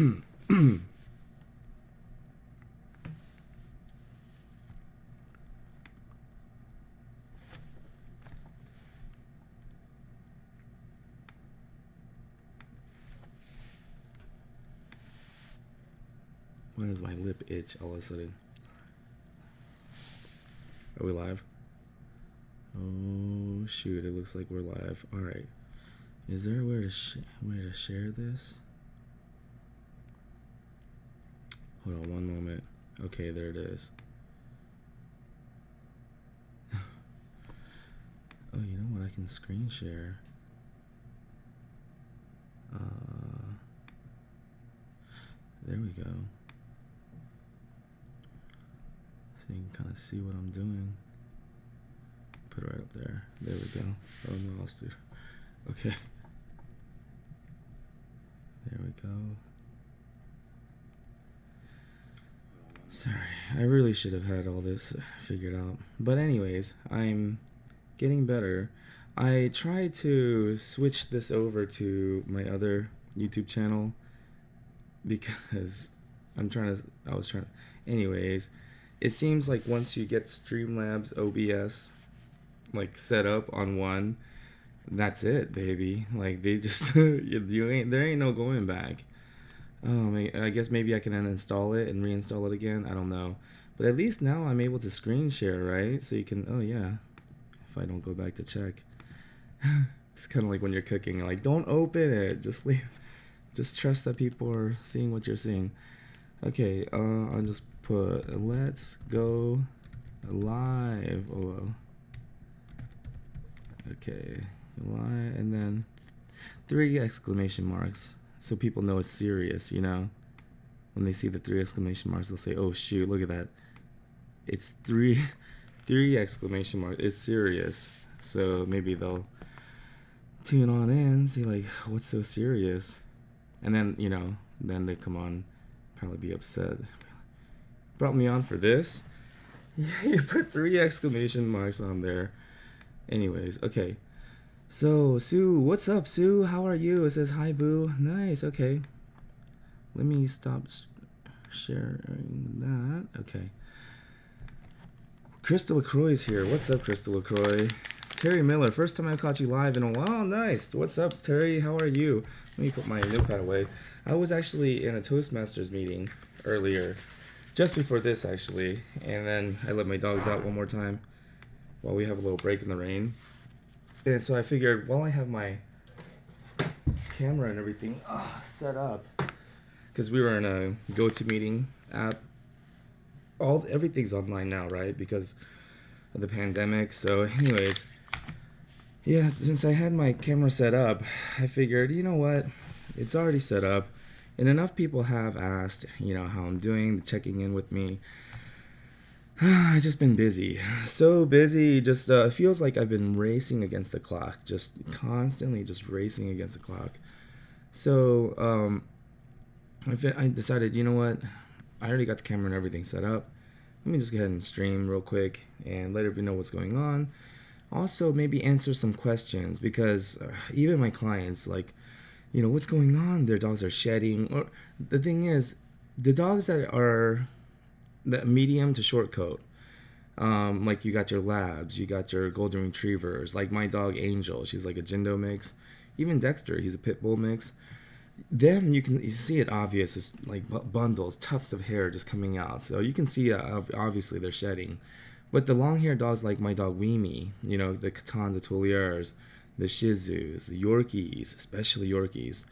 Why does my lip itch all of a sudden? Are we live? Oh shoot! It looks like we're live. All right. Is there a way to share this? Hold on one moment. Okay, there it is. Oh, you know what? I can screen share. There we go. So you can kind of see what I'm doing. Put it right up there. There we go. Oh no, I lost it. Okay. There we go. Sorry, I really should have had all this figured out. But anyways, I'm getting better. I tried to switch this over to my other YouTube channel because anyways, it seems like once you get Streamlabs OBS like set up on one, that's it, baby. Like they just there ain't no going back. Oh, I guess maybe I can uninstall it and reinstall it again. I don't know. But at least now I'm able to screen share, right? So you can, oh yeah, if I don't go back to check. It's kind of like when you're cooking, you're like, don't open it. Just leave. Just trust that people are seeing what you're seeing. Okay, I'll just put, let's go live. Oh, well. Okay, live, and then 3 exclamation marks. So people know it's serious, you know? When they see the 3 exclamation marks, they'll say, oh shoot, look at that. It's 3 exclamation marks. It's serious. So maybe they'll tune on in, see like, what's so serious? And then, you know, then they come on, probably be upset. Brought me on for this? Yeah, you put 3 exclamation marks on there. Anyways, okay. So, Sue, what's up, Sue? How are you? It says, hi, boo. Nice, okay. Let me stop sharing that. Okay. Crystal LaCroix's here. What's up, Crystal LaCroix? Terry Miller, first time I caught you live in a while. Nice. What's up, Terry? How are you? Let me put my notepad away. I was actually in a Toastmasters meeting earlier, just before this, actually. And then I let my dogs out one more time while we have a little break in the rain. And so I figured, while I have my camera and everything set up, because we were in a GoToMeeting app. Everything's online now, right? Because of the pandemic. So anyways, yeah, since I had my camera set up, I figured, you know what? It's already set up. And enough people have asked, you know, how I'm doing, checking in with me. I've just been busy. So busy. Just feels like I've been racing against the clock. Just constantly just racing against the clock. So I decided, you know what? I already got the camera and everything set up. Let me just go ahead and stream real quick and let everybody know what's going on. Also, maybe answer some questions because even my clients, like, you know, what's going on? Their dogs are shedding. Or the thing is, the dogs that are the medium to short coat, like you got your labs, you got your golden retrievers, like my dog Angel, she's like a Jindo mix. Even Dexter, he's a pit bull mix. Them, you see it obvious. It's like bundles, tufts of hair just coming out. So you can see obviously they're shedding. But the long-haired dogs like my dog Weemy, you know, the Catan, the Tuileries, the Shih Tzus, the Yorkies, especially Yorkies.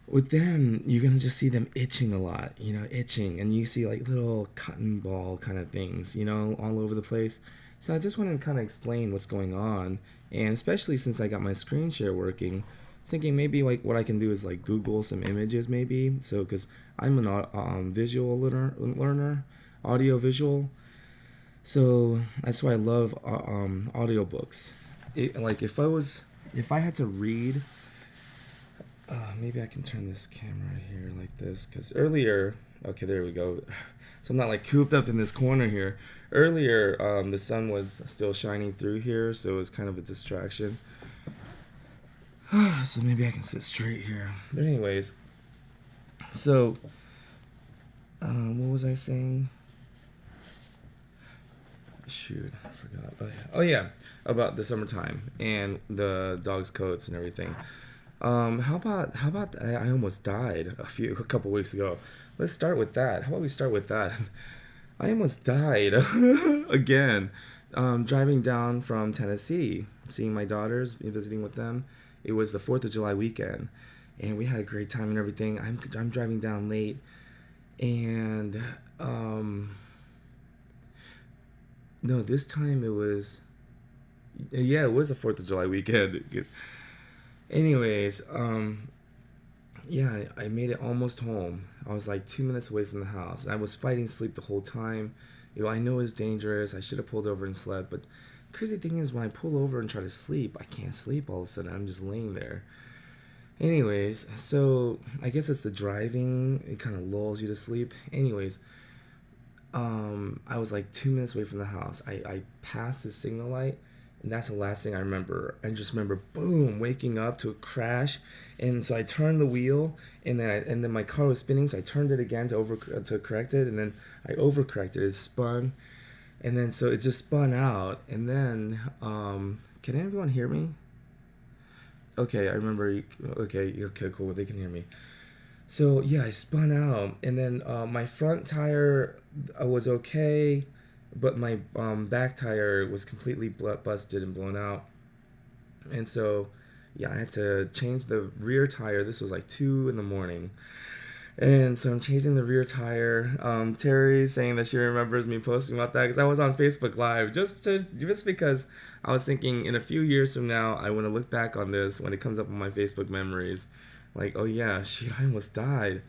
With them, you're going to just see them itching a lot, you know, itching. And you see like little cotton ball kind of things, you know, all over the place. So I just wanted to kind of explain what's going on. And especially since I got my screen share working, thinking maybe like what I can do is like Google some images maybe. So because I'm an visual learner, audio visual. So that's why I love audiobooks. Like if I had to read, maybe I can turn this camera here like this. Because earlier, okay, there we go. So I'm not like cooped up in this corner here. Earlier, the sun was still shining through here, so it was kind of a distraction. So maybe I can sit straight here. But anyways, So, what was I saying? Shoot, I forgot. Oh yeah, about the summertime and the dog's coats and everything. How about I almost died a couple weeks ago. Let's start with that. How about we start with that? I almost died again. Driving down from Tennessee, seeing my daughters, visiting with them. It was the 4th of July weekend, and we had a great time and everything. I'm driving down late, and no, this time it was, yeah, it was the 4th of July weekend. Anyways, yeah, I made it almost home. I was like 2 minutes away from the house. I was fighting sleep the whole time. I know it's dangerous. I should have pulled over and slept. But crazy thing is, when I pull over and try to sleep, I can't sleep all of a sudden. I'm just laying there. Anyways, so I guess it's the driving. It kind of lulls you to sleep. Anyways, I was like 2 minutes away from the house. I passed the signal light, and that's the last thing I remember. I just remember, boom, waking up to a crash, and so I turned the wheel, and then my car was spinning, so I turned it again to correct it, and then I overcorrected. It spun, and then so it just spun out, and then can everyone hear me? Okay, I remember. Okay, cool. They can hear me. So yeah, I spun out, and then my front tire was okay, but my back tire was completely busted and blown out, and so yeah, I had to change the rear tire. This was like 2 in the morning, and so I'm changing the rear tire. Terry saying that she remembers me posting about that because I was on Facebook Live just because I was thinking in a few years from now I want to look back on this when it comes up on my Facebook memories, like, oh yeah, I almost died.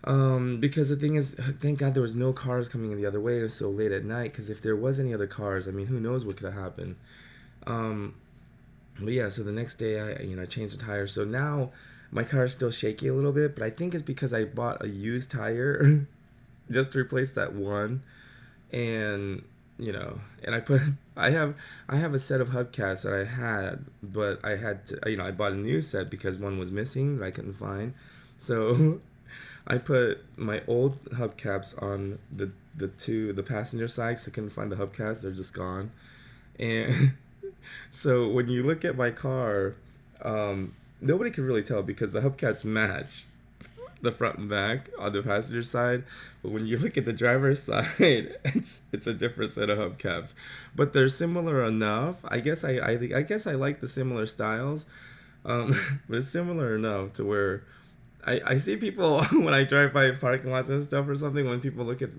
Because the thing is, thank God there was no cars coming in the other way. It was so late at night. Because if there was any other cars, I mean, who knows what could have happened. Um, but yeah, so the next day I changed the tire. So now my car is still shaky a little bit, but I think it's because I bought a used tire just to replace that one, and and I have a set of hubcaps that I had, but I had to, I bought a new set because one was missing that I couldn't find. So I put my old hubcaps on the passenger side because I couldn't find the hubcaps. They're just gone. And so when you look at my car, nobody can really tell because the hubcaps match the front and back on the passenger side. But when you look at the driver's side, it's a different set of hubcaps. But they're similar enough. I guess I like the similar styles. But it's similar enough to where I see people when I drive by parking lots and stuff or something, when people look at,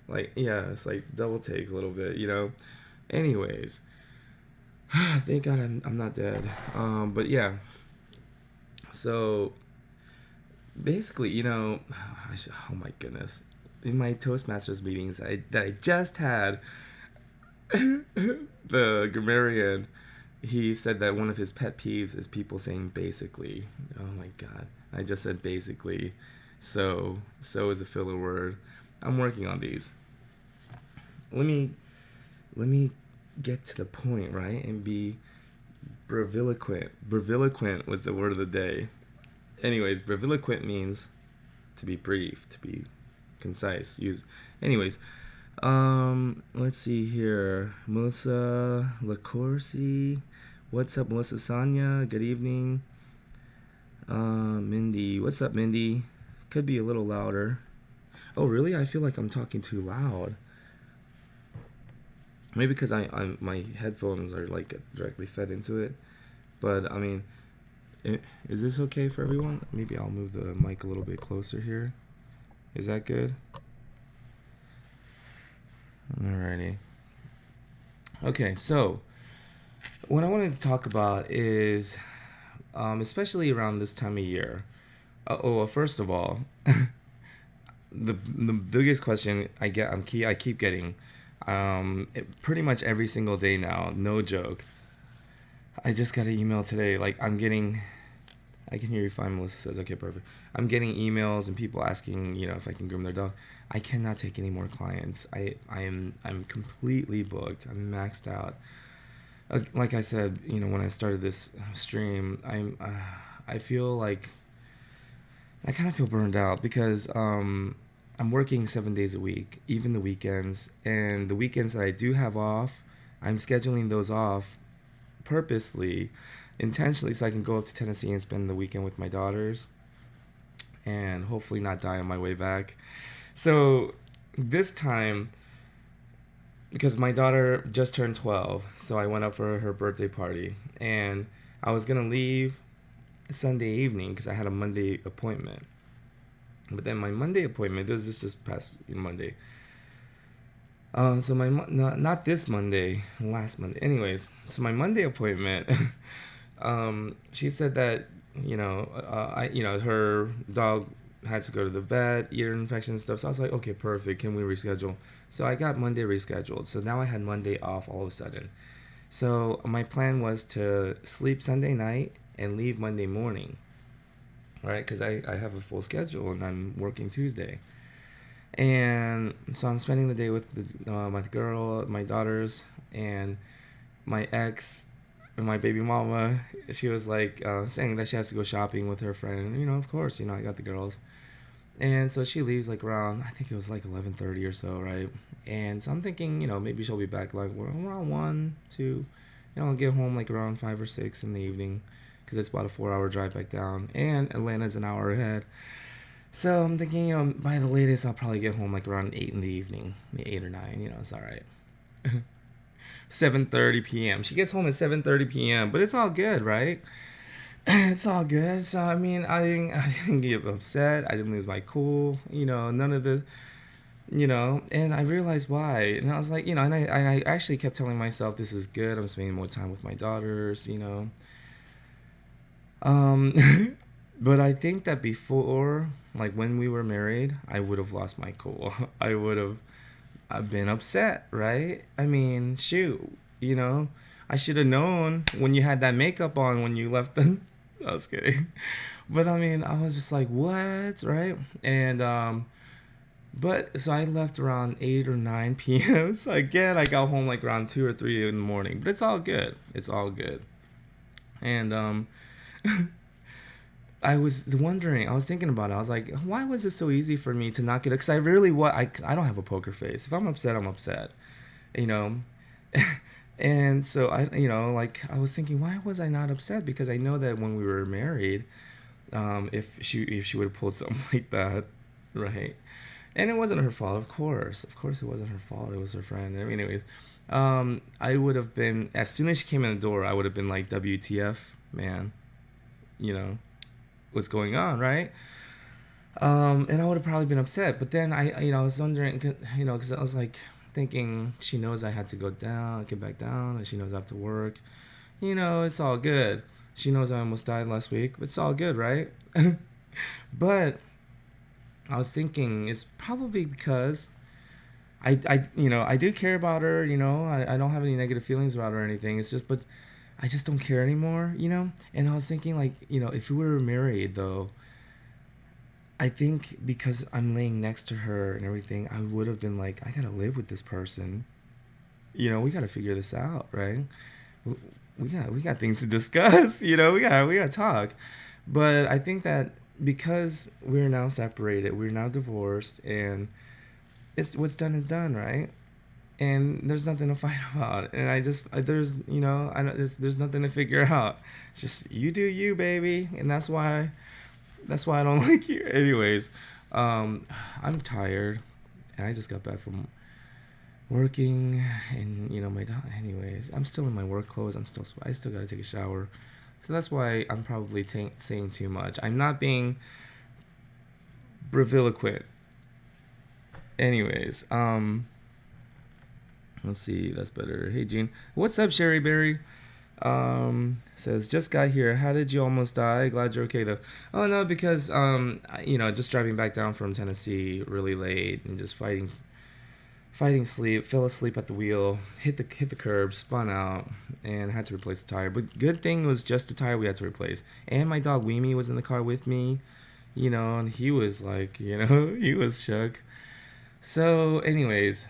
like, yeah, it's like double take a little bit. Anyways, thank God I'm not dead. But yeah, so basically, oh my goodness, in my Toastmasters meetings that I just had, the grammarian, he said that one of his pet peeves is people saying basically. Oh my God. I just said basically. So is a filler word. I'm working on these. Let me get to the point, right? And be breviloquent. Breviloquent was the word of the day. Anyways, breviloquent means to be brief, to be concise. Anyways, let's see here. Melissa LaCourcy. What's up, Melissa Sanya? Good evening. Mindy. What's up, Mindy? Could be a little louder. Oh, really? I feel like I'm talking too loud. Maybe because my headphones are like directly fed into it. But I mean, is this okay for everyone? Maybe I'll move the mic a little bit closer here. Is that good? Alrighty. Okay, so what I wanted to talk about is, especially around this time of year. First of all, the biggest question I keep getting, pretty much every single day now. No joke. I just got an email today. Like, I can hear you fine. Melissa says, okay, perfect. I'm getting emails and people asking, if I can groom their dog. I cannot take any more clients. I'm completely booked. I'm maxed out. Like I said, when I started this stream, I feel like I kind of feel burned out because I'm working 7 days a week, even the weekends. And the weekends that I do have off, I'm scheduling those off purposely, intentionally, so I can go up to Tennessee and spend the weekend with my daughters and hopefully not die on my way back. So this time, because my daughter just turned 12, so I went up for her birthday party. And I was going to leave Sunday evening because I had a Monday appointment. But then my Monday appointment, this is just past Monday. So my not this Monday, last Monday. Anyways, so my Monday appointment, she said that her dog had to go to the vet, ear infection and stuff. So I was like, okay, perfect. Can we reschedule? So I got Monday rescheduled. So now I had Monday off all of a sudden. So my plan was to sleep Sunday night and leave Monday morning, right? Because I have a full schedule and I'm working Tuesday. And so I'm spending the day with my girl, my daughters, and my ex, and my baby mama. She was like saying that she has to go shopping with her friend. Of course, I got the girls. And so she leaves like around, I think it was like 11:30 or so, right? And so I'm thinking, maybe she'll be back like around 1, 2. I'll get home like around 5 or 6 in the evening because it's about a 4-hour drive back down. And Atlanta's an hour ahead. So I'm thinking, by the latest, I'll probably get home like around 8 in the evening, maybe 8 or 9. It's all right. 7:30 p.m. She gets home at 7:30 p.m. But it's all good, right? It's all good. So I mean, I didn't get upset. I didn't lose my cool. None of the, And I realized why. And I was like, and I actually kept telling myself, this is good. I'm spending more time with my daughters. Um, but I think that before, like when we were married, I would have lost my cool. I would have I've been upset, right? I mean, shoot, you know, I should have known when you had that makeup on when you left them. I was kidding. But I mean, I was just like, what, right? And but so I left around 8 or 9 p.m. So again, I got home like around 2 or 3 in the morning. But it's all good. It's all good. And I was wondering, I was thinking about it. I was like, why was it so easy for me to not get it? Because I really, I don't have a poker face. If I'm upset, I'm upset, you know? And so like I was thinking, why was I not upset? Because I know that when we were married, if she would have pulled something like that, right? And it wasn't her fault, of course it wasn't her fault. It was her friend. Anyways, I would have been, as soon as she came in the door, I would have been like, WTF, man, you know, what's going on, right? And I would have probably been upset. But then I was wondering, because I was like thinking, she knows I had to go down, get back down, and she knows I have to work. It's all good. She knows I almost died last week, but it's all good, right? But I was thinking it's probably because I do care about her. I don't have any negative feelings about her or anything. It's just, but I just don't care anymore. And I was thinking, like, if we were married, though, I think because I'm laying next to her and everything, I would have been like, I gotta live with this person. We gotta figure this out, right? We got things to discuss. We gotta talk. But I think that because we're now separated, we're now divorced, and it's what's done is done, right? And there's nothing to fight about. And there's I don't, there's nothing to figure out. It's just you do you, baby, and that's why I don't like you. Anyways, I'm tired, and I just got back from working, and anyways, I'm still in my work clothes. I still gotta take a shower, so that's why I'm probably saying too much. I'm not being breviloquent. Anyways, let's see. That's better. Hey, Gene. What's up, Sherry Berry? Says, just got here. How did you almost die? Glad you're okay, though. Oh, no, because, just driving back down from Tennessee really late and just fighting sleep, fell asleep at the wheel, hit the curb, spun out, and had to replace the tire. But good thing was just the tire we had to replace. And my dog Weemy was in the car with me, and he was like, he was shook. So, anyways,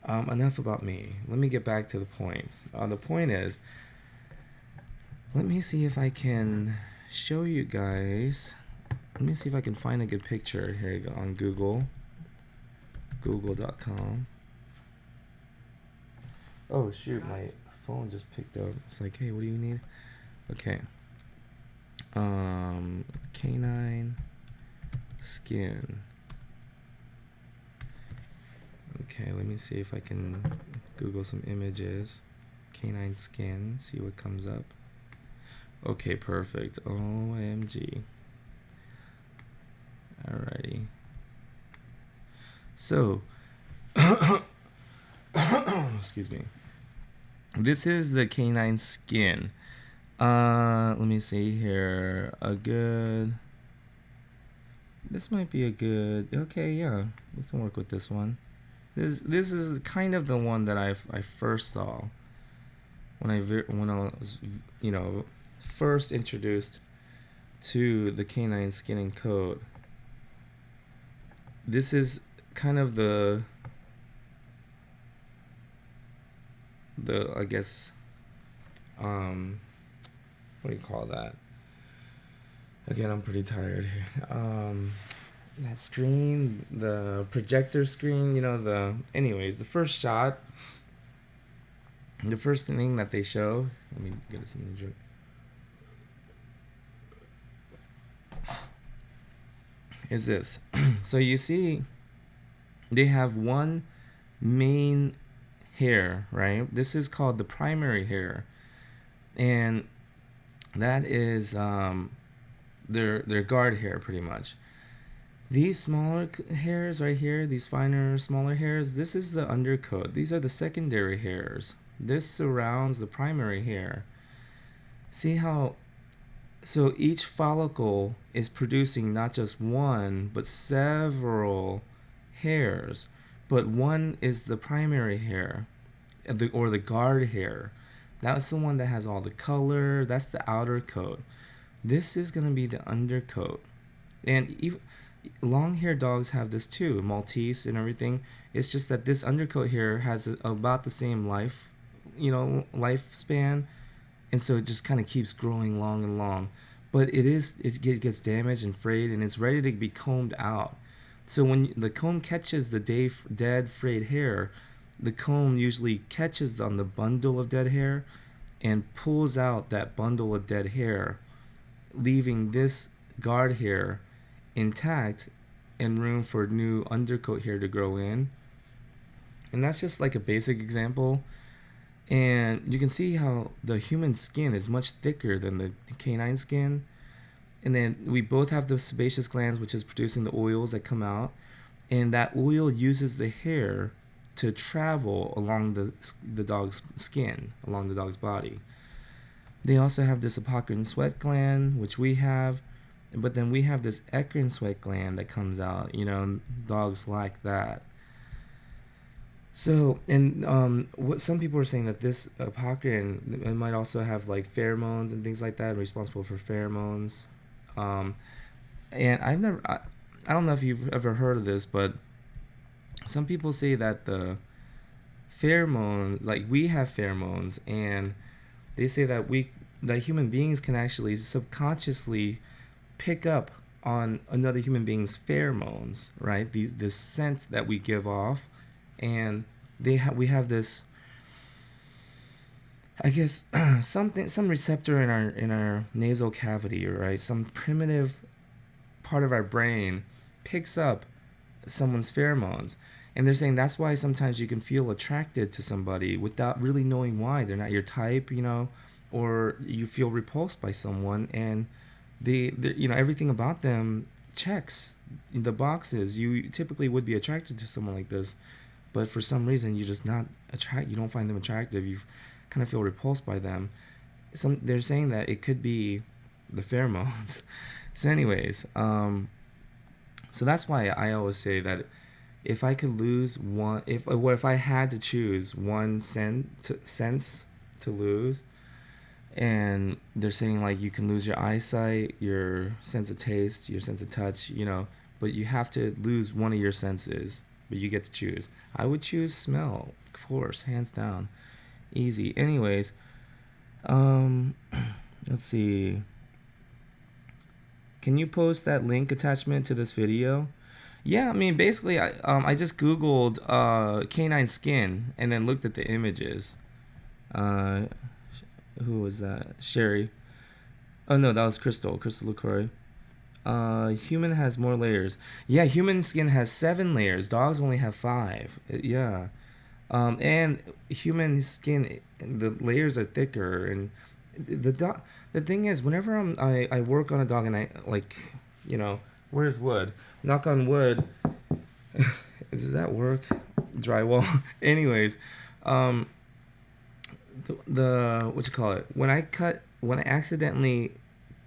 enough about me. Let me get back to the point. The point is, let me see if I can show you guys let me see if I can find a good picture. Here you go, on google.com. Oh shoot, my phone just picked up. It's like, hey, what do you need? Okay. Canine skin. Okay, let me see if I can Google some images. Canine skin, see what comes up. Okay, perfect. OMG. Alrighty. So, excuse me. This is the canine skin. Let me see here. This might be a good. Okay, yeah, we can work with this one. This is kind of the one that I first saw when I was first introduced to the canine skin and coat. This is kind of the I guess what do you call that? Again, I'm pretty tired here. That screen, the projector screen, anyways, the first shot, the first thing that they show, let me get us something to drink. Is this. So you see, they have one main hair, right? This is called the primary hair. And that is their guard hair, pretty much. These smaller hairs right here, these finer, smaller hairs, this is the undercoat. These are the secondary hairs. This surrounds the primary hair. See how, so each follicle is producing not just one, but several hairs. But one is the primary hair, or the guard hair. That's the one that has all the color. That's the outer coat. This is going to be the undercoat. And even long-haired dogs have this too, Maltese and everything. It's just that this undercoat here has about the same lifespan, and so it just kind of keeps growing long and long. But it gets damaged and frayed, and it's ready to be combed out. So when the comb catches the dead, frayed hair, the comb usually catches on the bundle of dead hair and pulls out that bundle of dead hair, leaving this guard hair intact and room for new undercoat hair to grow in. And that's just like a basic example. And you can see how the human skin is much thicker than the canine skin. And then we both have the sebaceous glands, which is producing the oils that come out. And that oil uses the hair to travel along the dog's skin, along the dog's body. They also have this apocrine sweat gland, which we have. But then we have this eccrine sweat gland that comes out. Dogs like that. So, and what some people are saying that this apocrine, it might also have like pheromones and things like that, responsible for pheromones. And I don't know if you've ever heard of this, but some people say that the pheromones, like we have pheromones, and they say that human beings can actually subconsciously pick up on another human being's pheromones, right? This scent that we give off, and we have this, I guess, some receptor in our nasal cavity, right? Some primitive part of our brain picks up someone's pheromones. And they're saying that's why sometimes you can feel attracted to somebody without really knowing why. They're not your type, or you feel repulsed by someone, and they everything about them checks the boxes. You typically would be attracted to someone like this, but for some reason you're just not you don't find them attractive. You kind of feel repulsed by them. They're saying that it could be the pheromones. So anyways, so that's why I always say that if I could lose one, if I had to choose one sense to lose, and they're saying like you can lose your eyesight, your sense of taste, your sense of touch, but you have to lose one of your senses, but you get to choose. I would choose smell, of course, hands down, easy. Anyways, let's see. Can you post that link attachment to this video? Yeah, I mean, basically, I just Googled canine skin and then looked at the images. Uh, who was that? Sherry. Oh no, that was Crystal LaCroix. Human has more layers. Yeah, human skin has 7 layers. Dogs only have 5. Yeah. And human skin, the layers are thicker, and the dog. The thing is, whenever I work on a dog and I like, where's wood? Knock on wood. Does that work? Drywall. Anyways, um, the what you call it? When I accidentally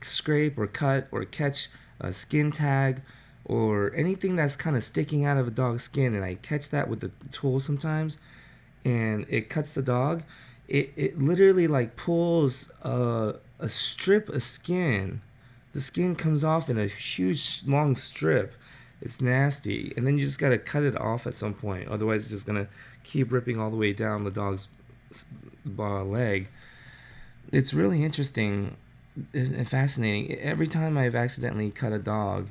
scrape or cut or catch a skin tag or anything that's kind of sticking out of a dog's skin, and I catch that with the tool sometimes, and it cuts the dog, it literally like pulls a strip of skin. The skin comes off in a huge long strip. It's nasty, and then you just gotta cut it off at some point. Otherwise, it's just gonna keep ripping all the way down the dog's leg. It's really interesting and fascinating. Every time I've accidentally cut a dog,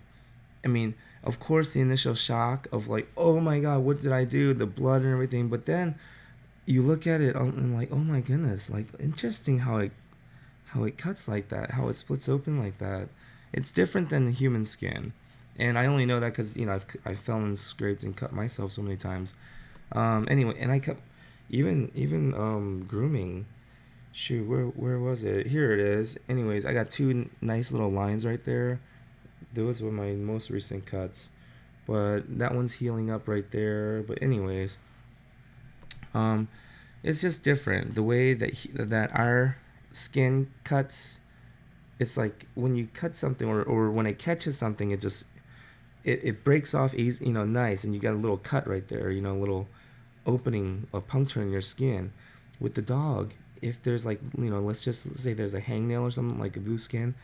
I mean, of course, the initial shock of like, oh my god, what did I do? The blood and everything. But then you look at it and like, oh my goodness, like interesting how it cuts like that, how it splits open like that. It's different than human skin, and I only know that because I fell and scraped and cut myself so many times. Anyway, and I cut even grooming. Shoot, where was it? Here it is. Anyways, I got 2 nice little lines right there. Those were my most recent cuts, but that one's healing up right there. But anyways, um, it's just different the way that our skin cuts. It's like when you cut something, or when it catches something, it breaks off easy, nice, and you got a little cut right there, a little opening, a puncture in your skin. With the dog, if there's like, let's just say there's a hangnail or something like a blue skin,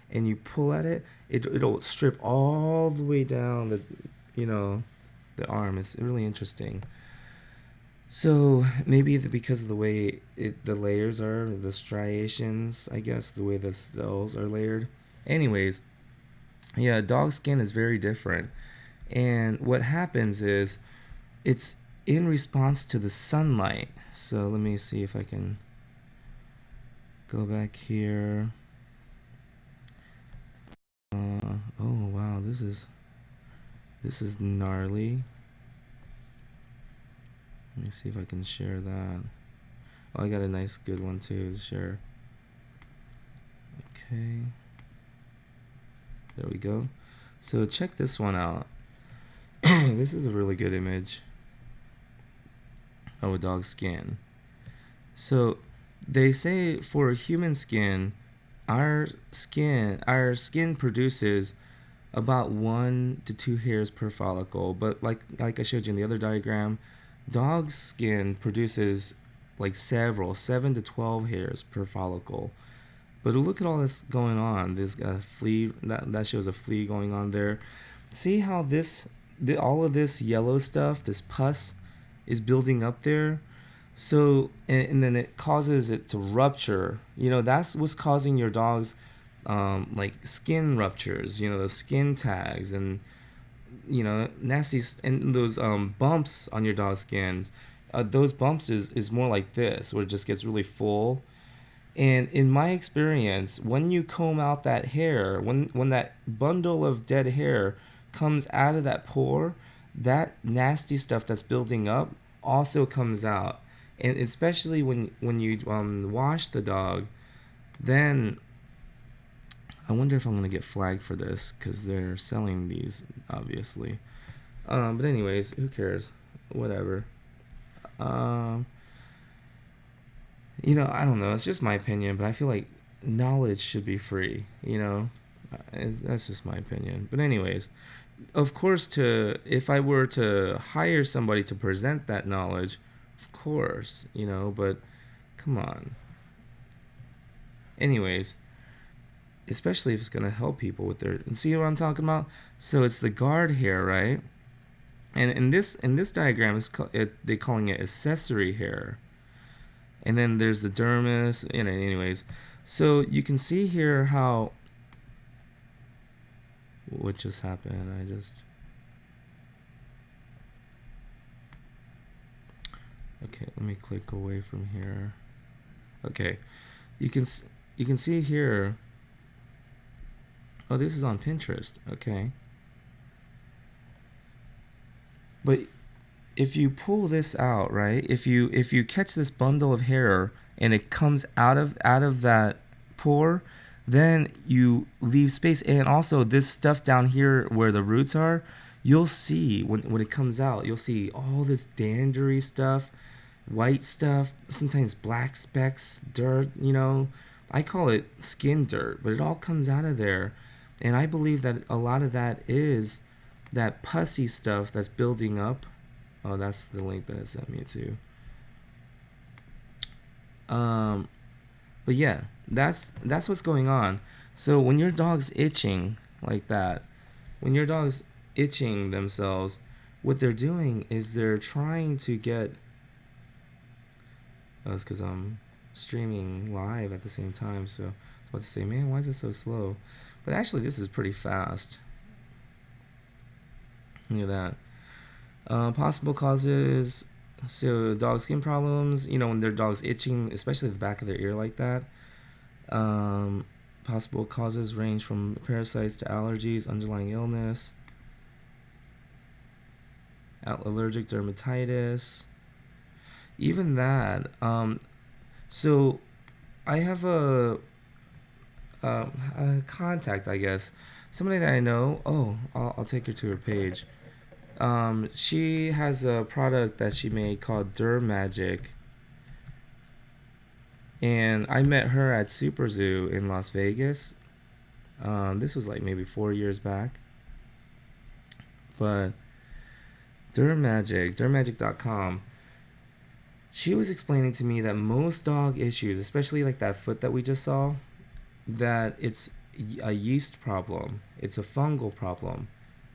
and you pull at it, it'll strip all the way down the arm. It's really interesting. So maybe because of the way the layers are, the striations, I guess, the way the cells are layered. Anyways, yeah, dog skin is very different. And what happens is it's in response to the sunlight. So let me see if I can go back here. Oh wow, this is gnarly. Let me see if I can share that. Oh, I got a nice good one too to share. Okay. There we go. So check this one out. This is a really good image of a dog's skin. So they say for human skin, our skin produces about 1 to 2 hairs per follicle, but like I showed you in the other diagram, dog's skin produces like 7 to 12 hairs per follicle. But look at all this going on. There's a flea that shows a flea going on there. See how all of this yellow stuff, this pus, is building up there. So and then it causes it to rupture. That's what's causing your dog's like skin ruptures. The skin tags and nasty, and those bumps on your dog's skins. Those bumps is more like this, where it just gets really full. And in my experience, when you comb out that hair, when that bundle of dead hair comes out of that pore, that nasty stuff that's building up also comes out. And especially when you wash the dog, then I wonder if I'm gonna get flagged for this because they're selling these, obviously. But anyways, who cares? Whatever. I don't know. It's just my opinion, but I feel like knowledge should be free. That's just my opinion. But anyways, of course, if I were to hire somebody to present that knowledge, of course, But come on. Anyways, especially if it's gonna help people with their, and see what I'm talking about. So it's the guard hair, right? And in this diagram, they're calling it accessory hair. And then there's the dermis. Anyways, so you can see here how what just happened. Okay, let me click away from here. Okay, you can you can see here. Oh, this is on Pinterest. Okay, but if you pull this out, right? If you catch this bundle of hair and it comes out of that pore, then you leave space. And also this stuff down here where the roots are, you'll see when it comes out, you'll see all this dandery stuff, white stuff, sometimes black specks, dirt, I call it skin dirt, but it all comes out of there. And I believe that a lot of that is that pussy stuff that's building up. Oh, that's the link that it sent me to. But yeah, that's what's going on. So when your dog's itching like that, when your dog's itching themselves, what they're doing is they're trying to get. Oh, it's because I'm streaming live at the same time, so I was about to say, man, why is it so slow? But actually, this is pretty fast. Look at that. Possible causes, so dog skin problems, when their dog's itching, especially the back of their ear like that. Possible causes range from parasites to allergies, underlying illness, allergic dermatitis, even that. So I have a contact, I guess, somebody that I know. Oh, I'll take her to her page. She has a product that she made called Derm Magic, and I met her at Super Zoo in Las Vegas. This was like maybe 4 years back. But dermmagic.com, she was explaining to me that most dog issues, especially like that foot that we just saw, that it's a yeast problem. It's a fungal problem,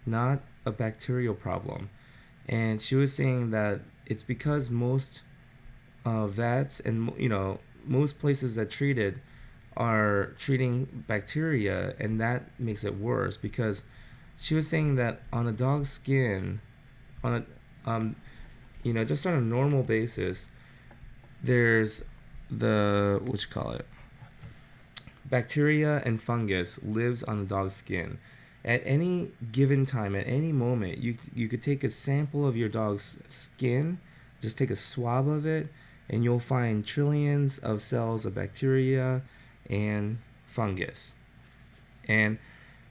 not a bacterial problem. And she was saying that it's because most vets and most places that treat it are treating bacteria, and that makes it worse. Because she was saying that on a dog's skin, on just on a normal basis, there's what you call it, bacteria and fungus lives on the dog's skin. At any given time, at any moment, you could take a sample of your dog's skin, just take a swab of it, and you'll find trillions of cells of bacteria and fungus. And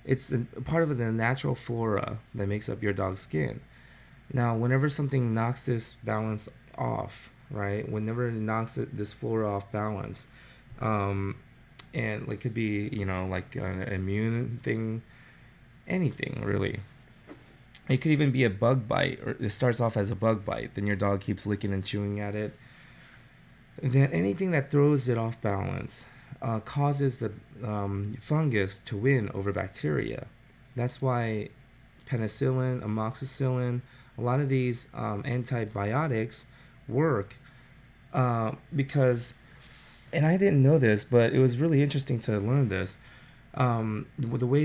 it's a part of the natural flora that makes up your dog's skin. Now, whenever something knocks this balance off, right? Whenever it knocks this flora off balance, and it could be, like an immune thing, anything really. It could even be a bug bite, or it starts off as a bug bite, then your dog keeps licking and chewing at it. Then anything that throws it off balance causes the fungus to win over bacteria. That's why penicillin, amoxicillin, a lot of these antibiotics work because, and I didn't know this, but it was really interesting to learn this. The way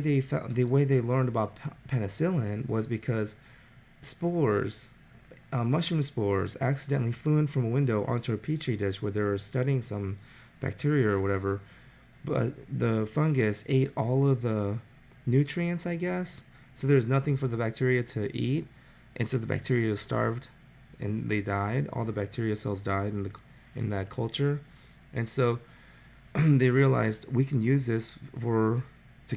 they learned about penicillin was because mushroom spores, accidentally flew in from a window onto a petri dish where they were studying some bacteria or whatever, but the fungus ate all of the nutrients, I guess. So there's nothing for the bacteria to eat, and so the bacteria starved, and they died. All the bacteria cells died in that culture, and so they realized we can use this to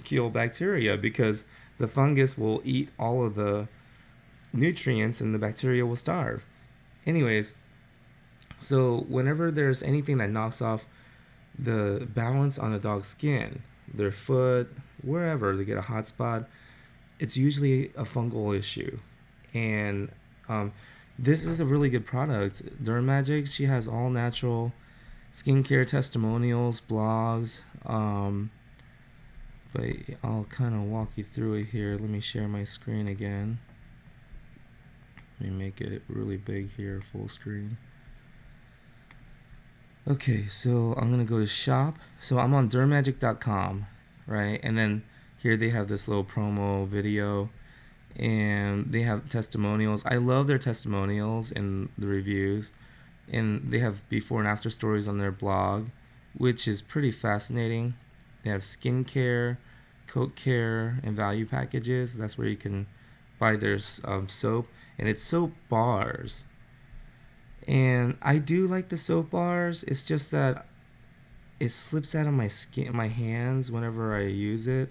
kill bacteria because the fungus will eat all of the nutrients and the bacteria will starve. Anyways, so whenever there's anything that knocks off the balance on a dog's skin, their foot, wherever they get a hot spot, it's usually a fungal issue. And this is a really good product. Derm Magic, she has all natural skincare testimonials, blogs. But I'll kind of walk you through it here. Let me share my screen again. Let me make it really big here, full screen. Okay, so I'm going to go to shop. So I'm on dermmagic.com, right? And then Here they have this little promo video, and they have testimonials. I love their testimonials and the reviews, and they have before and after stories on their blog, which is pretty fascinating. They have skincare, coat care, and value packages. That's where you can buy their soap, and it's soap bars. And I do like the soap bars. It's just that it slips out of my skin, my hands whenever I use it.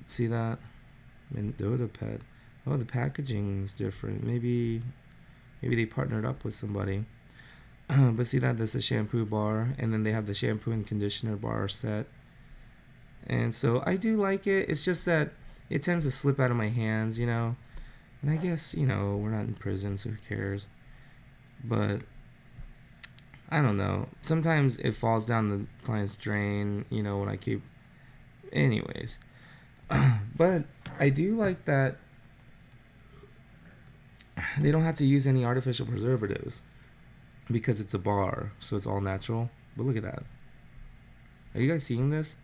See that? Mendota pet. Oh, the packaging is different. Maybe they partnered up with somebody. But see that there's a shampoo bar, and then they have the shampoo and conditioner bar set. And so I do like it. It's just that it tends to slip out of my hands, you know. And I guess, you know, we're not in prison, so who cares? But I don't know. Sometimes it falls down the client's drain, you know, when I keep. Anyways. But I do like that they don't have to use any artificial preservatives because it's a bar, so it's all natural. But look at that. Are you guys seeing this?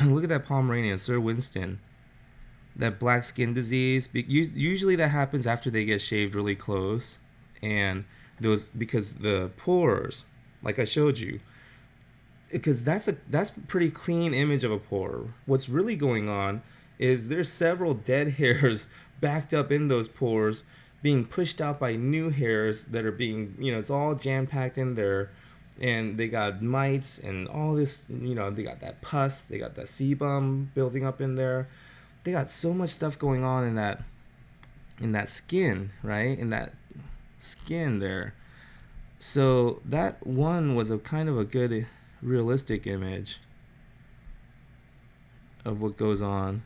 Look at that Pomeranian, Sir Winston. That black skin disease. Usually that happens after they get shaved really close. And those, because the pores, like I showed you, because that's a pretty clean image of a pore. What's really going on is there's several dead hairs backed up in those pores being pushed out by new hairs that are being, you know, it's all jam-packed in there. And they got mites and all this, you know, they got that pus, they got that sebum building up in there. They got so much stuff going on in that skin, right? In that skin there. So that one was a kind of a good realistic image of what goes on.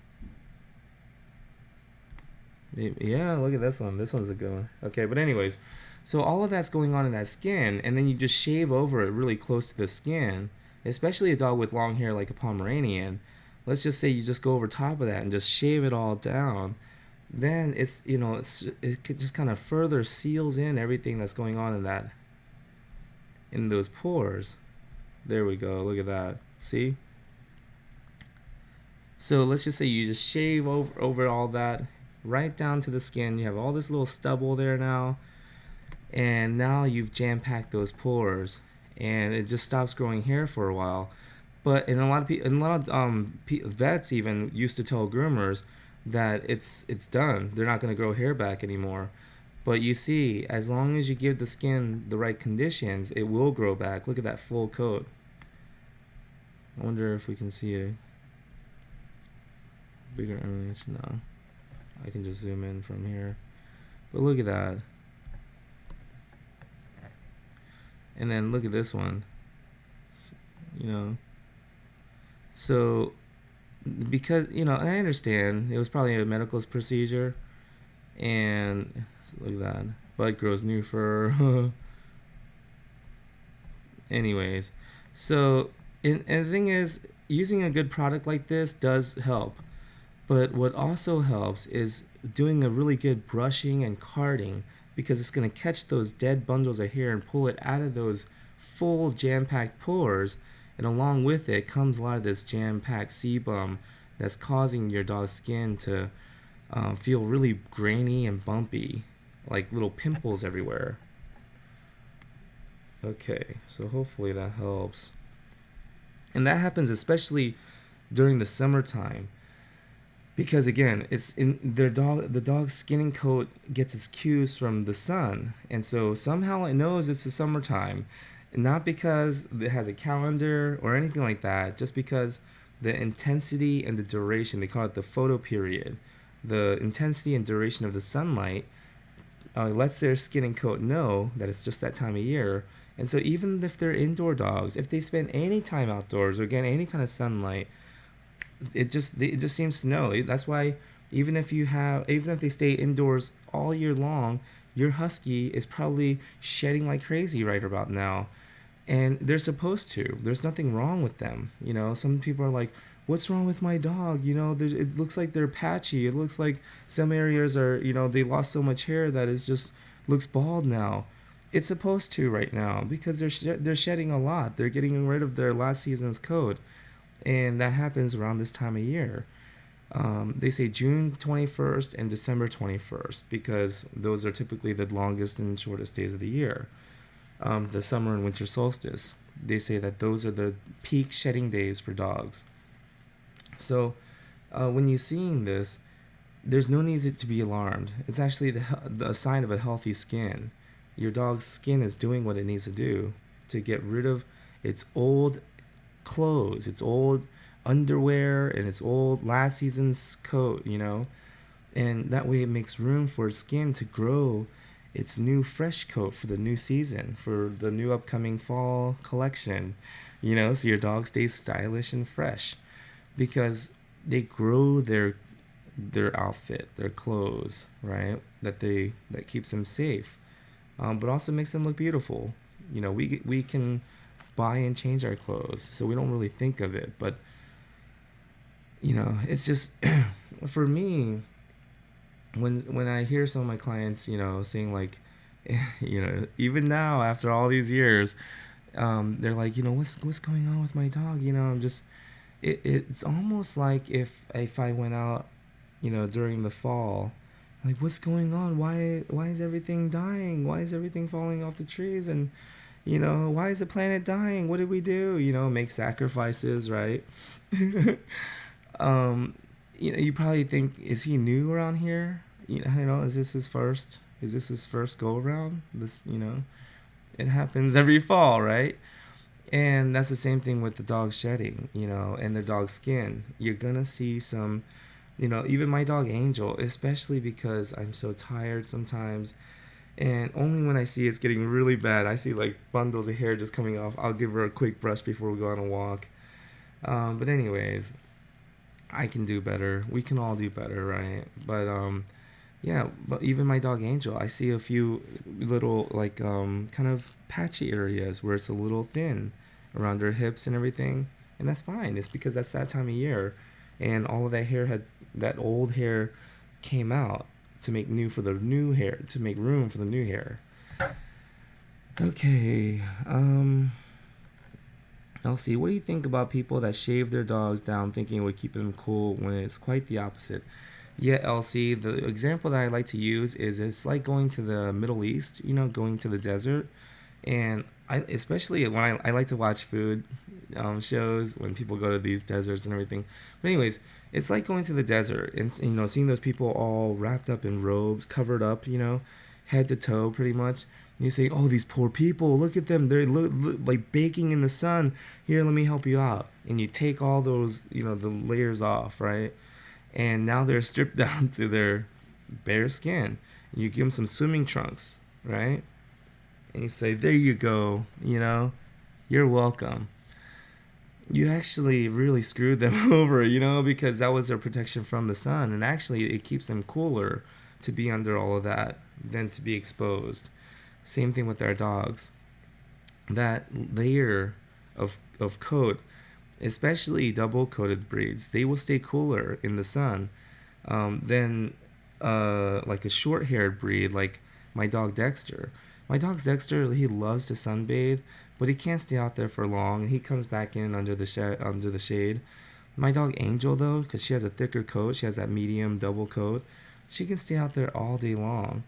Yeah, look at this one. This one's a good one. Okay, but anyways, so all of that's going on in that skin, and then you just shave over it really close to the skin, especially a dog with long hair like a Pomeranian. Let's just say you just go over top of that and just shave it all down. Then it's, you know, it just kind of further seals in everything that's going on in those pores. There we go. Look at that. See? So let's just say you just shave over all that right down to the skin. You have all this little stubble there now. And now you've jam-packed those pores. And it just stops growing hair for a while. But in a lot of vets even used to tell groomers that it's done. They're not going to grow hair back anymore. But you see, as long as you give the skin the right conditions, it will grow back. Look at that full coat. I wonder if we can see a bigger image. No. I can just zoom in from here. But look at that. And then look at this one. You know. So, because, you know, I understand it was probably a medical procedure. And look at that. Bud grows new fur. Anyways. So, and the thing is, using a good product like this does help. But what also helps is doing a really good brushing and carding, because it's going to catch those dead bundles of hair and pull it out of those full jam-packed pores. And along with it comes a lot of this jam-packed sebum that's causing your dog's skin to feel really grainy and bumpy, like little pimples everywhere. Okay, so hopefully that helps. And that happens especially during the summertime, because again, it's in the dog's skin coat gets its cues from the sun, and so somehow it knows it's the summertime, not because it has a calendar or anything like that, just because the intensity and the duration, they call it the photo period, the intensity and duration of the sunlight lets their skin and coat know that it's just that time of year. And so even if they're indoor dogs, if they spend any time outdoors or get any kind of sunlight, it just seems to know. That's why even if they stay indoors all year long, your husky is probably shedding like crazy right about now. And they're supposed to. There's nothing wrong with them. You know, some people are like, what's wrong with my dog? You know, it looks like they're patchy. It looks like some areas are, you know, they lost so much hair that it just looks bald now. It's supposed to right now because they're shedding a lot. They're getting rid of their last season's coat. and that happens around this time of year. They say June 21st and December 21st because those are typically the longest and shortest days of the year. The summer and winter solstice. They say that those are the peak shedding days for dogs. So when you're seeing this, there's no need to be alarmed. It's actually the sign of a healthy skin. Your dog's skin is doing what it needs to do to get rid of its old clothes, its old underwear, and its old last season's coat, and that way it makes room for its skin to grow its new fresh coat for the new season, for the new upcoming fall collection, so your dog stays stylish and fresh because they grow their outfit, their clothes, right? That keeps them safe, but also makes them look beautiful. We can buy and change our clothes, so we don't really think of it, but it's just for me when I hear some of my clients, saying like, even now after all these years, they're like, what's going on with my dog? I'm just it's almost like if I went out, during the fall, like what's going on? Why is everything dying? Why is everything falling off the trees? And why is the planet dying? What did we do? Make sacrifices, right? um, you probably think, is he new around here? Is this his first? Is this his first go around? It happens every fall, right? And that's the same thing with the dog shedding, and their dog skin. You're gonna see some, even my dog Angel, especially because I'm so tired sometimes. And only when I see it's getting really bad, I see like bundles of hair just coming off, I'll give her a quick brush before we go on a walk. But anyways, I can do better. We can all do better, right? But yeah. But even my dog Angel, I see a few little like kind of patchy areas where it's a little thin around her hips and everything, and that's fine. It's because that's that time of year, and all of that old hair came out to make new for the new hair, to make room for the new hair. Okay. Elsie, what do you think about people that shave their dogs down thinking it would keep them cool when it's quite the opposite? Yeah, Elsie, the example that I like to use is it's like going to the Middle East, going to the desert. And especially when I like to watch food shows when people go to these deserts and everything. But anyways, it's like going to the desert and seeing those people all wrapped up in robes, covered up, head to toe pretty much. And you say, "Oh, these poor people! Look at them! They're like baking in the sun. Here, let me help you out." And you take all those, the layers off, right? And now they're stripped down to their bare skin. And you give them some swimming trunks, right? And you say, "There you go, you're welcome." You actually really screwed them over, because that was their protection from the sun. And actually, it keeps them cooler to be under all of that than to be exposed. Same thing with our dogs. That layer of coat, especially double coated breeds, they will stay cooler in the sun than like a short haired breed like my dog Dexter. My dog Dexter, he loves to sunbathe, but he can't stay out there for long. He comes back in under the shade. My dog Angel, though, because she has a thicker coat, she has that medium double coat, she can stay out there all day long.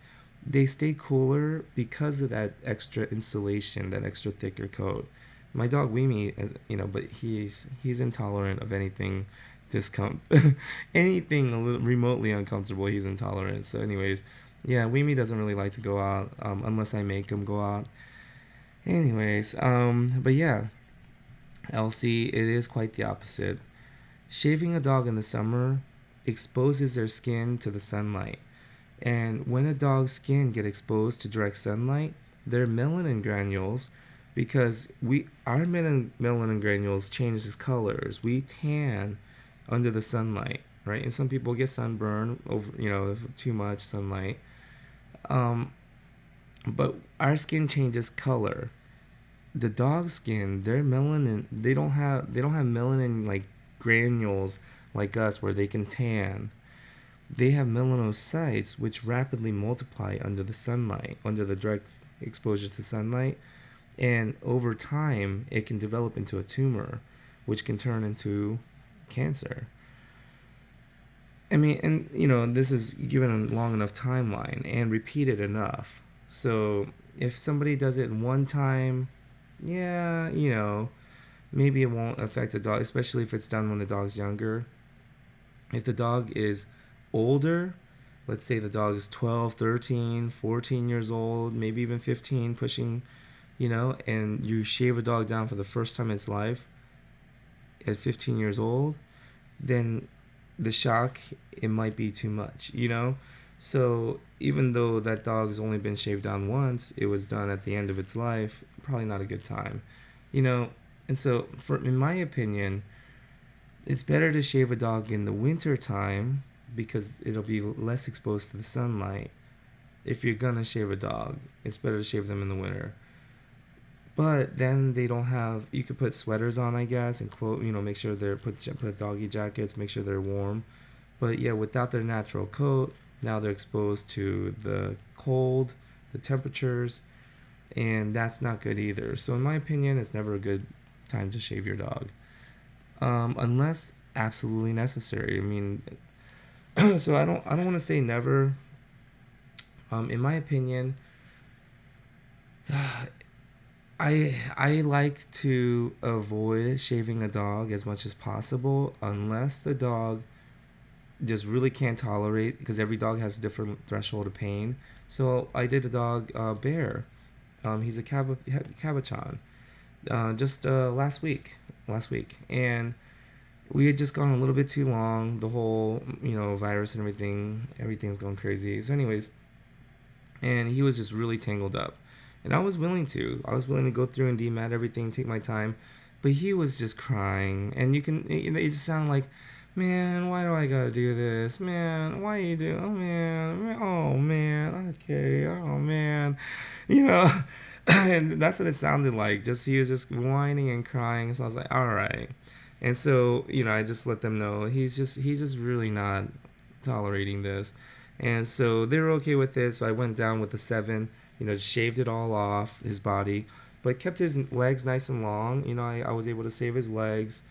They stay cooler because of that extra insulation, that extra thicker coat. My dog Weemy, but he's intolerant of anything anything a little remotely uncomfortable. He's intolerant. So, anyways, yeah, Weemy doesn't really like to go out unless I make him go out. Anyways, but yeah, Elsie, it is quite the opposite. Shaving a dog in the summer exposes their skin to the sunlight. And when a dog's skin get exposed to direct sunlight, their melanin granules, because our melanin granules changes colors. We tan under the sunlight, right? And some people get sunburn over, too much sunlight. But our skin changes color. The dog's skin, their melanin, they don't have melanin like granules like us where they can tan. They have melanocytes which rapidly multiply under the sunlight, under the direct exposure to sunlight, and over time it can develop into a tumor. which can turn into cancer. I mean, and this is given a long enough timeline and repeated enough. So if somebody does it one time, yeah, maybe it won't affect the dog, especially if it's done when the dog's younger. If the dog is older, let's say the dog is 12, 13, 14 years old, maybe even 15, pushing, and you shave a dog down for the first time in its life at 15 years old, then the shock, it might be too much. So even though that dog's only been shaved down once, it was done at the end of its life, probably not a good time. you know and so, in my opinion, it's better to shave a dog in the winter time because it'll be less exposed to the sunlight. If you're gonna shave a dog, it's better to shave them in the winter. But then they don't have. You could put sweaters on, I guess, and make sure they're put doggy jackets, make sure they're warm. But yeah, without their natural coat, now they're exposed to the cold, the temperatures, and that's not good either. So in my opinion, it's never a good time to shave your dog, unless absolutely necessary. I mean, so I don't want to say never. In my opinion, I like to avoid shaving a dog as much as possible unless the dog just really can't tolerate, because every dog has a different threshold of pain. So I did a dog, Bear. He's a Cabachon. Just last week, and we had just gone a little bit too long. The whole virus and everything's going crazy. So anyways, and he was just really tangled up, and I was willing to go through and demat everything, take my time, but he was just crying, and it just sounded like, man, why do I gotta do this, man, why you do, oh man, okay, oh man, you know and that's what it sounded like. Just he was just whining and crying. So I was like, all right. And so I just let them know he's just really not tolerating this. And so they were okay with it. So I went down with the 7. Shaved it all off his body, but kept his legs nice and long. I was able to save his legs,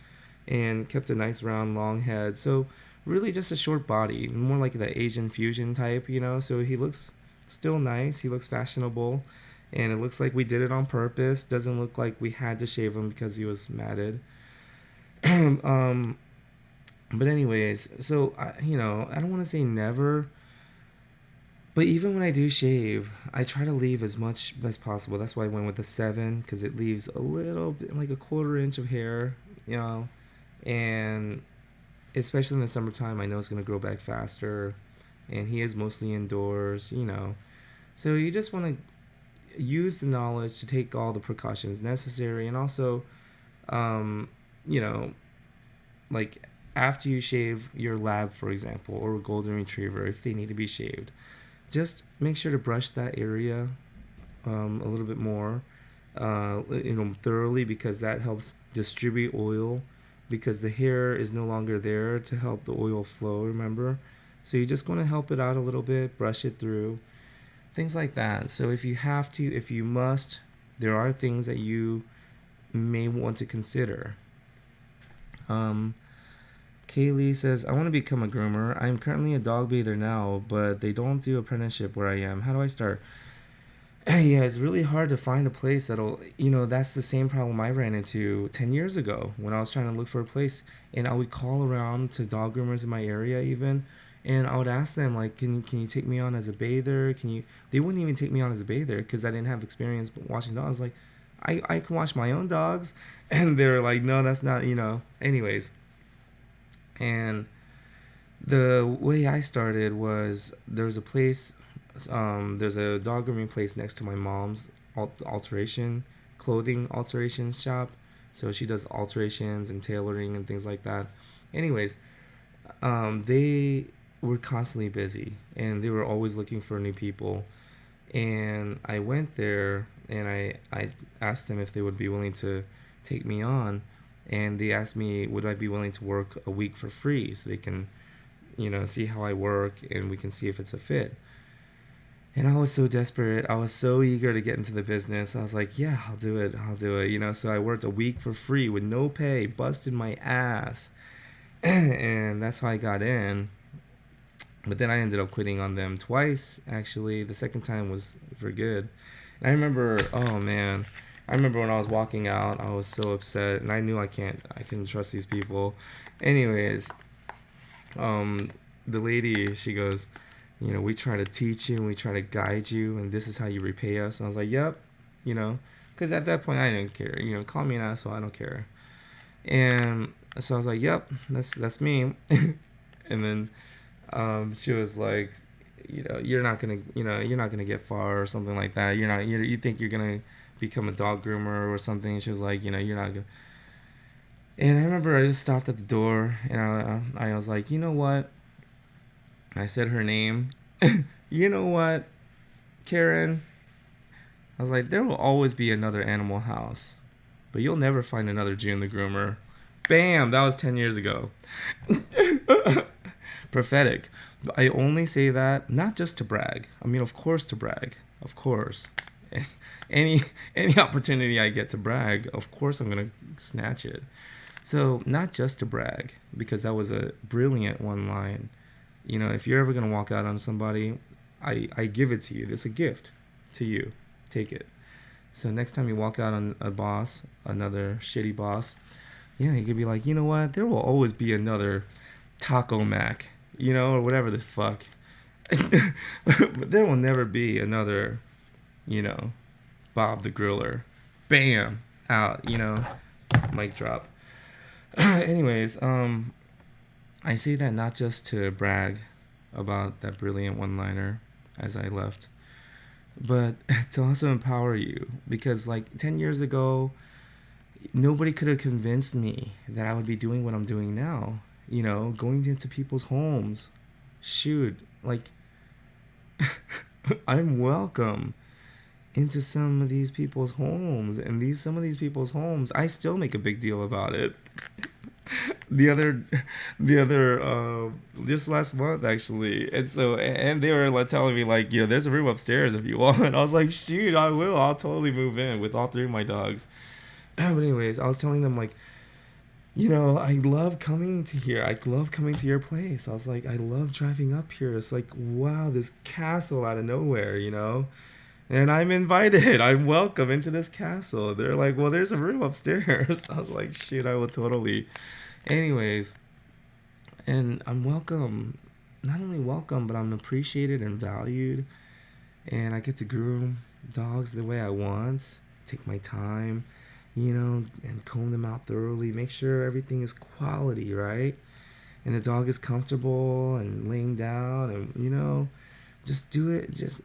and kept a nice round long head. So really just a short body, more like the Asian fusion type. So he looks still nice. He looks fashionable. And it looks like we did it on purpose. Doesn't look like we had to shave him because he was matted. But anyways, so I don't want to say never, but even when I do shave, I try to leave as much as possible. That's why I went with the 7, because it leaves a little bit, like a quarter inch of hair, and especially in the summertime, I know it's gonna grow back faster, and he is mostly indoors, So you just want to use the knowledge to take all the precautions necessary, and also like after you shave your lab, for example, or a golden retriever, if they need to be shaved, just make sure to brush that area a little bit more, thoroughly, because that helps distribute oil, because the hair is no longer there to help the oil flow, remember. So you just want to help it out a little bit, brush it through, things like that. So if you must, there are things that you may want to consider. Kaylee says, I want to become a groomer. I'm currently a dog bather now, but they don't do apprenticeship where I am. How do I start? Yeah, it's really hard to find a place that'll, that's the same problem I ran into 10 years ago when I was trying to look for a place. And I would call around to dog groomers in my area even, and I would ask them, like, can you take me on as a bather? They wouldn't even take me on as a bather because I didn't have experience watching dogs. Like, I can wash my own dogs. And they're like, no, that's not, anyways. And the way I started was, there's a dog grooming place next to my mom's clothing alteration shop. So she does alterations and tailoring and things like that. Anyways, they were constantly busy, and they were always looking for new people. And I went there, and I asked them if they would be willing to take me on, and they asked me would I be willing to work a week for free so they can see how I work, and we can see if it's a fit. And I was so desperate. I was so eager to get into the business. I was like, yeah, I'll do it. I'll do it. So I worked a week for free with no pay, busted my ass. And that's how I got in. But then I ended up quitting on them twice, actually. The second time was for good. And I remember, oh man, I remember when I was walking out, I was so upset. And I knew I couldn't trust these people. Anyways, um, the lady, she goes, we try to teach you and we try to guide you, and this is how you repay us. And I was like, yep, because at that point I didn't care. Call me an asshole, I don't care. And so I was like, yep, that's me. And then she was like, you're not gonna get far or something like that. You think you're gonna become a dog groomer or something. She was like, you're not gonna. And I remember I just stopped at the door and I was like, you know what? I said her name. You know what, Karen? I was like, there will always be another Animal House, but you'll never find another June the Groomer. Bam! That was 10 years ago. Prophetic. I only say that not just to brag. I mean, of course, to brag. Of course. any any opportunity I get to brag, of course I'm gonna snatch it. So not just to brag, because that was a brilliant one line. If you're ever gonna walk out on somebody, I give it to you. It's a gift to you. Take it. So next time you walk out on a boss, another shitty boss, you could be like, you know what? There will always be another Taco Mac, or whatever the fuck. But there will never be another, you know, Bob the Griller. Bam! Out, mic drop. Anyways, I say that not just to brag about that brilliant one-liner as I left, but to also empower you. Because, like, 10 years ago, nobody could have convinced me that I would be doing what I'm doing now. Going into people's homes. Shoot, like, I'm welcome into some of these people's homes. And some of these people's homes, I still make a big deal about it. the other just last month, actually. And they were like telling me, like, there's a room upstairs if you want. I was like, shoot, I'll totally move in with all three of my dogs. But anyways, I was telling them, like, I love coming to here. I love coming to your place. I was like, I love driving up here. It's like, wow, this castle out of nowhere, and I'm invited. I'm welcome into this castle. They're like, well, there's a room upstairs. I was like, shoot, I will totally. Anyways, and I'm welcome. Not only welcome, but I'm appreciated and valued. And I get to groom dogs the way I want. Take my time, and comb them out thoroughly. Make sure everything is quality, right? And the dog is comfortable and laying down, and, just do it. Just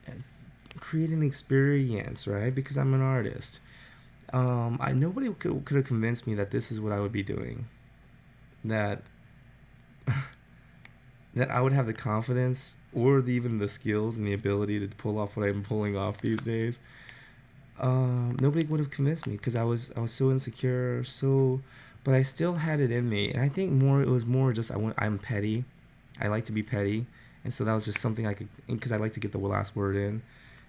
create an experience, right? Because I'm an artist. Nobody could have convinced me that this is what I would be doing. That that I would have the confidence or even the skills and the ability to pull off what I'm pulling off these days. Nobody would have convinced me because I was so insecure, but I still had it in me, and I think it was more just I'm petty. I like to be petty, and so that was just something I could, because I like to get the last word in. And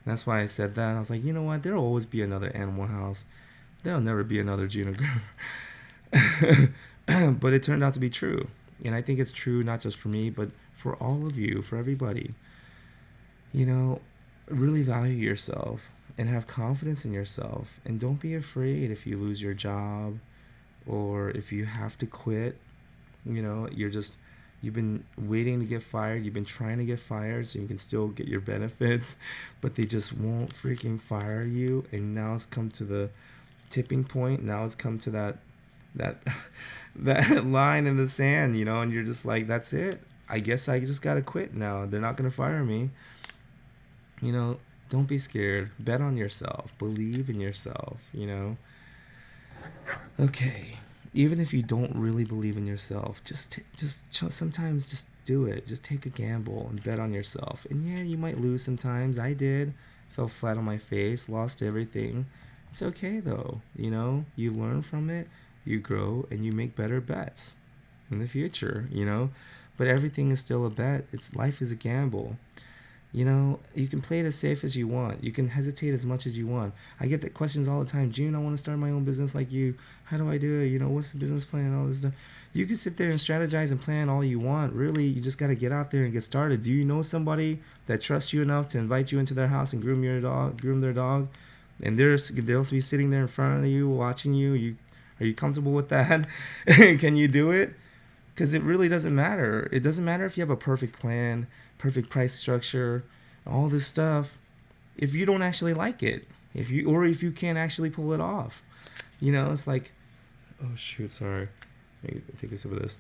that's why I said that. I was like, you know what? There'll always be another Animal House. There'll never be another Jun the Groomer. But it turned out to be true, and I think it's true not just for me, but for all of you, for everybody. Really value yourself and have confidence in yourself, and don't be afraid if you lose your job or if you have to quit. You've been waiting to get fired, you've been trying to get fired so you can still get your benefits, but they just won't freaking fire you. And now it's come to the tipping point. Now it's come to that that line in the sand, and you're just like, that's it, I guess I just gotta quit now. They're not gonna fire me. Don't be scared. Bet on yourself. Believe in yourself, Okay. Even if you don't really believe in yourself, sometimes just do it. Just take a gamble and bet on yourself. And yeah, you might lose sometimes. I did. Fell flat on my face, lost everything. It's okay though. You learn from it, you grow, and you make better bets in the future, But everything is still a bet. Life is a gamble. You know, you can play it as safe as you want. You can hesitate as much as you want. I get the questions all the time. June, I want to start my own business like you. How do I do it? You know, what's the business plan? All this stuff. You can sit there and strategize and plan all you want. Really, you just got to get out there and get started. Do you know somebody that trusts you enough to invite you into their house and groom their dog, and they'll be sitting there in front of you, watching you? Are you comfortable with that? Can you do it? Because it really doesn't matter. It doesn't matter if you have a perfect plan, perfect price structure, all this stuff. If you don't actually like it, if you can't actually pull it off, you know, it's like, oh shoot, sorry. Let me take a sip of this.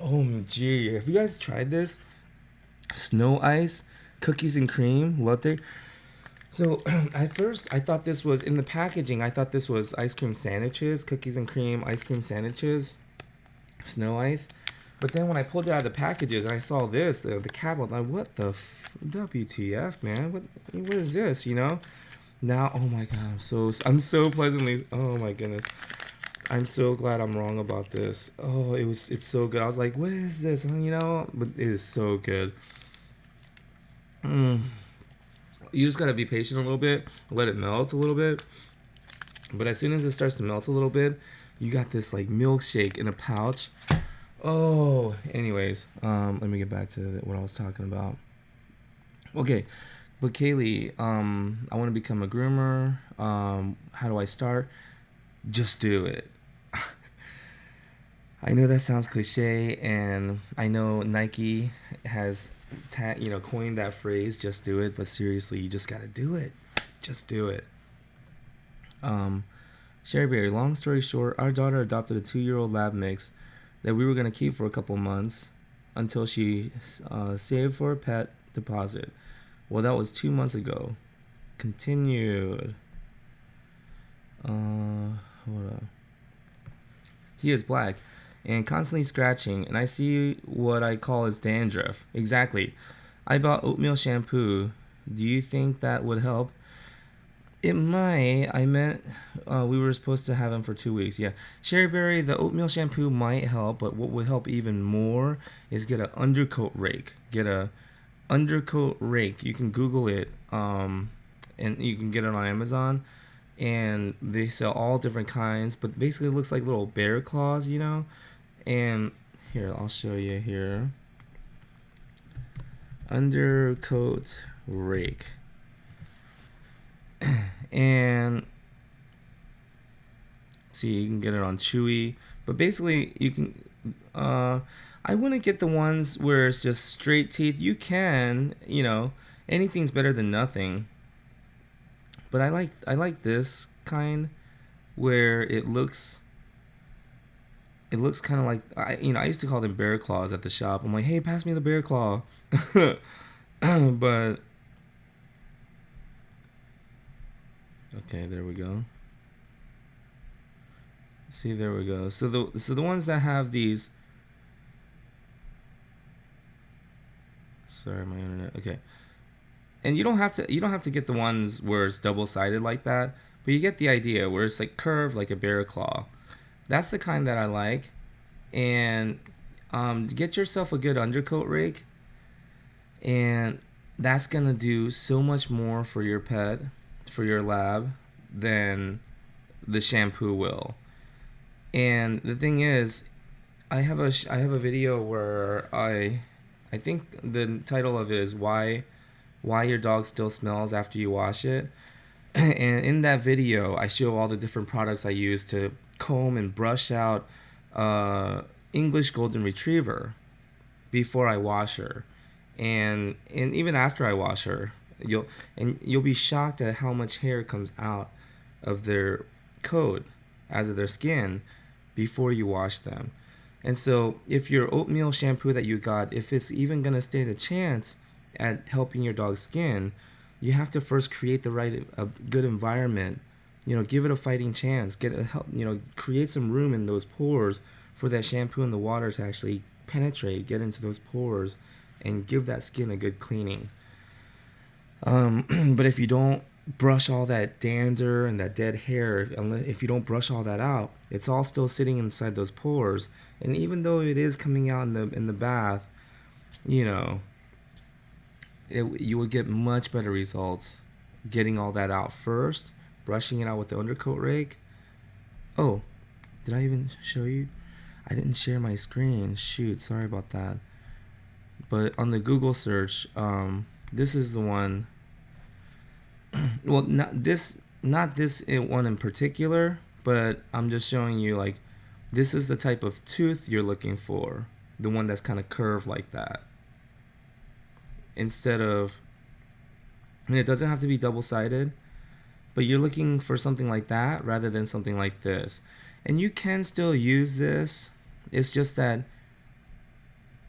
OMG, have you guys tried this? Snow ice, cookies and cream latte. So at first I thought this was in the packaging. I thought this was ice cream sandwiches, cookies and cream ice cream sandwiches, snow ice. But then when I pulled it out of the packages and I saw this, the cap, I'm like, what the WTF, man? What is this? You know? Now, oh my god, I'm so pleasantly. Oh my goodness, I'm so glad I'm wrong about this. Oh, it's so good. I was like, what is this? You know, but it is so good. You just gotta be patient a little bit, let it melt a little bit. But as soon as it starts to melt a little bit, you got this like milkshake in a pouch. Oh, anyways, let me get back to what I was talking about. Okay, but Kaylee, I want to become a groomer. How do I start? Just do it. I know that sounds cliche, and I know Nike has coined that phrase, just do it, but seriously, you just gotta do it. Just do it. Sherry Berry, long story short, our daughter adopted a 2-year-old lab mix that we were gonna keep for a couple months until she saved for a pet deposit. Well, that was 2 months ago. Continued. Hold on. He is black and constantly scratching, and I see what I call his dandruff. Exactly. I bought oatmeal shampoo. Do you think that would help? It might. I meant we were supposed to have him for 2 weeks. Yeah. Sherryberry, the oatmeal shampoo might help, but what would help even more is get an undercoat rake. Get a undercoat rake. You can Google it, and you can get it on Amazon. And they sell all different kinds, but basically it looks like little bear claws, you know? And here, I'll show you here. Undercoat rake. And see, you can get it on Chewy, but basically you can I wouldn't get the ones where it's just straight teeth. You can, you know, anything's better than nothing. But I like this kind where it looks kind of like I used to call them bear claws at the shop. I'm like, hey, pass me the bear claw. But okay, there we go. See, there we go. So the ones that have these. Sorry, my internet. Okay. And you don't have to get the ones where it's double-sided like that, but you get the idea where it's like curved like a bear claw. That's the kind that I like. And get yourself a good undercoat rake, and that's gonna do so much more for your pet, for your lab, than the shampoo will. And the thing is, I have a video where I think the title of it is why your dog still smells after you wash it. And in that video, I show all the different products I use to comb and brush out English Golden Retriever before I wash her, and even after I wash her, you'll be shocked at how much hair comes out of their coat, out of their skin, before you wash them. And so, if your oatmeal shampoo that you got, if it's even gonna stand a chance at helping your dog's skin, you have to first create a good environment. You know, give it a fighting chance. Create some room in those pores for that shampoo and the water to actually penetrate, get into those pores, and give that skin a good cleaning. But if you don't brush all that dander and that dead hair. If you don't brush all that out, it's all still sitting inside those pores. And even though it is coming out in the bath, you know, you would get much better results getting all that out first, brushing it out with the undercoat rake. Oh, did I even show you? I didn't share my screen. Shoot, sorry about that. But on the Google search, this is the one. Well, not this one in particular, but I'm just showing you like this is the type of tooth you're looking for, the one that's kind of curved like that. Instead of, and it doesn't have to be double-sided, but you're looking for something like that rather than something like this. And you can still use this. It's just that,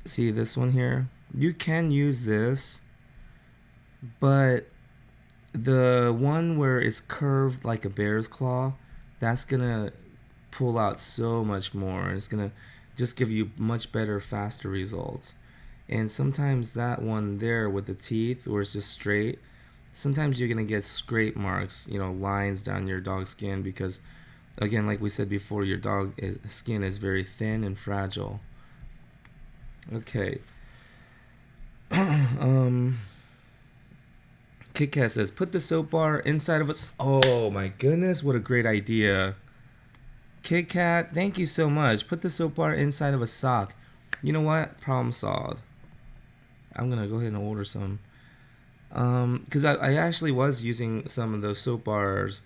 see this one here? You can use this, but the one where it's curved like a bear's claw, that's gonna pull out so much more. It's gonna just give you much better, faster results. And sometimes that one there with the teeth where it's just straight, sometimes you're gonna get scrape marks, lines down your dog's skin because, again, like we said before, your dog's skin is very thin and fragile. Okay. Kit Kat says, put the soap bar inside of us. Oh my goodness, what a great idea. Kit Kat, thank you so much. Put the soap bar inside of a sock. You know what? Problem solved. I'm going to go ahead and order some. Because I actually was using some of those soap bars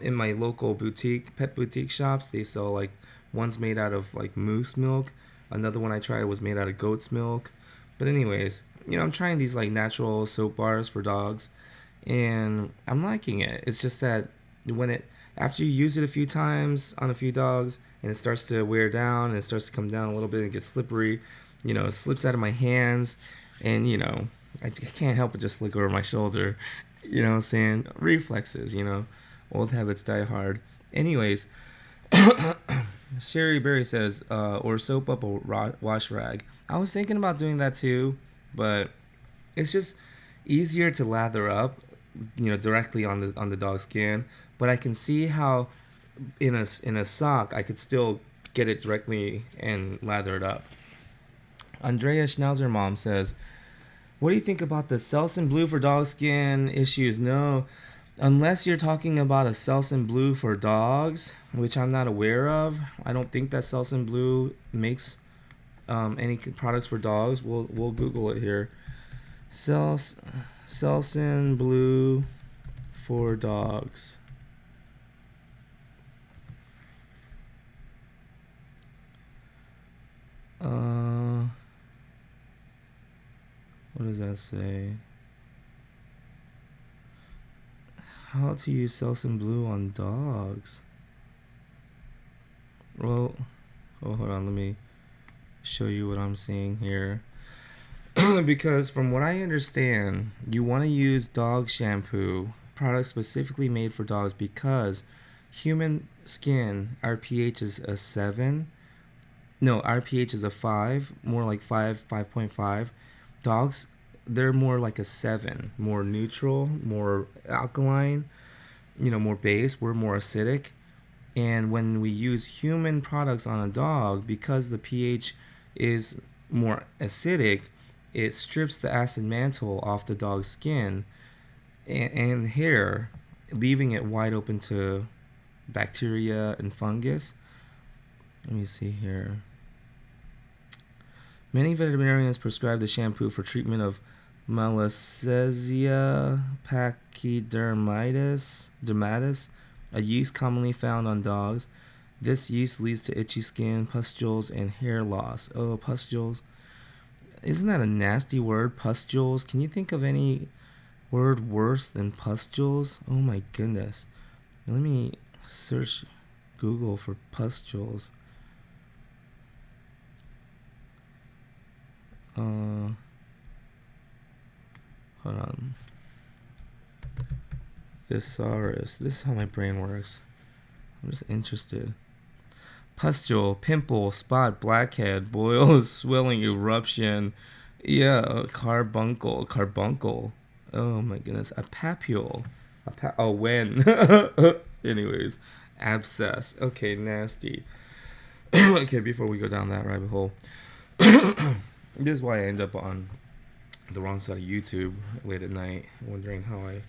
in my local pet boutique shops. They sell like one's made out of like moose milk. Another one I tried was made out of goat's milk. But anyways, I'm trying these like natural soap bars for dogs, and I'm liking it. It's just that after you use it a few times on a few dogs, and it starts to wear down and it starts to come down a little bit and get slippery, it slips out of my hands, and I can't help but just look over my shoulder. You know what I'm saying? Reflexes. Old habits die hard. Anyways. Sherry Berry says, or soap up a wash rag. I was thinking about doing that too, but it's just easier to lather up, directly on the dog's skin. But I can see how in a sock I could still get it directly and lather it up. Andrea Schnauzer Mom says, what do you think about the Selsun Blue for dog skin issues? No. Unless you're talking about a Selsun Blue for dogs, which I'm not aware of. I don't think that Selsun Blue makes any products for dogs. We'll Google it here. Selsun Blue for dogs. What does that say? How to use Selsun Blue on dogs. Well, hold on, let me show you what I'm seeing here. Because from what I understand, you want to use dog shampoo, products specifically made for dogs, because human skin, our pH is a 7. No, our pH is a 5, more like 5.5. Dogs, they're more like a 7, more neutral, more alkaline, more base. We're more acidic. And when we use human products on a dog, because the pH is more acidic, it strips the acid mantle off the dog's skin and hair, leaving it wide open to bacteria and fungus. Let me see here. Many veterinarians prescribe the shampoo for treatment of Malassezia pachydermatis, a yeast commonly found on dogs. This yeast leads to itchy skin, pustules, and hair loss. Oh, pustules. Isn't that a nasty word, pustules? Can you think of any word worse than pustules? Oh my goodness. Let me search Google for pustules. Hold on. Thesaurus. This is how my brain works. I'm just interested. Pustule, pimple, spot, blackhead, boil, swelling, eruption. Yeah, carbuncle. Oh my goodness. A papule. When. Anyways, abscess. Okay, nasty. Okay, before we go down that rabbit hole, this is why I end up on the wrong side of YouTube late at night, wondering how I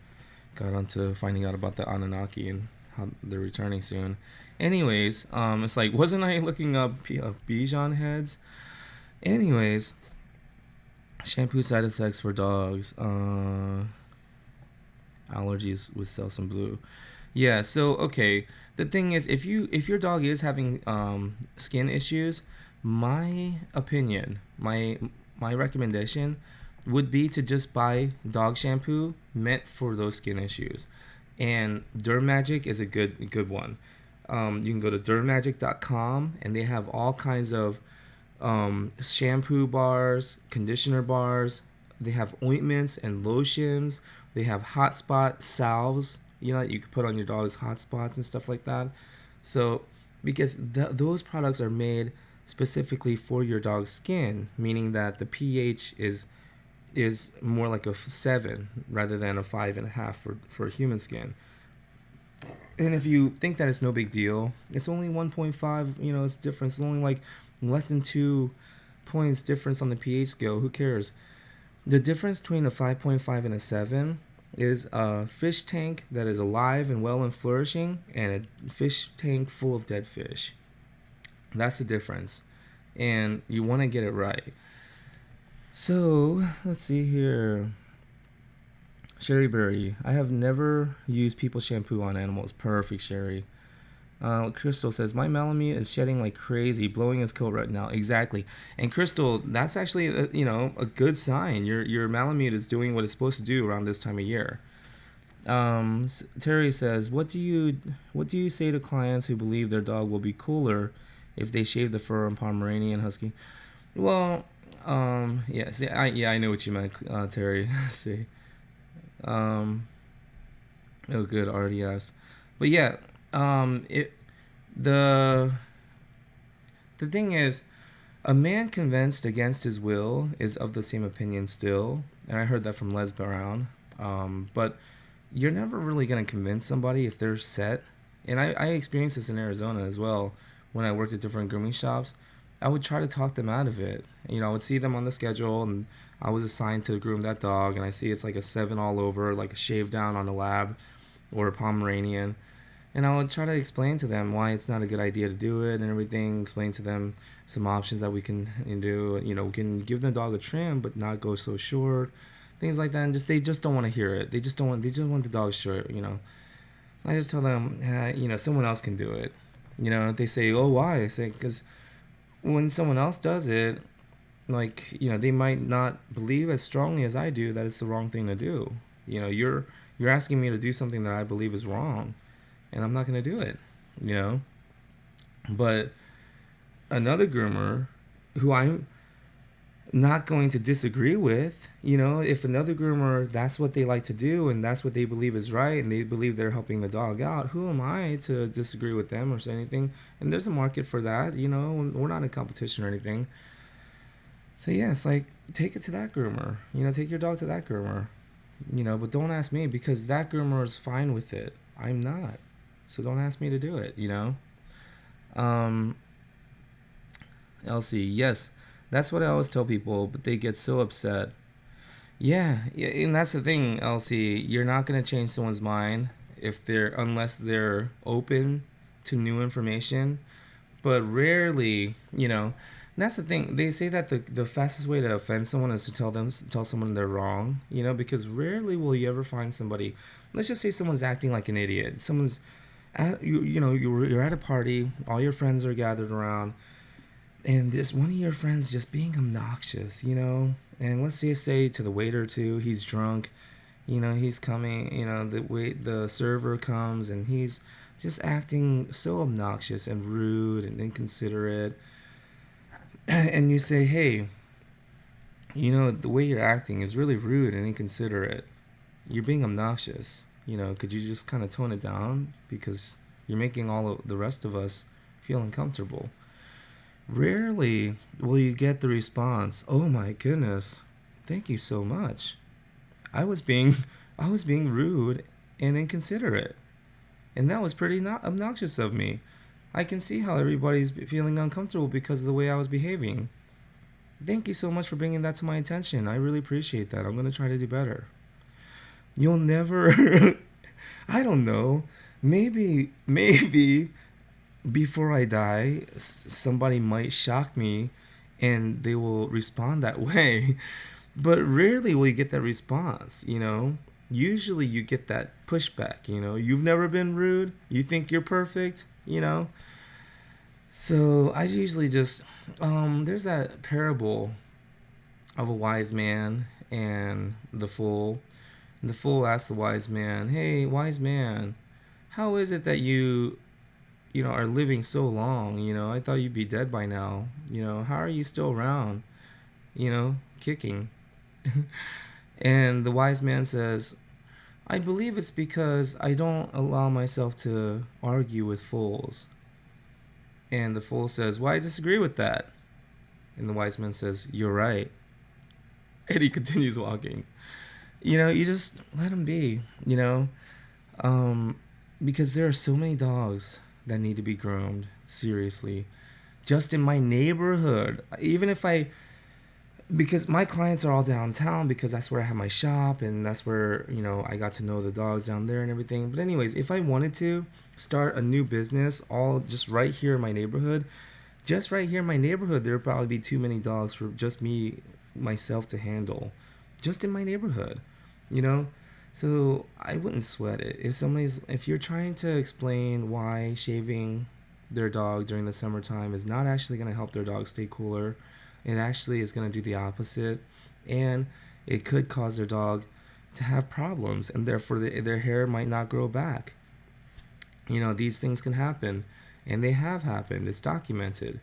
got onto finding out about the Anunnaki and how they're returning soon. Anyways, it's like, wasn't I looking up Bijan heads? Anyways, shampoo side effects for dogs. Allergies with Selsun Blue. Yeah. So okay, the thing is, if your dog is having skin issues, my opinion, my recommendation would be to just buy dog shampoo meant for those skin issues, and Derm Magic is a good one. You can go to dermmagic.com and they have all kinds of shampoo bars, conditioner bars. They have ointments and lotions. They have hot spot salves, that you could put on your dog's hot spots and stuff like that. So, because those products are made specifically for your dog's skin, meaning that the pH is more like a 7 rather than a 5.5 for human skin. And if you think that it's no big deal, it's only 1.5. It's different. It's only like less than 2 points difference on the pH scale. Who cares? The difference between a 5.5 and a 7 is a fish tank that is alive and well and flourishing, and a fish tank full of dead fish. That's the difference, and you want to get it right. So let's see here. Sherry Berry. I have never used people shampoo on animals. Perfect, Sherry. Crystal says, my Malamute is shedding like crazy, blowing his coat right now. Exactly. And Crystal, that's actually, a good sign. Your Malamute is doing what it's supposed to do around this time of year. Terry says, what do you say to clients who believe their dog will be cooler if they shave the fur on Pomeranian Husky? Well, yeah, see, I know what you meant, Terry. See. Oh, good, already asked. But yeah, the thing is, a man convinced against his will is of the same opinion still, and I heard that from Les Brown. But you're never really gonna convince somebody if they're set. And I experienced this in Arizona as well when I worked at different grooming shops. I would try to talk them out of it. I would see them on the schedule, and I was assigned to groom that dog, and I see it's like a 7 all over, like a shave down on a lab or a Pomeranian. And I would try to explain to them why it's not a good idea to do it and everything. Explain to them some options that we can do. We can give the dog a trim, but not go so short. Things like that. And they just don't want to hear it. They just want the dog short. I just tell them, someone else can do it. They say, oh, why? I say, because when someone else does it, they might not believe as strongly as I do that it's the wrong thing to do. You're asking me to do something that I believe is wrong, and I'm not going to do it, But another groomer who I'm not going to disagree with, if another groomer, that's what they like to do and that's what they believe is right and they believe they're helping the dog out, who am I to disagree with them or say anything? And there's a market for that, we're not in competition or anything. So yeah, it's like, take it to that groomer, take your dog to that groomer, but don't ask me because that groomer is fine with it. I'm not. So don't ask me to do it, Elsie, yes, that's what I always tell people, but they get so upset. Yeah, and that's the thing, Elsie. You're not going to change someone's mind unless they're open to new information. But rarely, that's the thing. They say that the fastest way to offend someone is to tell someone they're wrong, because rarely will you ever find somebody. Let's just say someone's acting like an idiot. Someone's you're at a party, all your friends are gathered around, and just one of your friends just being obnoxious, and let's say to the waiter too, he's drunk, he's coming, the server comes and he's just acting so obnoxious and rude and inconsiderate, and you say, hey, the way you're acting is really rude and inconsiderate. You're being obnoxious. Could you just kind of tone it down because you're making all of the rest of us feel uncomfortable? Rarely will you get the response, oh my goodness, thank you so much. I was being rude and inconsiderate. And that was pretty obnoxious of me. I can see how everybody's feeling uncomfortable because of the way I was behaving. Thank you so much for bringing that to my attention. I really appreciate that. I'm going to try to do better. You'll never. I don't know. Maybe before I die, somebody might shock me and they will respond that way. But rarely will you get that response, you know? Usually you get that pushback, you know? You've never been rude. You think you're perfect, you know? So I usually just, there's that parable of a wise man and the fool. And the fool asks the wise man, "Hey, wise man, how is it that you are living so long? You know, I thought you'd be dead by now. You know, how are you still around? You know, kicking." And the wise man says, "I believe it's because I don't allow myself to argue with fools." And the fool says, "Well, I disagree with that." And the wise man says, "You're right." And he continues walking. You know, you just let him be, you know, because there are so many dogs that need to be groomed, seriously. Just in my neighborhood, even if because my clients are all downtown because that's where I have my shop and that's where, you know, I got to know the dogs down there and everything. But anyways, if I wanted to start a new business all just right here in my neighborhood, there would probably be too many dogs for just myself to handle just in my neighborhood, you know? So I wouldn't sweat it. If you're trying to explain why shaving their dog during the summertime is not actually going to help their dog stay cooler, it actually is going to do the opposite, and it could cause their dog to have problems, and therefore their hair might not grow back. You know, these things can happen, and they have happened. It's documented.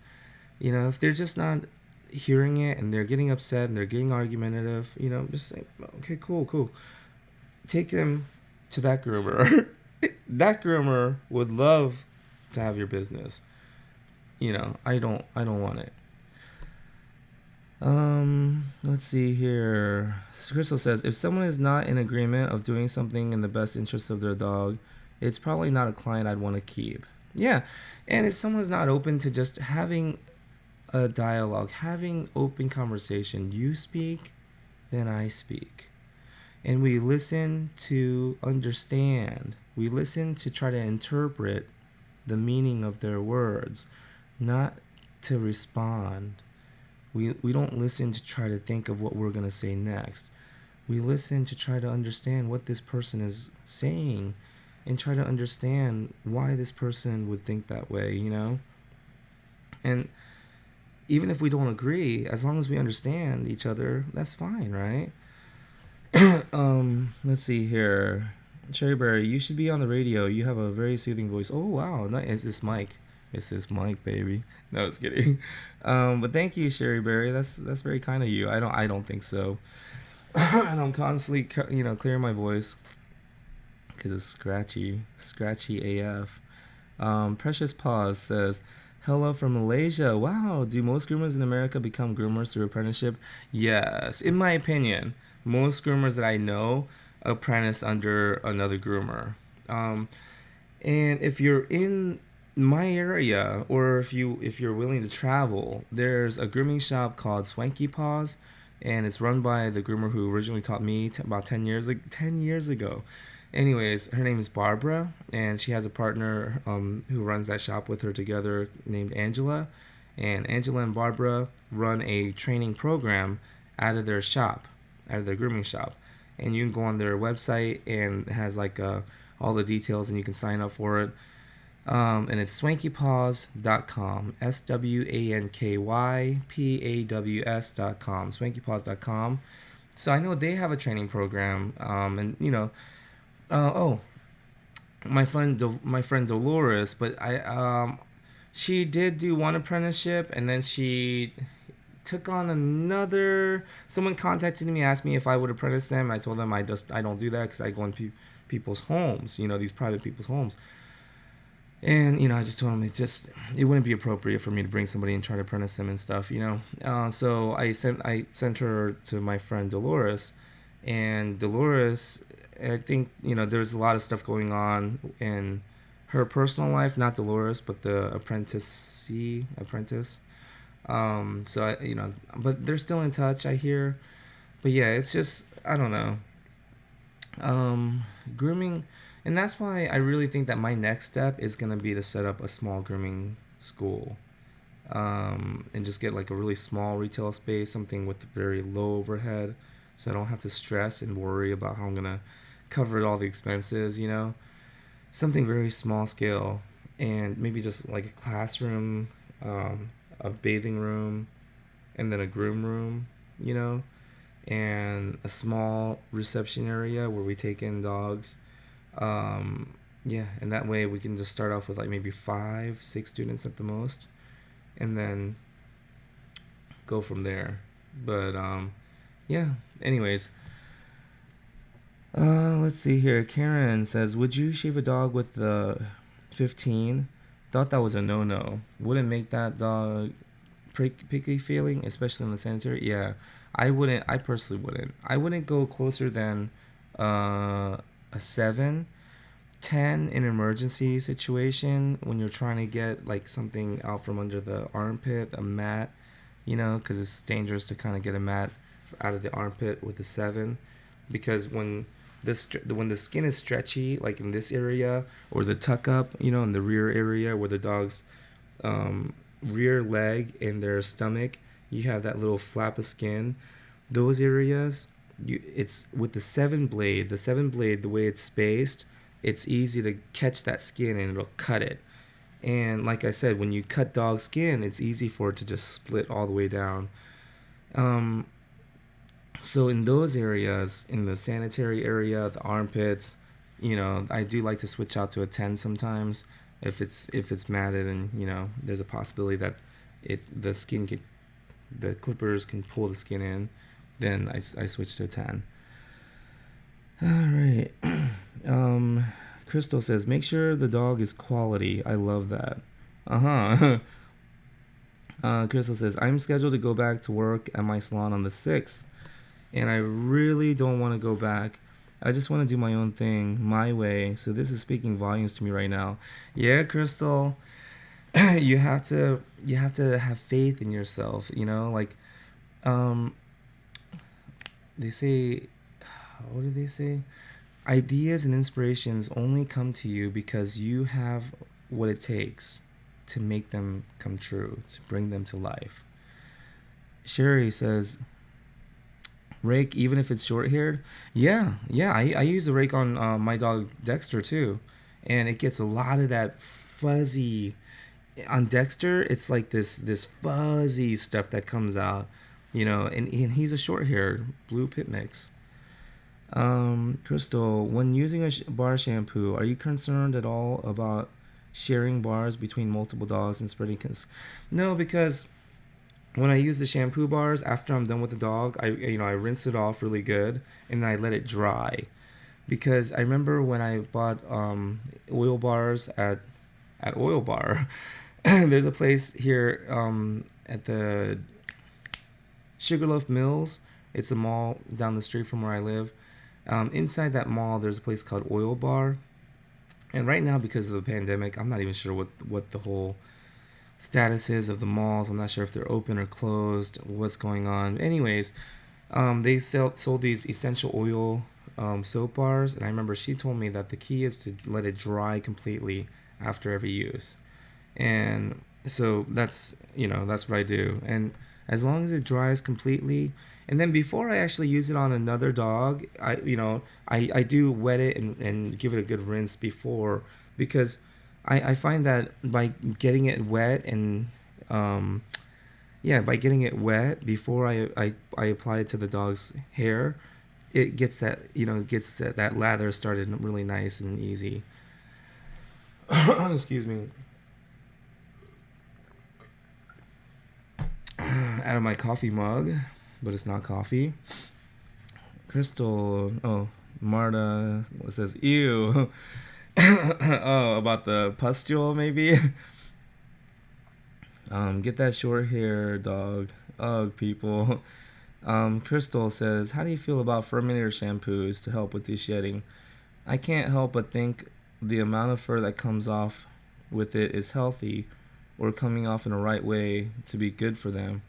You know, if they're just not hearing it and they're getting upset and they're getting argumentative, you know, just say, "Okay, cool. Take them to that groomer." That groomer would love to have your business. You know, I don't want it. Let's see here. Crystal says, if someone is not in agreement of doing something in the best interest of their dog, it's probably not a client I'd want to keep. Yeah. And if someone's not open to just having a dialogue, having open conversation, you speak, then I speak. And we listen to understand. We listen to try to interpret the meaning of their words, not to respond. We don't listen to try to think of what we're going to say next. We listen to try to understand what this person is saying and try to understand why this person would think that way, you know? And even if we don't agree, as long as we understand each other, that's fine, right? Let's see here. Cherryberry, you should be on the radio. You have a very soothing voice. Oh, wow. It's this mic. It's this mic, baby. No, it's kidding. But thank you, Cherryberry. That's very kind of you. I don't think so. And I'm constantly, clearing my voice because it's scratchy AF. Precious Pause says, "Hello from Malaysia. Wow, do most groomers in America become groomers through apprenticeship?" Yes, in my opinion, most groomers that I know apprentice under another groomer. And if you're in my area, or if you're willing to travel, there's a grooming shop called Swanky Paws, and it's run by the groomer who originally taught me about 10 years ago. Anyways, her name is Barbara, and she has a partner who runs that shop with her together named Angela. And Angela and Barbara run a training program out of their grooming shop. And you can go on their website, and it has all the details, and you can sign up for it. And it's swankypaws.com, SWANKYPAWS.com, swankypaws.com. So I know they have a training program, and my friend Dolores, but she did do one apprenticeship, and then she took on another. Someone contacted me, asked me if I would apprentice them. I told them I don't do that because I go in people's homes, these private people's homes. And I just told him it wouldn't be appropriate for me to bring somebody and try to apprentice them and stuff, So I sent her to my friend Dolores, and Dolores I think there's a lot of stuff going on in her personal life, not Dolores, but the apprentice. So but they're still in touch, I hear. But yeah, it's just I don't know. Grooming, and that's why I really think that my next step is gonna be to set up a small grooming school, and just get like a really small retail space, something with very low overhead, so I don't have to stress and worry about how I'm gonna cover all the expenses. Something very small scale, and maybe just like a classroom, a bathing room, and then a groom room. You know, and a small reception area where we take in dogs. Yeah, and that way we can just start off with like maybe 5, 6 students at the most, and then go from there. But yeah. Anyways, let's see here. Karen says, "Would you shave a dog with the 15? Thought that was a no-no. Wouldn't make that dog picky feeling, especially in the sanitary." Yeah, I wouldn't. I personally wouldn't. I wouldn't go closer than a 7. 10 in emergency situation when you're trying to get like something out from under the armpit, a mat, because it's dangerous to kind of get a mat out of the armpit with a 7, because when the skin is stretchy, like in this area or the tuck up, in the rear area where the dog's rear leg and their stomach, you have that little flap of skin. Those areas, it's with the 7 blade, the way it's spaced, it's easy to catch that skin and it'll cut it. And like I said, when you cut dog skin, it's easy for it to just split all the way down. Um, so in those areas, in the sanitary area, the armpits, I do like to switch out to a 10 sometimes if it's matted, and there's a possibility that the clippers can pull the skin in. Then I switch to a 10. All right. Crystal says, make sure the dog is quality. I love that. Uh-huh. Crystal says, I'm scheduled to go back to work at my salon on the 6th, and I really don't want to go back. I just want to do my own thing, my way. So this is speaking volumes to me right now. Yeah, Crystal, you have to have faith in yourself. Like, they say, what do they say? Ideas and inspirations only come to you because you have what it takes to make them come true, to bring them to life. Sherry says, rake even if it's short haired. Yeah. I use the rake on my dog Dexter too, and it gets a lot of that fuzzy. On Dexter, it's like this fuzzy stuff that comes out, and he's a short haired blue pit mix. Crystal, when using a bar shampoo, are you concerned at all about sharing bars between multiple dogs and spreading No, because when I use the shampoo bars after I'm done with the dog, I rinse it off really good and then I let it dry. Because I remember when I bought oil bars at Oil Bar, there's a place here at the Sugarloaf Mills. It's a mall down the street from where I live. Inside that mall, there's a place called Oil Bar. And right now, because of the pandemic, I'm not even sure what the whole status is of the malls. I'm not sure if they're open or closed, what's going on. Anyways, they sold these essential oil soap bars. And I remember she told me that the key is to let it dry completely after every use. And so that's what I do. And as long as it dries completely, and then before I actually use it on another dog, I do wet it and give it a good rinse before, because I find that by getting it wet and by getting it wet before I apply it to the dog's hair, it gets that lather started really nice and easy. Excuse me. Out of my coffee mug, but it's not coffee. Marta says, ew. Oh, about the pustule, maybe? Get that short hair, dog. Ugh, people. Crystal says, how do you feel about Furminator shampoos to help with de-shedding? I can't help but think the amount of fur that comes off with it is healthy or coming off in the right way to be good for them.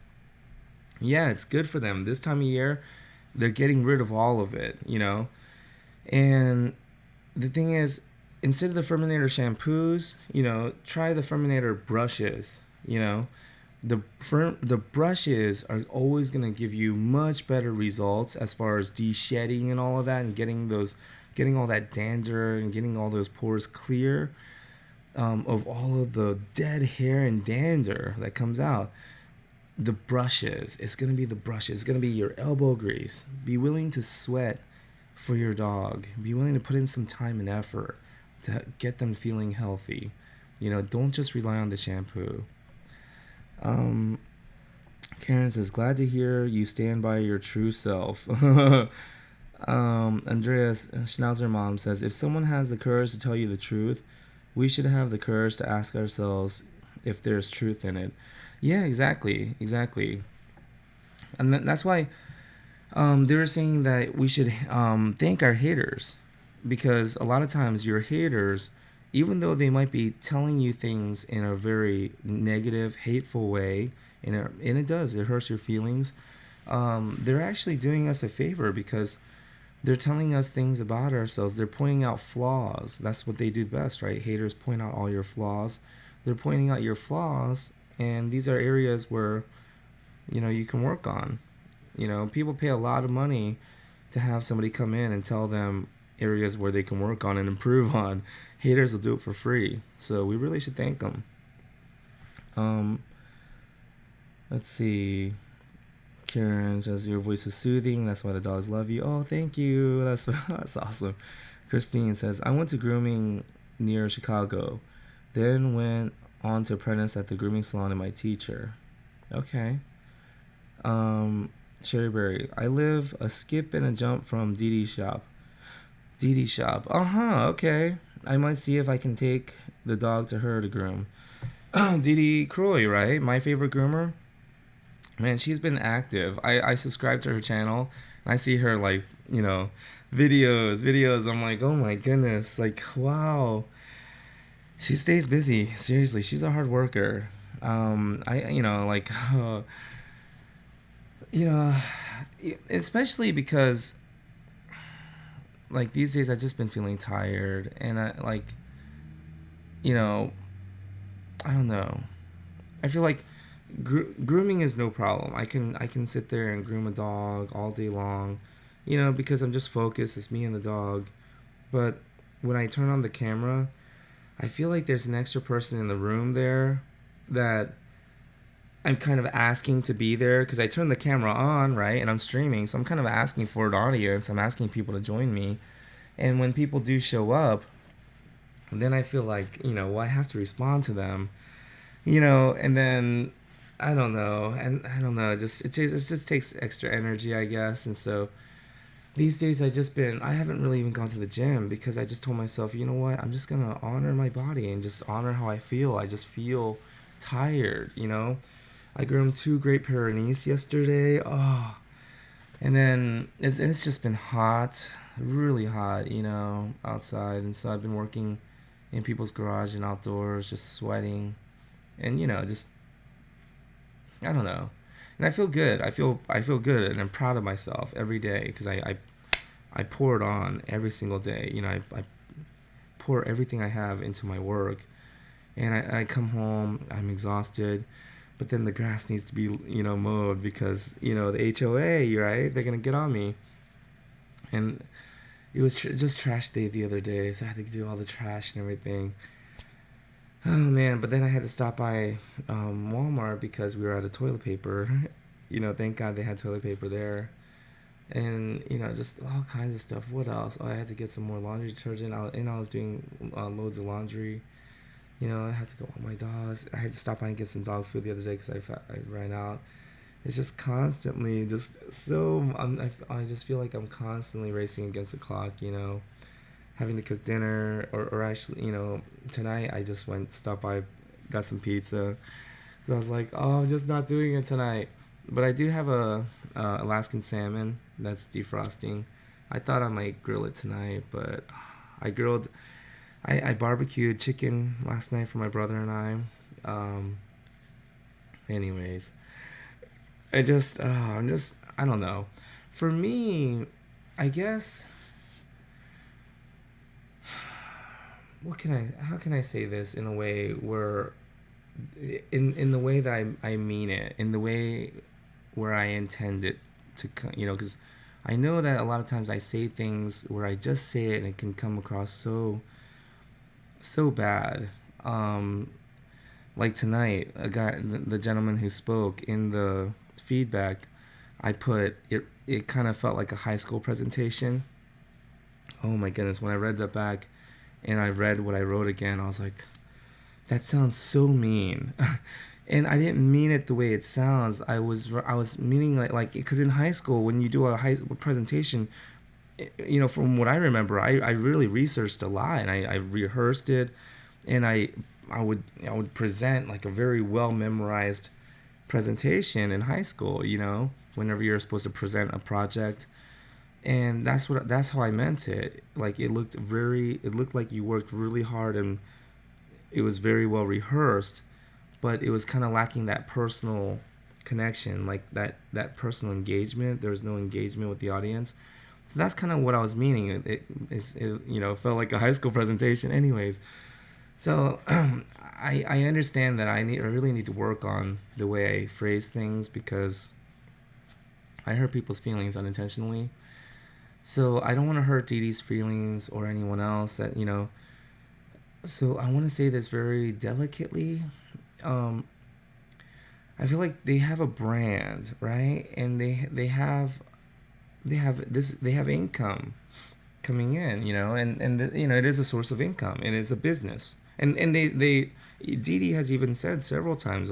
Yeah, it's good for them. This time of year, they're getting rid of all of it, you know? And the thing is, instead of the Furminator shampoos, try the Furminator brushes, the brushes are always going to give you much better results as far as de-shedding and all of that, and getting all that dander and getting all those pores clear, of all of the dead hair and dander that comes out. The brushes, it's going to be the brushes, it's going to be your elbow grease. Be willing to sweat for your dog. Be willing to put in some time and effort to get them feeling healthy. Don't just rely on the shampoo. Karen says, glad to hear you stand by your true self. Andreas Schnauzer Mom says, if someone has the courage to tell you the truth, we should have the courage to ask ourselves if there's truth in it. Yeah, exactly. And that's why they were saying that we should thank our haters, because a lot of times your haters, even though they might be telling you things in a very negative, hateful way, and it hurts your feelings, they're actually doing us a favor, because they're telling us things about ourselves. They're pointing out flaws. That's what they do best, right? Haters point out all your flaws. They're pointing out your flaws, and these are areas where you can work on. People pay a lot of money to have somebody come in and tell them areas where they can work on and improve on. Haters will do it for free, so we really should thank them. Let's see. Karen says, your voice is soothing, that's why the dogs love you. Oh, thank you. That's awesome. Christine says, I went to grooming near Chicago, then went on to apprentice at the grooming salon of my teacher. Okay. Sherry Berry, I live a skip and a jump from Dee shop. Okay. I might see if I can take the dog to her to groom. Dee Croy, right? My favorite groomer. Man, she's been active. I subscribe to her channel, and I see her, like, videos. I'm like, oh my goodness, like, wow. She stays busy. Seriously, she's a hard worker. you know, especially because, like, these days I've just been feeling tired, and you know, I don't know. I feel like grooming is no problem. I can sit there and groom a dog all day long, because I'm just focused. It's me and the dog. But when I turn on the camera, I feel like there's an extra person in the room there that I'm kind of asking to be there, because I turn the camera on, right, and I'm streaming, so I'm kind of asking for an audience. I'm asking people to join me, and when people do show up, then I feel like, well, I have to respond to them, and then I don't know, it just takes extra energy, I guess. And so these days I haven't really even gone to the gym, because I just told myself, you know what, I'm just gonna honor my body and just honor how I feel. I just feel tired. I groomed two Great Pyrenees yesterday. Oh, and then it's just been hot, really hot, outside. And so I've been working in people's garage and outdoors, just sweating, and just, I don't know. And I feel good. I feel good, and I'm proud of myself every day, because I pour it on every single day. I pour everything I have into my work, and I come home, I'm exhausted, but then the grass needs to be mowed, because the HOA, right, they're gonna get on me. And it was just trash day the other day, so I had to do all the trash and everything. Oh man, but then I had to stop by Walmart, because we were out of toilet paper. Thank God they had toilet paper there. And just all kinds of stuff. What else? Oh, I had to get some more laundry detergent. I was doing loads of laundry. I had to go on my dogs. I had to stop by and get some dog food the other day, because I ran out. It's just constantly just so. I just feel like I'm constantly racing against the clock. Having to cook dinner, or actually, tonight I just stopped by, got some pizza. So I was like, oh, I'm just not doing it tonight. But I do have a Alaskan salmon that's defrosting. I thought I might grill it tonight, but I grilled. I barbecued chicken last night for my brother and I. Um, anyways, I don't know. For me, I guess how can I say this in a way where in the way that I mean it, in the way where I intend it to, because I know that a lot of times I say things where I just say it and it can come across so bad. Um, like tonight, the gentleman who spoke in the feedback, I put it. It kind of felt like a high school presentation. Oh my goodness! When I read that back, and I read what I wrote again, I was like, that sounds so mean. And I didn't mean it the way it sounds. I was meaning like because in high school when you do a high school presentation, from what I remember, I really researched a lot and I rehearsed it, and I would present like a very well memorized presentation in high school. Whenever you're supposed to present a project, and that's how I meant it. Like it looked like you worked really hard and it was very well rehearsed, but it was kind of lacking that personal connection, like that personal engagement. There was no engagement with the audience. So that's kind of what I was meaning. It felt like a high school presentation. Anyways, so I understand that I really need to work on the way I phrase things because I hurt people's feelings unintentionally. So I don't want to hurt Dee Dee's feelings or anyone else that. So I want to say this very delicately. Um, I feel like they have a brand, right? And they have income coming in, and it is a source of income and it's a business. And they Dee Dee has even said several times,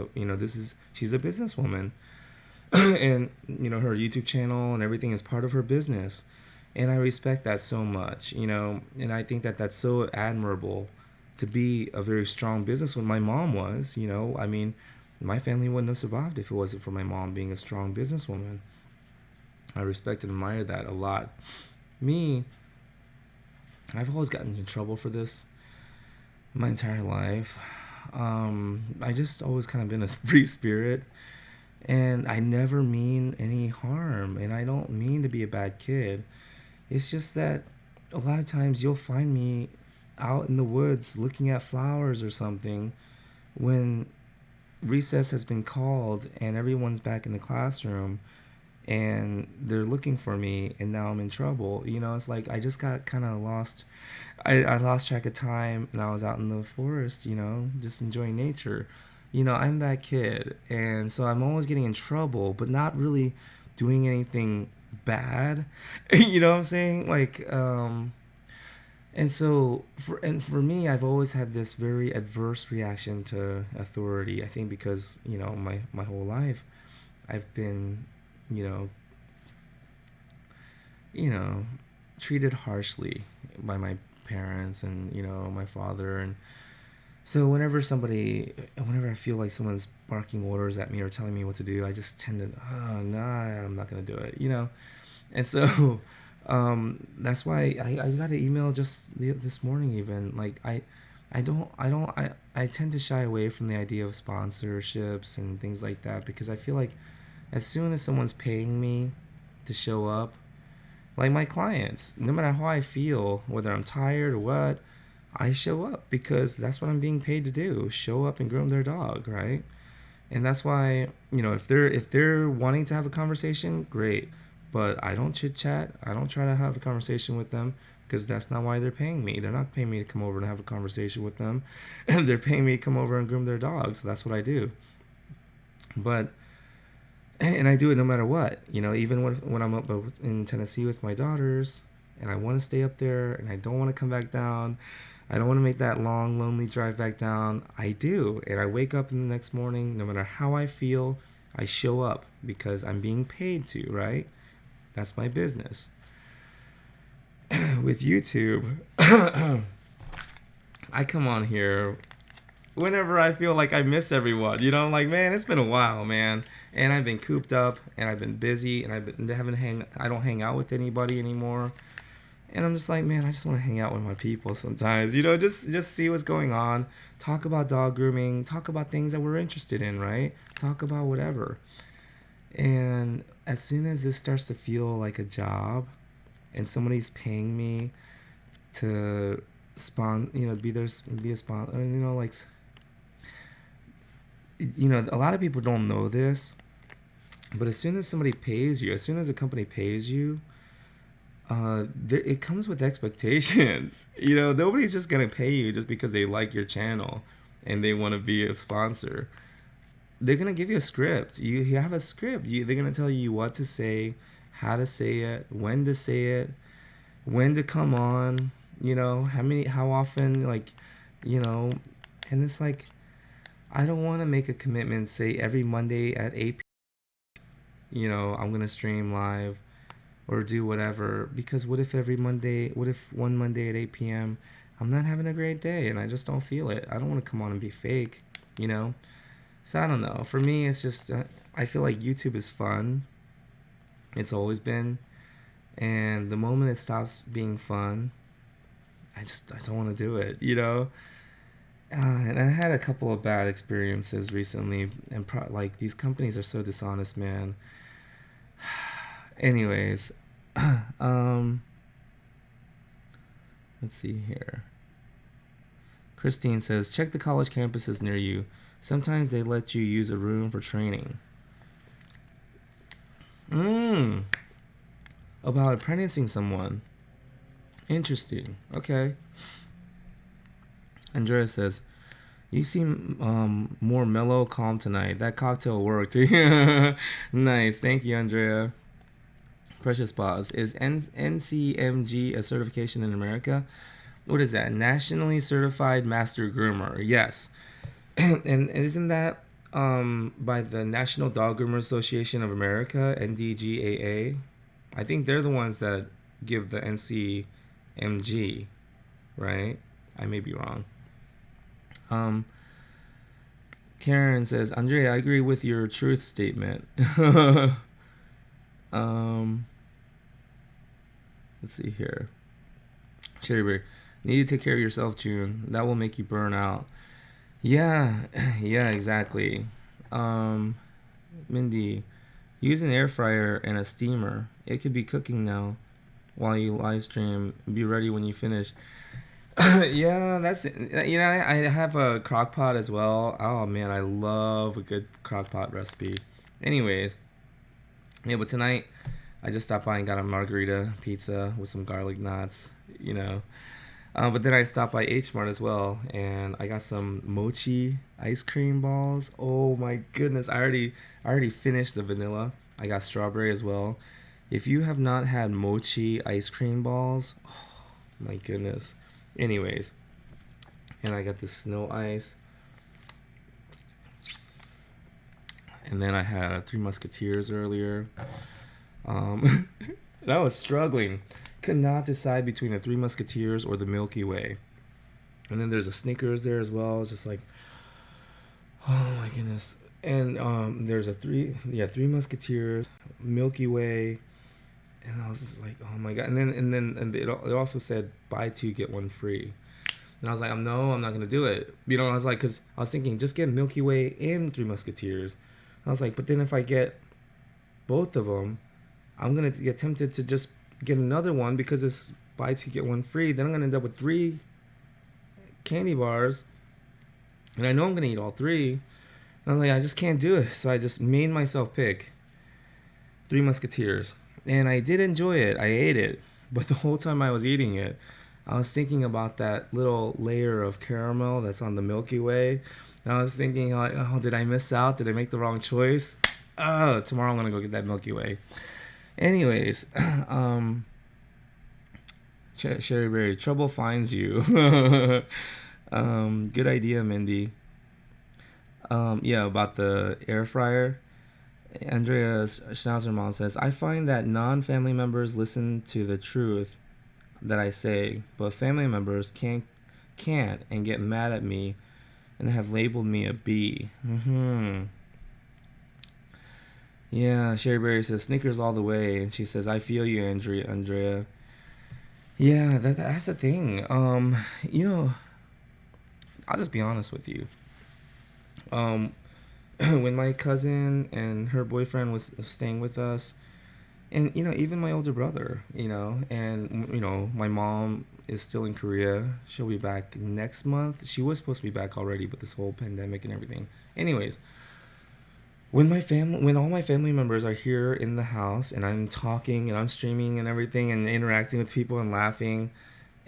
she's a businesswoman, and her YouTube channel and everything is part of her business, and I respect that so much, and I think that that's so admirable to be a very strong businesswoman. My mom was, I mean, my family wouldn't have survived if it wasn't for my mom being a strong businesswoman. I respect and admire that a lot. Me, I've always gotten in trouble for this my entire life. I just always kind of been a free spirit, and I never mean any harm, and I don't mean to be a bad kid. It's just that a lot of times you'll find me out in the woods looking at flowers or something when recess has been called and everyone's back in the classroom and they're looking for me and now I'm in trouble. It's like I just got kind of lost. I lost track of time and I was out in the forest, just enjoying nature. I'm that kid. And so I'm always getting in trouble, but not really doing anything bad. You know what I'm saying? And so for me, I've always had this very adverse reaction to authority. I think because, my whole life I've been, you know, you know, treated harshly by my parents and, my father. And so whenever I feel like someone's barking orders at me or telling me what to do, I just tend to, oh, nah, I'm not going to do it. And so that's why I got an email just this morning even. Like, I tend to shy away from the idea of sponsorships and things like that because I feel like as soon as someone's paying me to show up, like my clients, no matter how I feel, whether I'm tired or what, I show up because that's what I'm being paid to do, show up and groom their dog, right? And that's why, if they're wanting to have a conversation, great. But I don't chit chat. I don't try to have a conversation with them because that's not why they're paying me. They're not paying me to come over and have a conversation with them. They're paying me to come over and groom their dog. So that's what I do. And I do it no matter what. Even when I'm up in Tennessee with my daughters and I want to stay up there and I don't want to come back down. I don't want to make that long, lonely drive back down. I do. And I wake up in the next morning, no matter how I feel, I show up because I'm being paid to, right? That's my business. With YouTube, I come on here whenever I feel like I miss everyone. I'm like, man, it's been a while, man, and I've been cooped up and I've been busy and I don't hang out with anybody anymore. And I'm just like, man, I just want to hang out with my people sometimes. Just see what's going on, talk about dog grooming, talk about things that we're interested in, right? Talk about whatever. And as soon as this starts to feel like a job and somebody's paying me to be a sponsor, like, a lot of people don't know this, but as soon as somebody pays you, as soon as a company pays you, it comes with expectations. Nobody's just gonna pay you just because they like your channel and they want to be a sponsor. They're gonna give you a script. You have a script. They're gonna tell you what to say, how to say it, when to say it, when to come on. How often, like, and it's like, I don't want to make a commitment. Say every Monday at 8 I'm gonna stream live or do whatever, because what if one Monday at 8 p.m. I'm not having a great day and I just don't feel it. I don't want to come on and be fake, so I don't know. For me, it's just I feel like YouTube is fun. It's always been, and the moment it stops being fun, I don't want to do it. And I had a couple of bad experiences recently, and like, these companies are so dishonest, man. Anyways, um, let's see here. Christine says, check the college campuses near you. Sometimes they let you use a room for training. About apprenticing someone. Interesting. Okay. Andrea says, you seem more mellow, calm tonight. That cocktail worked. Nice. Thank you, Andrea. Precious Pause. Is NCMG a certification in America? What is that? Nationally Certified Master Groomer. Yes. And isn't that by the National Dog Groomer Association of America, NDGAA? I think they're the ones that give the NCMG, right? I may be wrong. Karen says, Andrea, I agree with your truth statement. Let's see here. Cherryberry, you need to take care of yourself, June. That will make you burn out. Yeah, yeah, exactly. Mindy, use an air fryer and a steamer. It could be cooking now while you live stream. Be ready when you finish. Yeah, that's it. I have a crock pot as well. Oh man, I love a good crock pot recipe. Anyways, yeah, but tonight I just stopped by and got a margarita pizza with some garlic knots. But then I stopped by H Mart as well, and I got some mochi ice cream balls. Oh my goodness, I already finished the vanilla. I got strawberry as well. If you have not had mochi ice cream balls, oh my goodness. Anyways, and I got the snow ice, and then I had Three Musketeers earlier. And I was struggling, could not decide between the Three Musketeers or the Milky Way. And then there's a Snickers there as well. It's just like, oh my goodness. And there's Three Musketeers, Milky Way, and I was just like, oh my god. And it also said buy two get one free. And I was like, no, I'm not gonna do it. I was like, cause I was thinking just get Milky Way and Three Musketeers. I was like, but then if I get both of them, I'm gonna get tempted to just get another one because it's buy two get one free. Then I'm gonna end up with 3 candy bars, and I know I'm gonna eat all 3. And I'm like, I just can't do it. So I just made myself pick Three Musketeers, and I did enjoy it. I ate it, but the whole time I was eating it, I was thinking about that little layer of caramel that's on the Milky Way. And I was thinking, like, oh, did I miss out? Did I make the wrong choice? Oh, tomorrow I'm gonna go get that Milky Way. Anyways, Sherry Berry, trouble finds you. Good idea, Mindy. Yeah, about the air fryer. Andrea Schnauzer mom says, I find that non-family members listen to the truth that I say, but family members can't and get mad at me and have labeled me a B. Yeah, Sherry Berry says Snickers all the way, and she says I feel you, Andrea. Yeah, that's the thing. You know, I'll just be honest with you. Um, when my cousin and her boyfriend was staying with us, and you know, even my older brother, you know, and you know, my mom is still in Korea. She'll be back next month. She was supposed to be back already, but this whole pandemic and everything. Anyways, when all my family members are here in the house and I'm talking and I'm streaming and everything and interacting with people and laughing,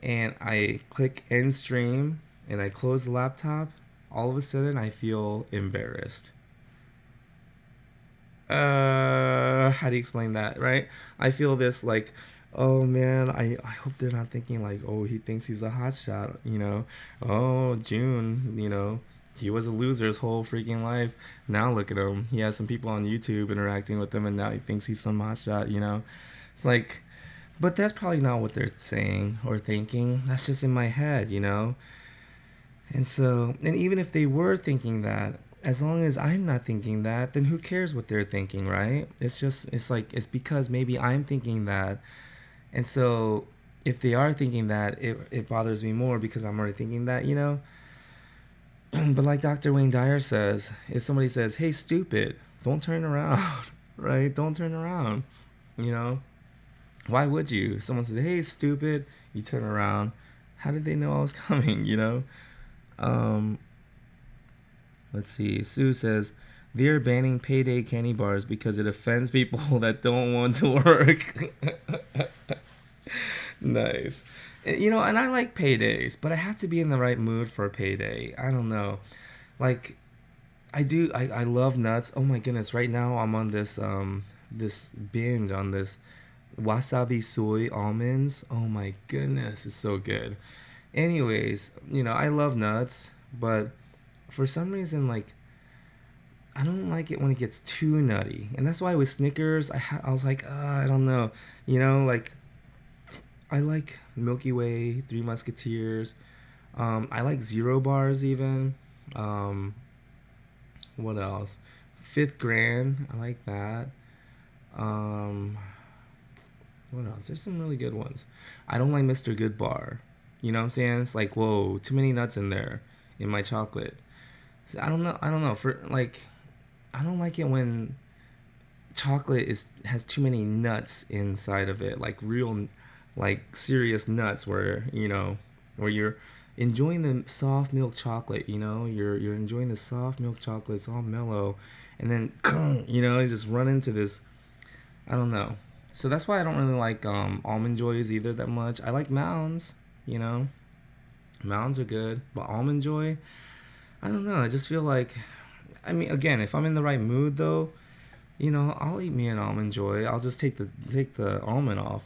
and I click end stream and I close the laptop, all of a sudden I feel embarrassed. How do you explain that, right? I feel this like, oh man, I hope they're not thinking like, oh, he thinks he's a hotshot, you know. Oh, June, you know, he was a loser his whole freaking life. Now look at him. He has some people on YouTube interacting with him, and now he thinks he's some hotshot, you know. It's like, but that's probably not what they're saying or thinking. That's just in my head, you know. And so, and even if they were thinking that, as long as I'm not thinking that, then who cares what they're thinking, right? It's just, it's like, it's because maybe I'm thinking that. And so, if they are thinking that, it bothers me more because I'm already thinking that, you know? But like Dr. Wayne Dyer says, if somebody says, hey, stupid, don't turn around, right? Don't turn around, you know? Why would you? If someone says, hey, stupid, you turn around. How did they know I was coming, you know? Um, let's see. Sue says they're banning payday candy bars because it offends people that don't want to work. Nice. You know, and I like paydays, but I have to be in the right mood for a payday. I don't know. Like I do I love nuts. Oh my goodness, right now I'm on this binge on this wasabi soy almonds. Oh my goodness, it's so good. Anyways, you know, I love nuts, but for some reason, like, I don't like it when it gets too nutty. And that's why with Snickers, I was like, I don't know. You know, like, I like Milky Way, Three Musketeers. I like Zero Bars even. Um, what else? Fifth Grand, I like that. Um, what else? There's some really good ones. I don't like Mr. Good Bar. You know what I'm saying? It's like, whoa, too many nuts in there in my chocolate. So I don't know. I don't know. For like, I don't like it when chocolate is has too many nuts inside of it, like real, like serious nuts, where you know, where you're enjoying the soft milk chocolate. You know, you're enjoying the soft milk chocolate. It's all mellow, and then you know, you just run into this. I don't know. So that's why I don't really like almond joys either that much. I like mounds. You know, mounds are good, but almond joy, I don't know. I just feel like, I mean, again, if I'm in the right mood though, you know, I'll eat me an almond joy. I'll just take the almond off.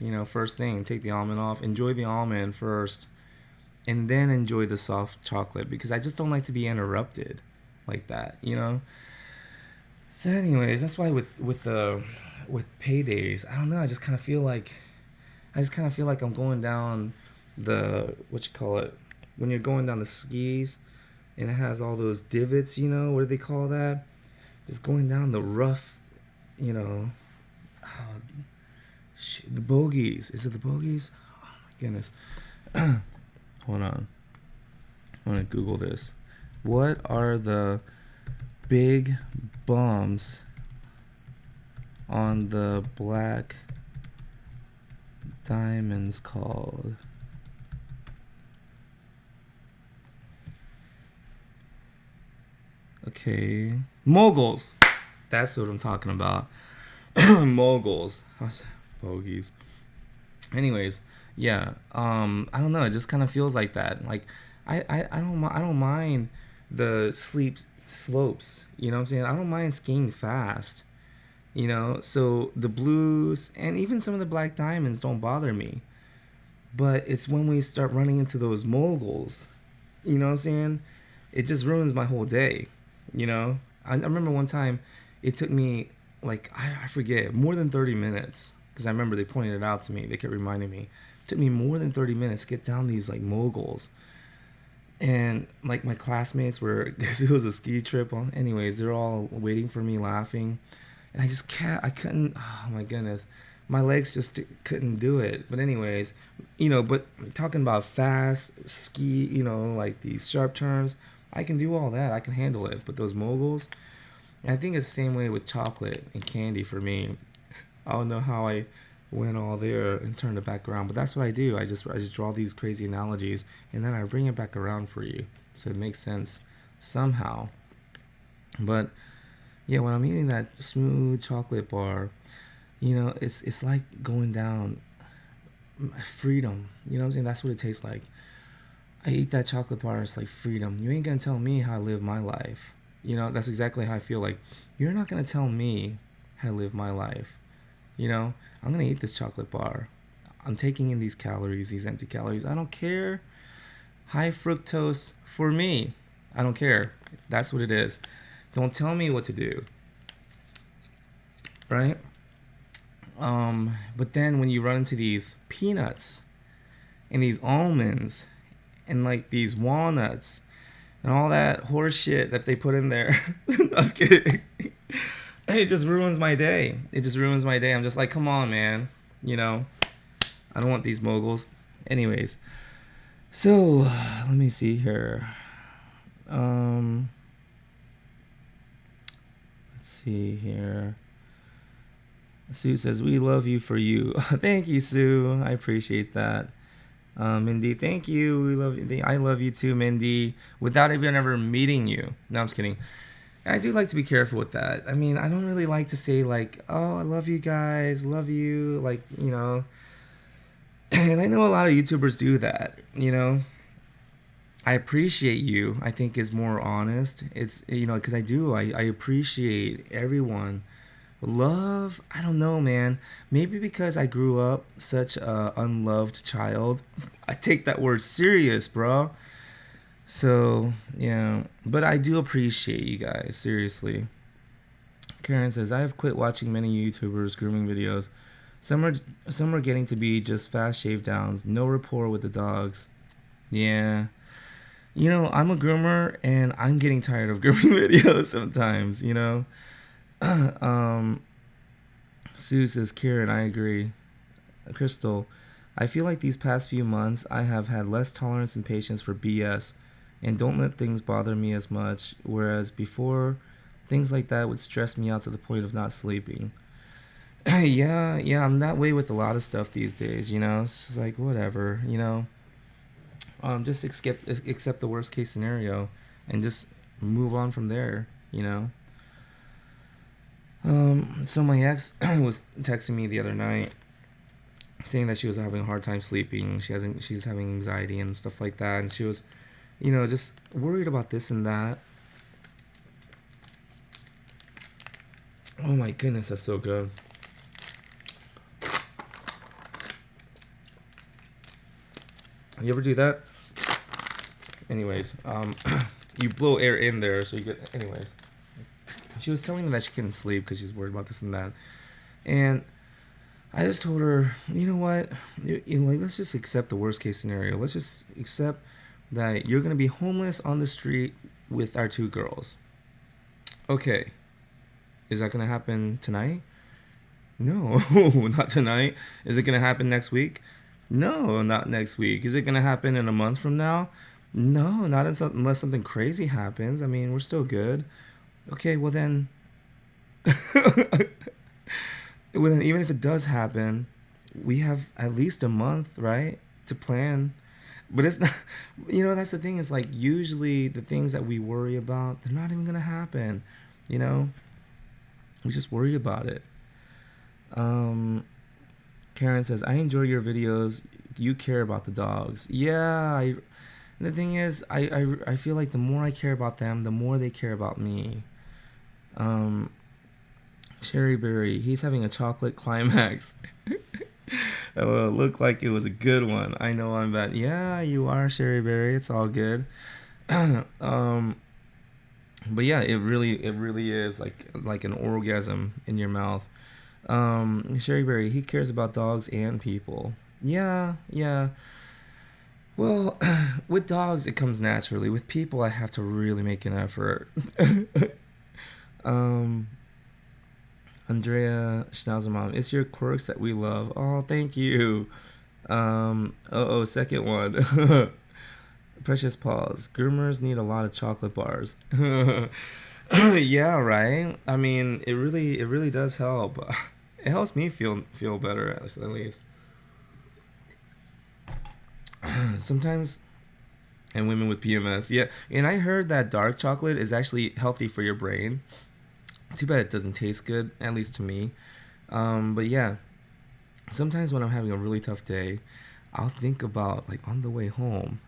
You know, first thing, take the almond off. Enjoy the almond first, and then enjoy the soft chocolate because I just don't like to be interrupted like that. You know. So, anyways, that's why with paydays, I don't know. I just kind of feel like I'm going down the what you call it when you're going down the skis and it has all those divots, you know, what do they call that? Just going down the rough, you know, oh, the bogeys. Is it the bogeys? Oh my goodness. Hold on. I want to Google this. What are the big bumps on the black diamonds called? Okay. Moguls. That's what I'm talking about. Moguls. Bogeys. Anyways, yeah. I don't know. It just kind of feels like that. Like, I don't mind the sleep slopes. You know what I'm saying? I don't mind skiing fast. You know, so the blues and even some of the black diamonds don't bother me. But it's when we start running into those moguls, you know what I'm saying? It just ruins my whole day. You know, I remember one time it took me like I forget more than 30 minutes because I remember they pointed it out to me. They kept reminding me. It took me more than 30 minutes to get down these like moguls, And like my classmates were, because it was a ski trip. Anyways, they're all waiting for me, laughing, and I just can't. I couldn't. Oh my goodness, my legs just couldn't do it. But anyways, But talking about fast ski, like these sharp turns, I can do all that. I can handle it. But those moguls, and I think it's the same way with chocolate and candy for me. I don't know how I went all there and turned it back around, but that's what I do. I just draw these crazy analogies and then I bring it back around for you, so it makes sense somehow. But yeah, when I'm eating that smooth chocolate bar, it's like going down freedom. You know what I'm saying? That's what it tastes like. I eat that chocolate bar. It's like freedom. You ain't gonna tell me how to live my life. That's exactly how I feel. Like, you're not gonna tell me how to live my life. I'm gonna eat this chocolate bar. I'm taking in these calories, these empty calories. I don't care. High fructose for me. I don't care. That's what it is. Don't tell me what to do. Right? But then when you run into these peanuts and these almonds and like these walnuts and all that horse shit that they put in there, I was kidding. It just ruins my day. It just ruins my day. I'm just like, come on, man. I don't want these moguls. Anyways, so let me see here. Let's see here. Sue says, we love you for you. Thank you, Sue. I appreciate that. Mindy, thank you. We love you. I love you too, Mindy. Without even ever meeting you. No, I'm just kidding. I do like to be careful with that. I mean, I don't really like to say like, oh, I love you guys, love you, like, And I know a lot of YouTubers do that, I appreciate you, I think is more honest. It's, because I appreciate everyone. Love, I don't know, man. Maybe because I grew up such a unloved child. I take that word serious, bro. So, yeah. But I do appreciate you guys, seriously. Karen says, I have quit watching many YouTubers' grooming videos. Some are getting to be just fast shave downs, no rapport with the dogs. Yeah. I'm a groomer, and I'm getting tired of grooming videos sometimes, Sue says, Karen, I agree. Crystal, I feel like these past few months I have had less tolerance and patience for BS and don't let things bother me as much, whereas before, things like that would stress me out to the point of not sleeping. yeah, I'm that way with a lot of stuff these days, It's just like, whatever, just accept the worst case scenario and just move on from there, So my ex was texting me the other night saying that she was having a hard time sleeping. She's having anxiety and stuff like that, and she was, just worried about this and that. Oh my goodness, that's so good. You ever do that? Anyways, you blow air in there, so you get. Anyways, she was telling me that she couldn't sleep because she's worried about this and that, and I just told her, you know what, let's just accept the worst case scenario. Let's just accept that you're gonna be homeless on the street with our two girls. Okay, is that gonna happen tonight? No, not tonight. Is it gonna happen next week? No, not next week. Is it gonna happen in a month from now? No, not unless something crazy happens. I mean, we're still good. Okay, well then, well then, even if it does happen, we have at least a month, right, to plan. But it's not, that's the thing. Is like usually the things that we worry about, they're not even gonna happen. We just worry about it. Karen says, I enjoy your videos. You care about the dogs. Yeah, the thing is, I feel like the more I care about them, the more they care about me. Cherryberry, he's having a chocolate climax. It looked like it was a good one. I know I'm bad. Yeah, you are, Cherryberry. It's all good. But yeah, it really is like an orgasm in your mouth. Sherryberry, he cares about dogs and people. Yeah. Well, with dogs it comes naturally. With people I have to really make an effort. um, Andrea Schnauzer mom, it's your quirks that we love. Oh, thank you. Second one. Precious pause. Groomers need a lot of chocolate bars. Yeah, right. I mean, it really does help. It helps me feel better at least. Sometimes, and women with PMS. Yeah, and I heard that dark chocolate is actually healthy for your brain. Too bad it doesn't taste good, at least to me. But yeah, sometimes when I'm having a really tough day, I'll think about like on the way home.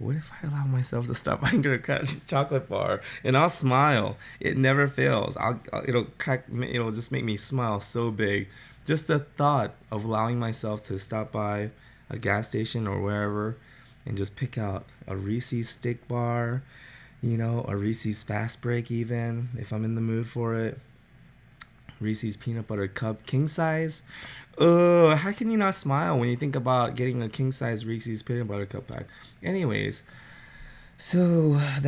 What if I allow myself to stop by and get a chocolate bar, and I'll smile? It never fails. It'll just make me smile so big. Just the thought of allowing myself to stop by a gas station or wherever, and just pick out a Reese's stick bar, a Reese's fast break, even if I'm in the mood for it. Reese's peanut butter cup, king size. Oh, how can you not smile when you think about getting a king size Reese's peanut butter cup pack? Anyways, so and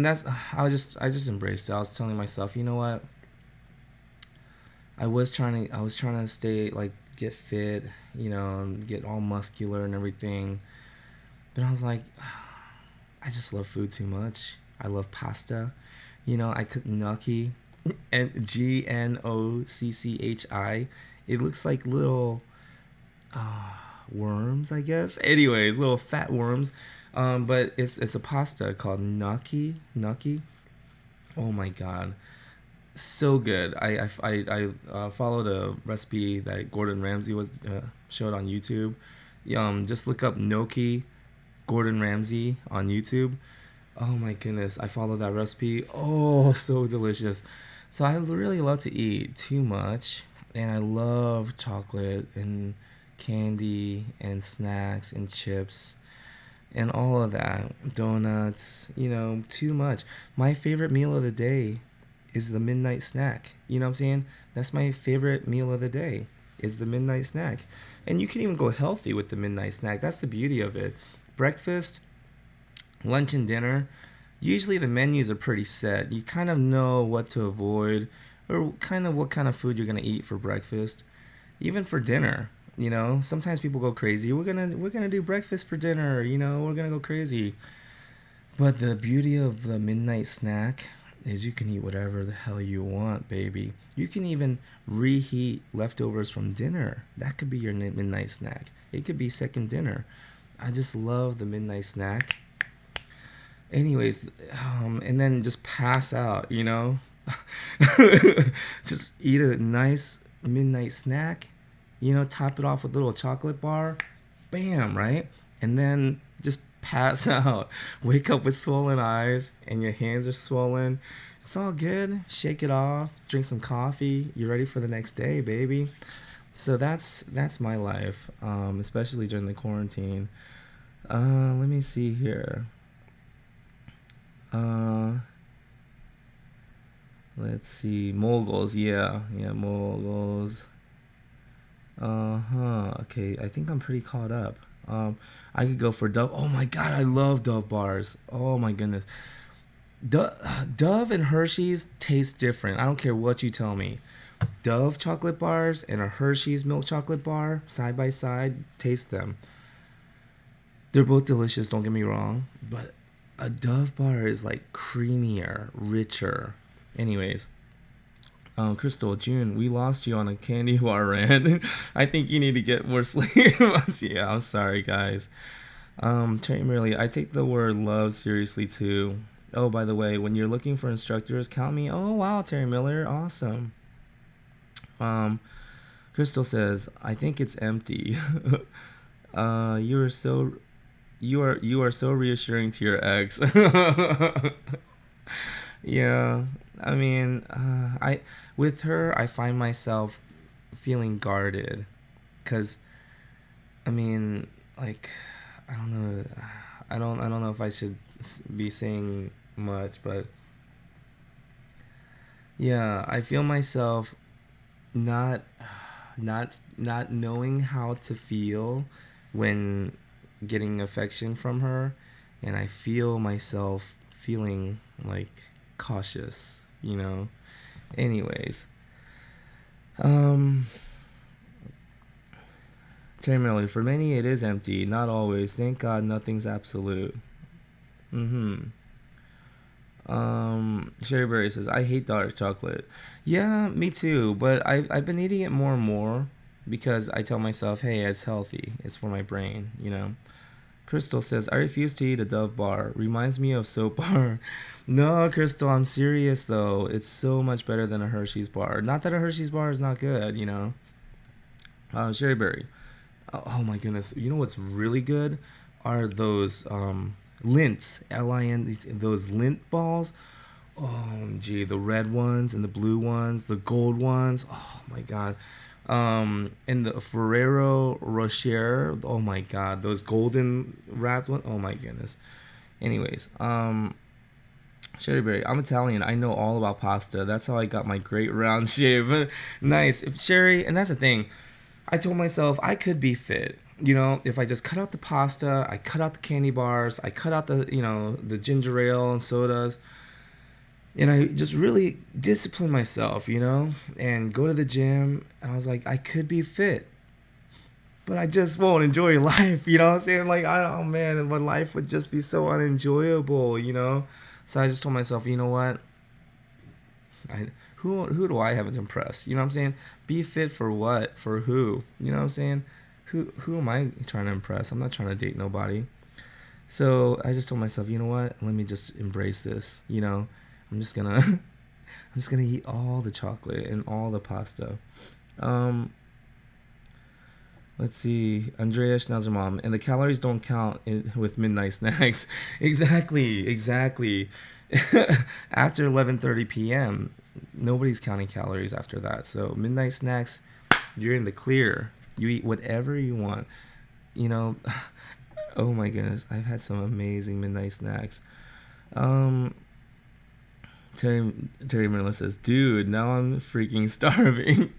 that's I just embraced it. I was telling myself, you know what? I was trying to stay like get fit, and get all muscular and everything. But I was like, I just love food too much. I love pasta. I cook gnocchi, and Gnocchi. It looks like little worms, I guess. Anyways, little fat worms. But it's a pasta called gnocchi. Oh my god, so good. I followed a recipe that Gordon Ramsay was showed on YouTube. Just look up gnocchi Gordon Ramsay on YouTube. Oh my goodness, I followed that recipe. Oh, so delicious. So I really love to eat too much, and I love chocolate and candy and snacks and chips and all of that. Donuts, too much. My favorite meal of the day is the midnight snack. You know what I'm saying? That's my favorite meal of the day is the midnight snack. And you can even go healthy with the midnight snack. That's the beauty of it. Breakfast, lunch, and dinner, usually the menus are pretty set. You kind of know what to avoid or kind of what kind of food you're going to eat for breakfast. Even for dinner, sometimes people go crazy. We're going to do breakfast for dinner, we're going to go crazy. But the beauty of the midnight snack is you can eat whatever the hell you want, baby. You can even reheat leftovers from dinner. That could be your midnight snack. It could be second dinner. I just love the midnight snack. Anyways, and then just pass out, just eat a nice midnight snack, top it off with a little chocolate bar, bam, right? And then just pass out. Wake up with swollen eyes and your hands are swollen. It's all good. Shake it off, drink some coffee. You're ready for the next day, baby. So that's my life, especially during the quarantine. Let me see here. Uh, let's see. Moguls, yeah, moguls. Okay, I think I'm pretty caught up. I could go for Dove. Oh my god, I love Dove bars. Oh my goodness. Dove and Hershey's taste different. I don't care what you tell me. Dove chocolate bars and a Hershey's milk chocolate bar side by side, taste them. They're both delicious, don't get me wrong, but a Dove bar is like creamier, richer. Anyways, Crystal, June, we lost you on a candy bar rant. I think you need to get more sleep. Yeah, I'm sorry, guys. Terry Merley, I take the word love seriously too. Oh, by the way, when you're looking for instructors, count me. Oh, wow, Terry Miller, awesome. Um, Crystal says, I think it's empty. You are so reassuring to your ex. Yeah, I mean, I with her, I find myself feeling guarded, cause I mean, like, I don't know, I don't know if I should be saying much, but yeah, I feel myself not not knowing how to feel when getting affection from her, and I feel myself feeling like cautious, you know. Anyways, um, Terry Miller, for many it is empty, not always. Thank God nothing's absolute. Mm-hmm. Sherry Berry says, I hate dark chocolate. Yeah, me too, but I've been eating it more and more because I tell myself, hey, it's healthy. It's for my brain, you know. Crystal says, I refuse to eat a Dove bar. Reminds me of soap bar. No, Crystal, I'm serious though. It's so much better than a Hershey's bar. Not that a Hershey's bar is not good, you know. Sherry Berry. Oh my goodness. You know what's really good are those lints. Lin, those lint balls. Oh, gee, the red ones and the blue ones, the gold ones. Oh my god. And the Ferrero Rocher. Oh my god, those golden wrapped ones. Oh my goodness. Anyways, Sherry Berry, I'm Italian. I know all about pasta. That's how I got my great round shape. Nice. If Sherry, and that's the thing. I told myself I could be fit. You know, if I just cut out the pasta, I cut out the candy bars, I cut out the ginger ale and sodas, and I just really discipline myself, you know, and go to the gym. And I was like, I could be fit, but I just won't enjoy life. You know what I'm saying? Like, I don't, oh man, my life would just be so unenjoyable, you know? So I just told myself, you know what? Who do I have to impress? You know what I'm saying? Be fit for what? For who? You know what I'm saying? Who am I trying to impress? I'm not trying to date nobody. So I just told myself, you know what? Let me just embrace this. You know, I'm just gonna I'm just gonna eat all the chocolate and all the pasta. Um, let's see, Andrea Schnauzer mom, and the calories don't count with midnight snacks. Exactly, exactly. After 11:30 p.m., nobody's counting calories after that. So midnight snacks, you're in the clear. You eat whatever you want. You know, oh my goodness, I've had some amazing midnight snacks. Um, Terry Miller says, "Dude, now I'm freaking starving."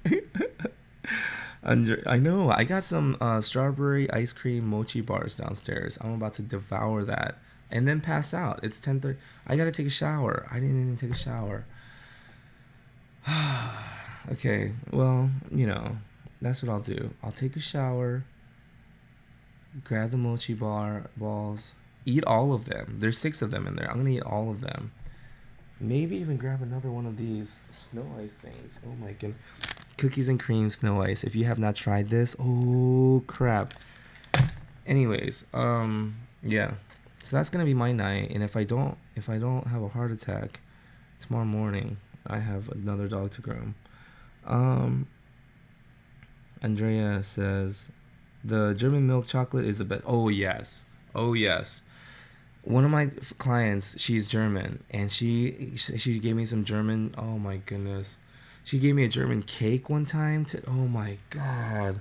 I know. I got some strawberry ice cream mochi bars downstairs. I'm about to devour that and then pass out. It's 10:30. I gotta take a shower. I didn't even take a shower. Okay, well, you know, that's what I'll do. I'll take a shower, grab the mochi balls, eat all of them. There's 6 of them in there. I'm gonna eat all of them. Maybe even grab another one of these snow ice things. Oh my goodness. Cookies and cream snow ice. If you have not tried this, oh crap. Anyways, yeah. So that's gonna be my night. And if I don't have a heart attack tomorrow morning, I have another dog to groom. Um, Andrea says the German milk chocolate is the best. Oh yes, oh yes. One of my clients, she's German, and she gave me some German. Oh my goodness, she gave me a German cake one time. Oh my god.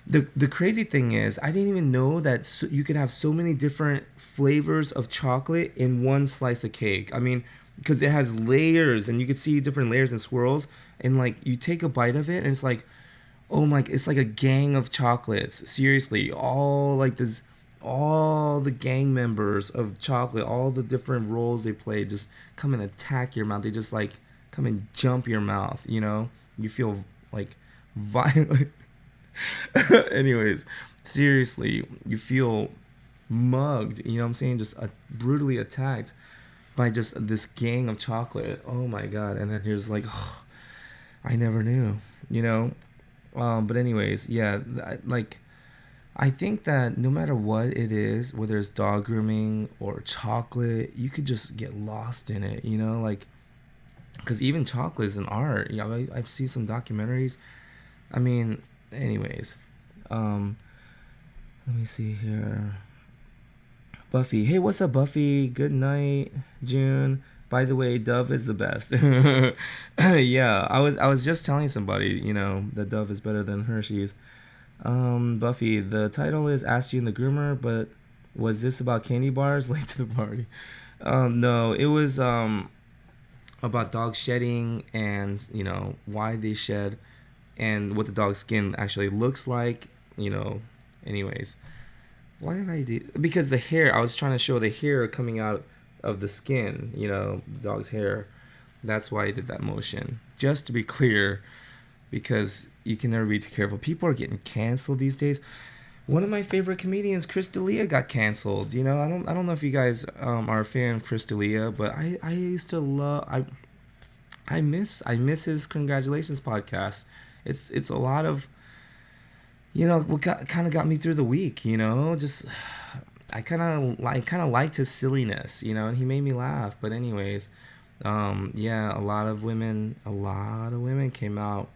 The crazy thing is, I didn't even know that you could have so many different flavors of chocolate in one slice of cake. I mean, because it has layers, and you could see different layers and swirls, and like you take a bite of it, and it's like, oh my, it's like a gang of chocolates. Seriously, all like this, all the gang members of chocolate, all the different roles they play, just come and attack your mouth. They just like come and jump your mouth. You know, you feel like violent. Anyways, seriously, you feel mugged. You know what I'm saying? Just brutally attacked by just this gang of chocolate. Oh my god! And then here's like, oh, I never knew. You know. But anyways, yeah, like I think that no matter what it is, whether it's dog grooming or chocolate, you could just get lost in it. You know, like because even chocolate is an art. You know, I've seen some documentaries. I mean, anyways, um, let me see here. Buffy, hey, what's up, Buffy? Good night, June. By the way, Dove is the best. Yeah, I was just telling somebody, you know, that Dove is better than Hershey's. Buffy, the title is Asked Jun the Groomer, but was this about candy bars? Late to the party. No, it was about dogs shedding and you know why they shed and what the dog's skin actually looks like. You know, anyways. Why did I do? Because the hair. I was trying to show the hair coming out of the skin. Dog's hair. That's why I did that motion. Just to be clear, because you can never be too careful. People are getting canceled these days. One of my favorite comedians, Chris D'Elia, got canceled. I don't know if you guys are a fan of Chris D'Elia, but I used to love. I miss his congratulations podcast. It's a lot of what kind of got me through the week. Just I kind of liked his silliness. And he made me laugh. But anyways, yeah, a lot of women came out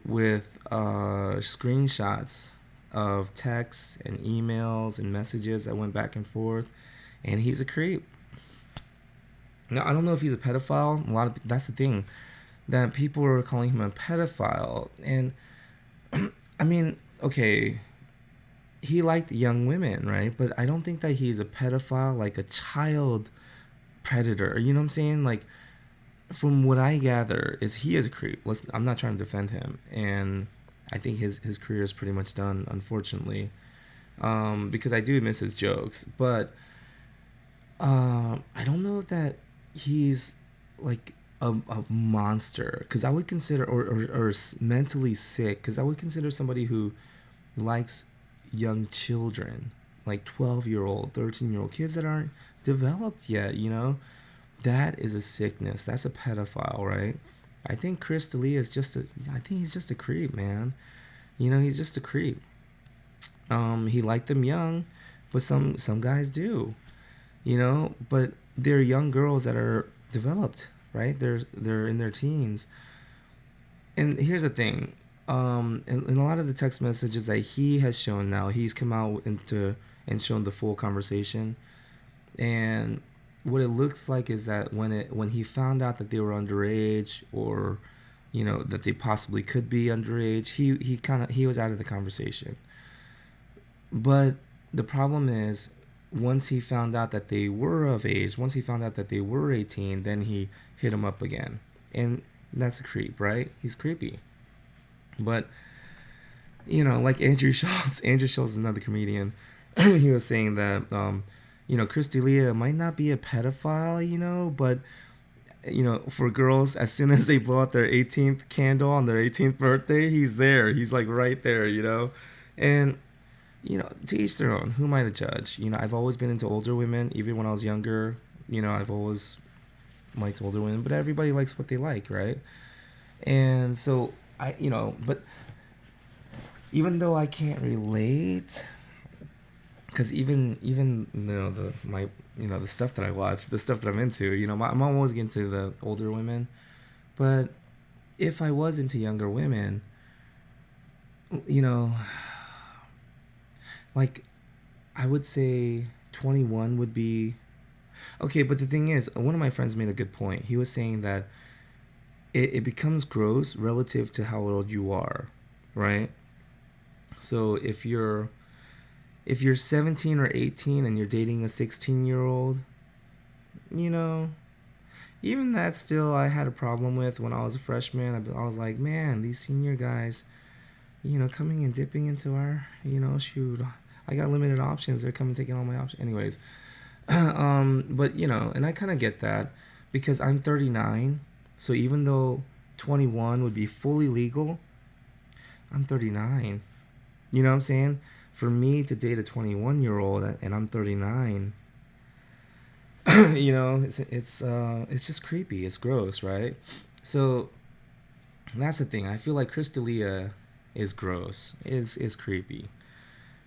with screenshots of texts and emails and messages that went back and forth, and he's a creep. Now I don't know if he's a pedophile. That's the thing, that people are calling him a pedophile, and I mean, okay, he liked young women, right? But I don't think that he's a pedophile, like a child predator. You know what I'm saying? Like, from what I gather, is he is a creep. I'm not trying to defend him, and I think his career is pretty much done, unfortunately, because I do miss his jokes. But I don't know that he's like a monster, because I would consider, or mentally sick, because I would consider somebody who likes young children, like 12-year-old, 13-year-old kids that aren't developed yet. That is a sickness. That's a pedophile, right? I think Chris D'Elia I think he's just a creep, man. He's just a creep. He liked them young, but some guys do, but they're young girls that are developed, right? They're in their teens. And here's the thing. In a lot of the text messages that he has shown now, he's come out and shown the full conversation. And what it looks like is that when he found out that they were underage, or that they possibly could be underage, he was out of the conversation. But the problem is, once he found out that they were of age, once he found out that they were 18, then he hit them up again. And that's a creep, right? He's creepy. But like Andrew Schultz. Andrew Schultz is another comedian. He was saying that Chris D'Elia might not be a pedophile, but for girls, as soon as they blow out their 18th candle on their 18th birthday, he's there. He's like right there, and to each their own. Who am I to judge? I've always been into older women, even when I was younger. I've always liked older women, but everybody likes what they like, right? And so but even though I can't relate, because even the stuff that I watch, the stuff that I'm into, I'm always into the older women. But if I was into younger women, like, I would say 21 would be okay. But the thing is, one of my friends made a good point. He was saying that it becomes gross relative to how old you are, right? So if you're 17 or 18 and you're dating a 16-year-old, even that still I had a problem with when I was a freshman. I was like, man, these senior guys, coming and dipping into our, shoot, I got limited options. They're coming taking all my options. Anyways, but and I kind of get that, because I'm 39. So even though 21 would be fully legal, I'm 39. You know what I'm saying? For me to date a 21-year-old and I'm 39, it's just creepy. It's gross, right? So that's the thing. I feel like Chris D'Elia is gross, is creepy,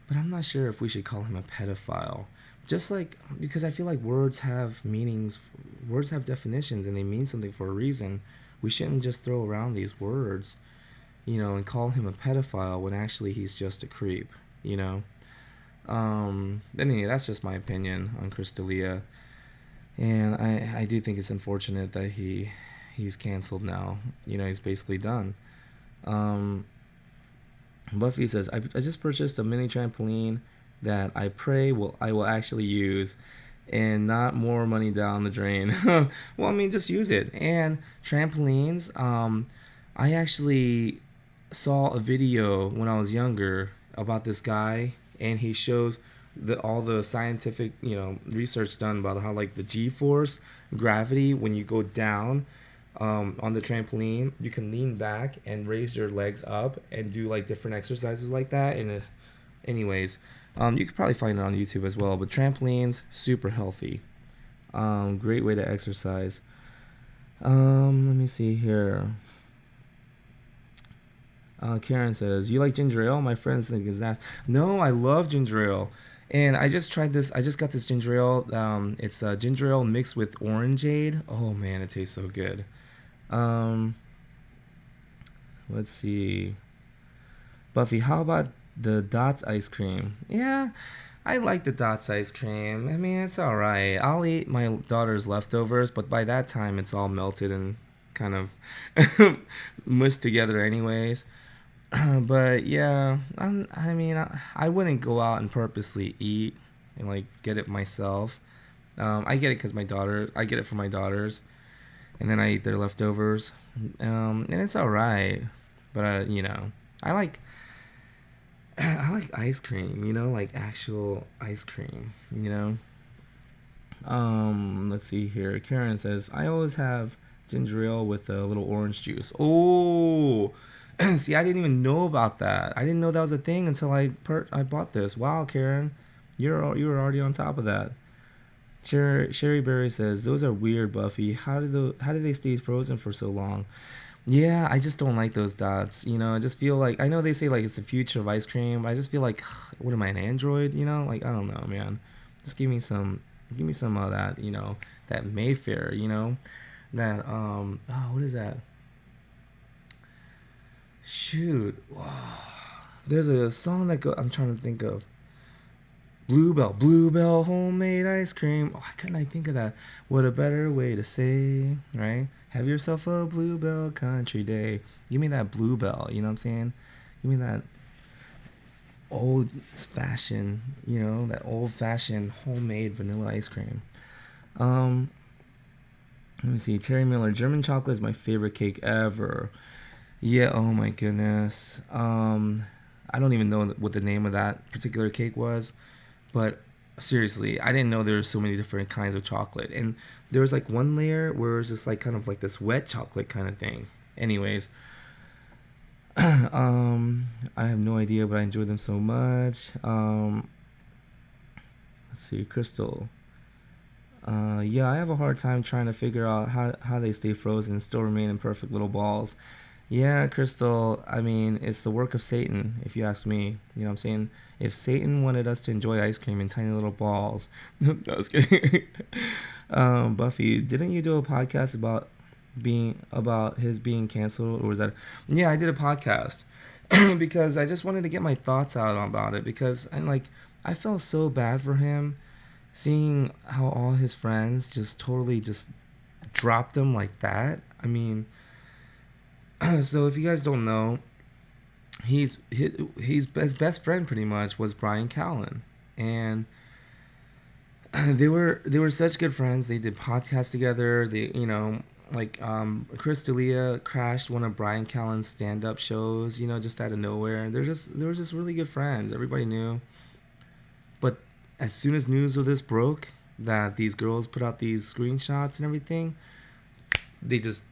but I'm not sure if we should call him a pedophile. Just like, because I feel like words have meanings, words have definitions, and they mean something for a reason. We shouldn't just throw around these words, and call him a pedophile when actually he's just a creep, Anyway, that's just my opinion on Chris D'Elia. And I do think it's unfortunate that he's canceled now. He's basically done. Buffy says, I just purchased a mini trampoline that I pray I will actually use, and not more money down the drain. Well, I mean, just use it. And trampolines, I actually saw a video when I was younger about this guy, and he shows all the scientific research done about how like the G-force, gravity, when you go down on the trampoline, you can lean back and raise your legs up and do like different exercises like that. And anyways, you could probably find it on YouTube as well. But trampolines, super healthy. Great way to exercise. Let me see here. Karen says, "You like ginger ale? My friends think it's that." No, I love ginger ale, and I just tried this. I just got this ginger ale. It's ginger ale mixed with orangeade. Oh man, it tastes so good. Um, let's see. Buffy, how about the Dots ice cream? Yeah, I like the Dots ice cream. I mean, it's all right. I'll eat my daughter's leftovers, but by that time, it's all melted and kind of mushed together, anyways. But yeah, I mean, I wouldn't go out and purposely eat and like get it myself. I get it because I get it for my daughters, and then I eat their leftovers, and it's all right. But I like I like ice cream, like actual ice cream, Let's see here. Karen says, I always have ginger ale with a little orange juice. Oh, see, I didn't even know about that. I didn't know that was a thing until I bought this. Wow, Karen, you were already on top of that. Sherry Berry says, those are weird, Buffy. How do they stay frozen for so long? Yeah, I just don't like those dots. I just feel like I know they say like it's the future of ice cream, but I just feel like what am I, an android? Like I don't know, man. Just give me some of that, that Mayfair, that what is that? Shoot, there's a song I'm trying to think of. Bluebell homemade ice cream. Oh, why couldn't I think of that? What a better way to say, right? Have yourself a Bluebell country day. Give me that Bluebell, you know what I'm saying? Give me that old fashioned, that old fashioned homemade vanilla ice cream. Let me see. Terry Miller, German chocolate is my favorite cake ever. Yeah, oh my goodness. I don't even know what the name of that particular cake was. But seriously, I didn't know there were so many different kinds of chocolate. And there was like one layer where it was just like kind of like this wet chocolate kind of thing. Anyways, I have no idea, but I enjoy them so much. Let's see, Crystal. Yeah, I have a hard time trying to figure out how they stay frozen and still remain in perfect little balls. Yeah, Crystal, I mean, it's the work of Satan, if you ask me. You know what I'm saying? If Satan wanted us to enjoy ice cream in tiny little balls. No, I was kidding. Buffy, didn't you do a podcast about his being canceled, or was that? Yeah, I did a podcast because I just wanted to get my thoughts out about it, because I felt so bad for him, seeing how all his friends just totally just dropped him like that. I mean, so if you guys don't know, his best friend pretty much was Brian Callen, and they were such good friends. They did podcasts together. They Chris D'Elia crashed one of Brian Callen's stand up shows, just out of nowhere. They were just really good friends. Everybody knew. But as soon as news of this broke, that these girls put out these screenshots and everything, they just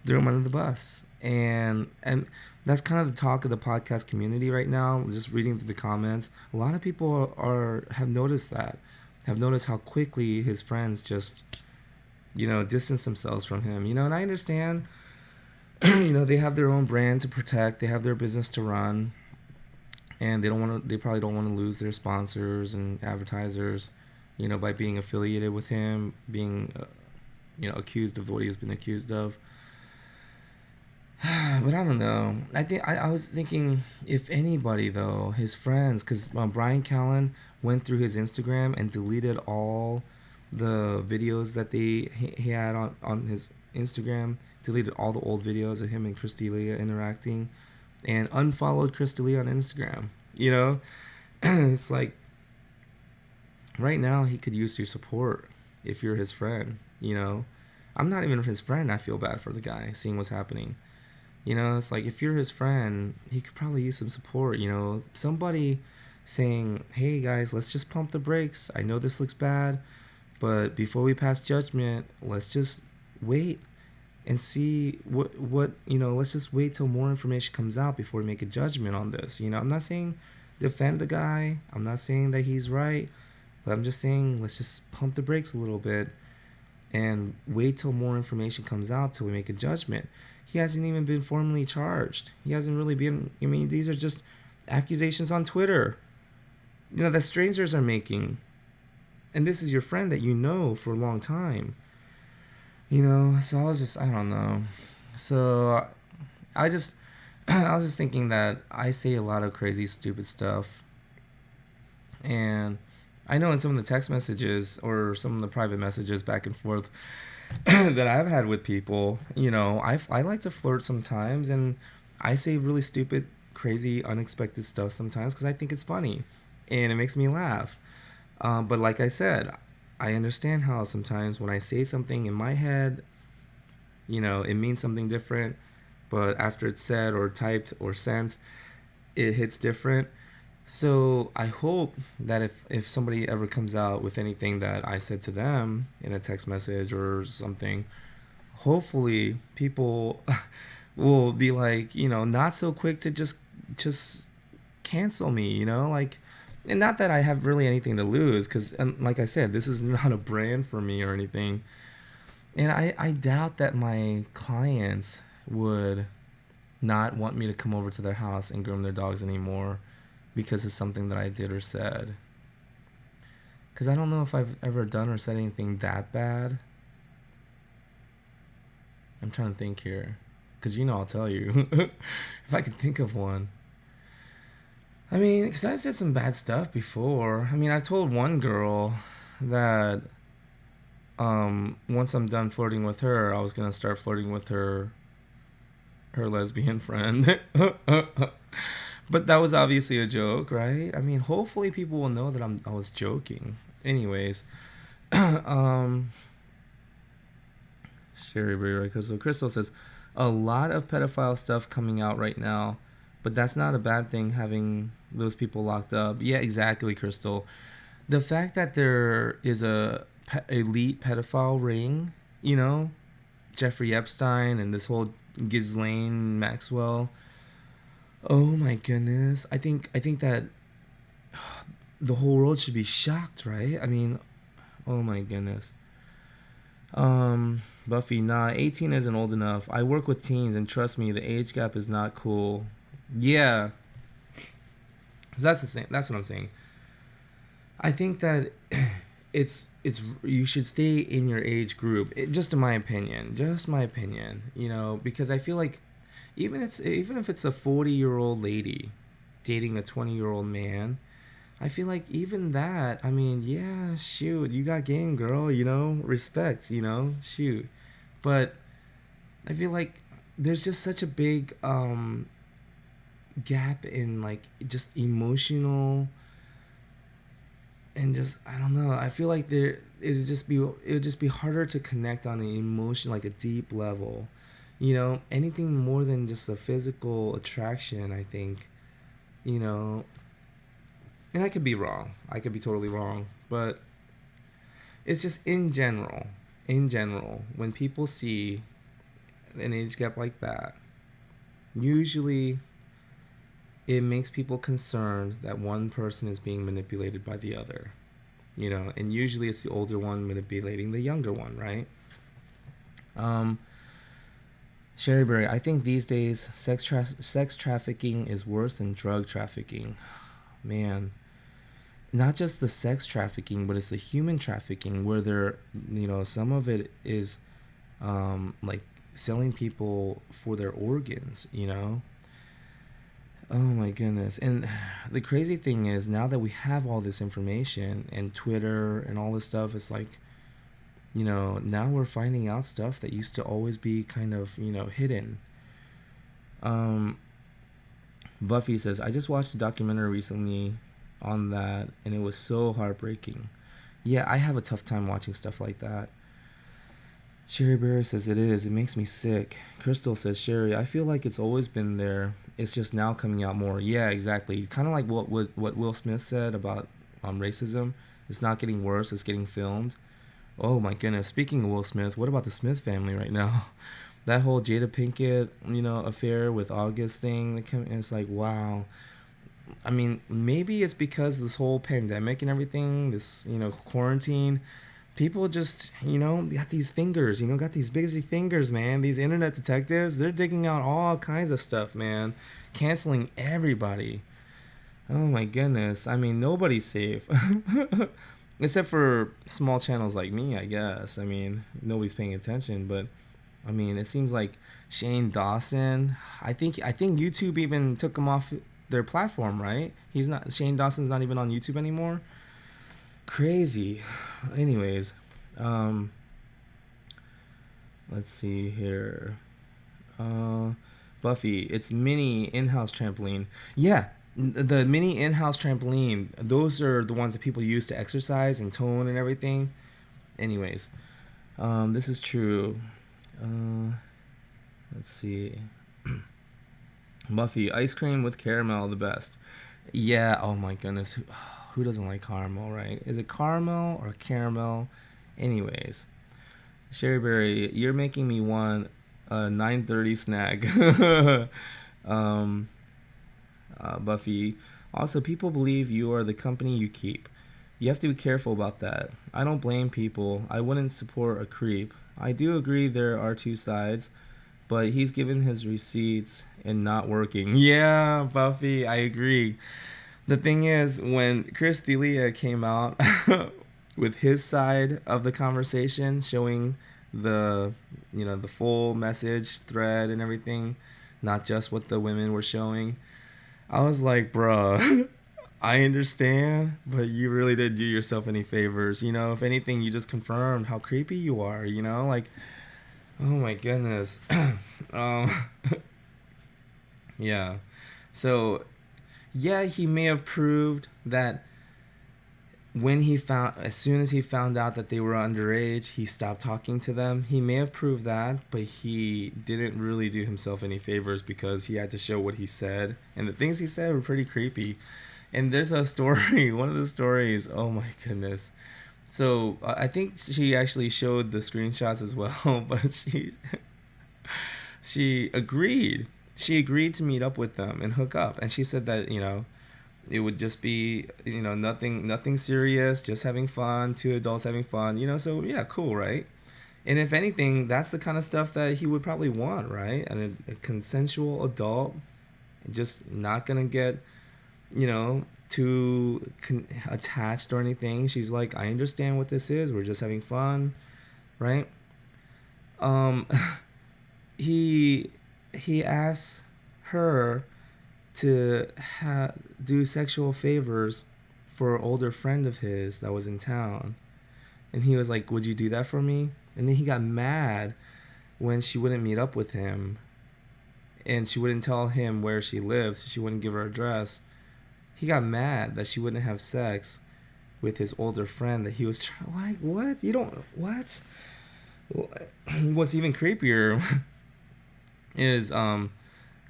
threw him under the bus. And that's kind of the talk of the podcast community right now. Just reading through the comments, a lot of people have noticed how quickly his friends just distance themselves from him. And I understand, they have their own brand to protect, they have their business to run, and they probably don't want to lose their sponsors and advertisers, by being affiliated with him, being accused of what he has been accused of. But I don't know. I think I was thinking, if anybody though, his friends, because Brian Callen went through his Instagram and deleted all the videos that he had on his Instagram, deleted all the old videos of him and Chris D'Elia interacting, and unfollowed Chris D'Elia on Instagram. It's like, right now he could use your support if you're his friend. I'm not even his friend. I feel bad for the guy seeing what's happening. It's like, if you're his friend, he could probably use some support. Somebody saying, hey guys, let's just pump the brakes. I know this looks bad, but before we pass judgment, let's just wait and see what let's just wait till more information comes out before we make a judgment on this. I'm not saying defend the guy. I'm not saying that he's right. But I'm just saying let's just pump the brakes a little bit and wait till more information comes out till we make a judgment. He hasn't even been formally charged. He hasn't really been. I mean, these are just accusations on Twitter, that strangers are making. And this is your friend that you know for a long time. So I don't know. So I just, I was just thinking that I say a lot of crazy, stupid stuff. And I know in some of the text messages or some of the private messages back and forth that I've had with people, I like to flirt sometimes, and I say really stupid, crazy, unexpected stuff sometimes because I think it's funny and it makes me laugh. But like I said, I understand how sometimes when I say something in my head, it means something different, but after it's said or typed or sent, it hits different. So I hope that if somebody ever comes out with anything that I said to them in a text message or something, hopefully people will be like, not so quick to just cancel me, like, and not that I have really anything to lose, because like I said, this is not a brand for me or anything. And I doubt that my clients would not want me to come over to their house and groom their dogs anymore because of something that I did or said. Because I don't know if I've ever done or said anything that bad. I'm trying to think here. Because I'll tell you. If I could think of one. I mean, because I said some bad stuff before. I mean, I told one girl that once I'm done flirting with her, I was going to start flirting with her lesbian friend. But that was obviously a joke, right? I mean, hopefully people will know that I was joking. Anyways, Sherry Berry Crystal. Crystal says, a lot of pedophile stuff coming out right now, but that's not a bad thing having those people locked up. Yeah, exactly, Crystal. The fact that there is a elite pedophile ring, Jeffrey Epstein and this whole Ghislaine Maxwell. Oh my goodness. I think that the whole world should be shocked, right? I mean, oh my goodness. Buffy, nah, 18 isn't old enough. I work with teens, and trust me, the age gap is not cool. Yeah. That's the same. That's what I'm saying. I think that it's you should stay in your age group. Just in my opinion, because I feel like even if it's a 40-year-old lady dating a 20-year-old man, I feel like even that, I mean, yeah, shoot, you got game, girl, respect, shoot. But I feel like there's just such a big gap in like just emotional and just, I don't know, I feel like it would just be harder to connect on an emotion, like a deep level. Anything more than just a physical attraction, I think, and I could be wrong. I could be totally wrong. But it's just in general, when people see an age gap like that, usually it makes people concerned that one person is being manipulated by the other. And usually it's the older one manipulating the younger one, right? Sherry Berry, I think these days sex trafficking is worse than drug trafficking. Man, not just the sex trafficking, but it's the human trafficking where some of it is like selling people for their organs, Oh my goodness. And the crazy thing is, now that we have all this information and Twitter and all this stuff, it's like, now we're finding out stuff that used to always be kind of, hidden. Buffy says, I just watched a documentary recently on that, and it was so heartbreaking. Yeah, I have a tough time watching stuff like that. Sherry Bear says, it is. It makes me sick. Crystal says, Sherry, I feel like it's always been there. it's just now coming out more. Yeah, exactly. Kind of like what Will Smith said about racism. It's not getting worse. It's getting filmed. Oh my goodness. Speaking of Will Smith, what about the Smith family right now? That whole Jada Pinkett, affair with August thing. It's like, wow. I mean, maybe it's because this whole pandemic and everything, this, quarantine, people just, got these fingers, got these busy fingers, man. These internet detectives, they're digging out all kinds of stuff, man. Canceling everybody. Oh my goodness. I mean, nobody's safe. Except for small channels like me, I guess. I mean, nobody's paying attention, but I mean, it seems like Shane Dawson. I think YouTube even took him off their platform, right? He's not Shane Dawson's not even on YouTube anymore. Crazy. Anyways, um, let's see here. Uh, Buffy, it's mini in-house trampoline. Yeah, the mini in-house trampoline. Those are the ones that people use to exercise and tone and everything. Anyways, this is true. Uh, let's see. Buffy, ice cream with caramel, the best. Yeah. Oh my goodness. Who doesn't like caramel, right? Is it caramel or caramel? Anyways, Sherry Berry, you're making me want a 9:30 snack. um, Buffy. Also, people believe you are the company you keep. You have to be careful about that. I don't blame people. I wouldn't support a creep. I do agree there are two sides, but he's given his receipts and not working. Yeah, Buffy, I agree. The thing is, when Chris D'Elia came out with his side of the conversation, showing the full message thread and everything, not just what the women were showing, I was like, bruh, I understand, but you really didn't do yourself any favors. If anything, you just confirmed how creepy you are. Like, oh my goodness. um, yeah. So, yeah, he may have proved that as soon as he found out that they were underage, he stopped talking to them. He may have proved that, but he didn't really do himself any favors because he had to show what he said. And the things he said were pretty creepy. And there's a story, one of the stories, oh my goodness. So I think she actually showed the screenshots as well, but she agreed. She agreed to meet up with them and hook up, and she said that it would just be nothing serious, just having fun, two adults having fun, So yeah, cool, right? And if anything, that's the kind of stuff that he would probably want, right? And a consensual adult, just not gonna get attached or anything. She's like, I understand what this is. We're just having fun, right? Um, he he asks her to do sexual favors for an older friend of his that was in town, and he was like, "Would you do that for me?" And then he got mad when she wouldn't meet up with him, and she wouldn't tell him where she lived. She wouldn't give her address. He got mad that she wouldn't have sex with his older friend that he was trying. Like, what? You don't. What? What's even creepier is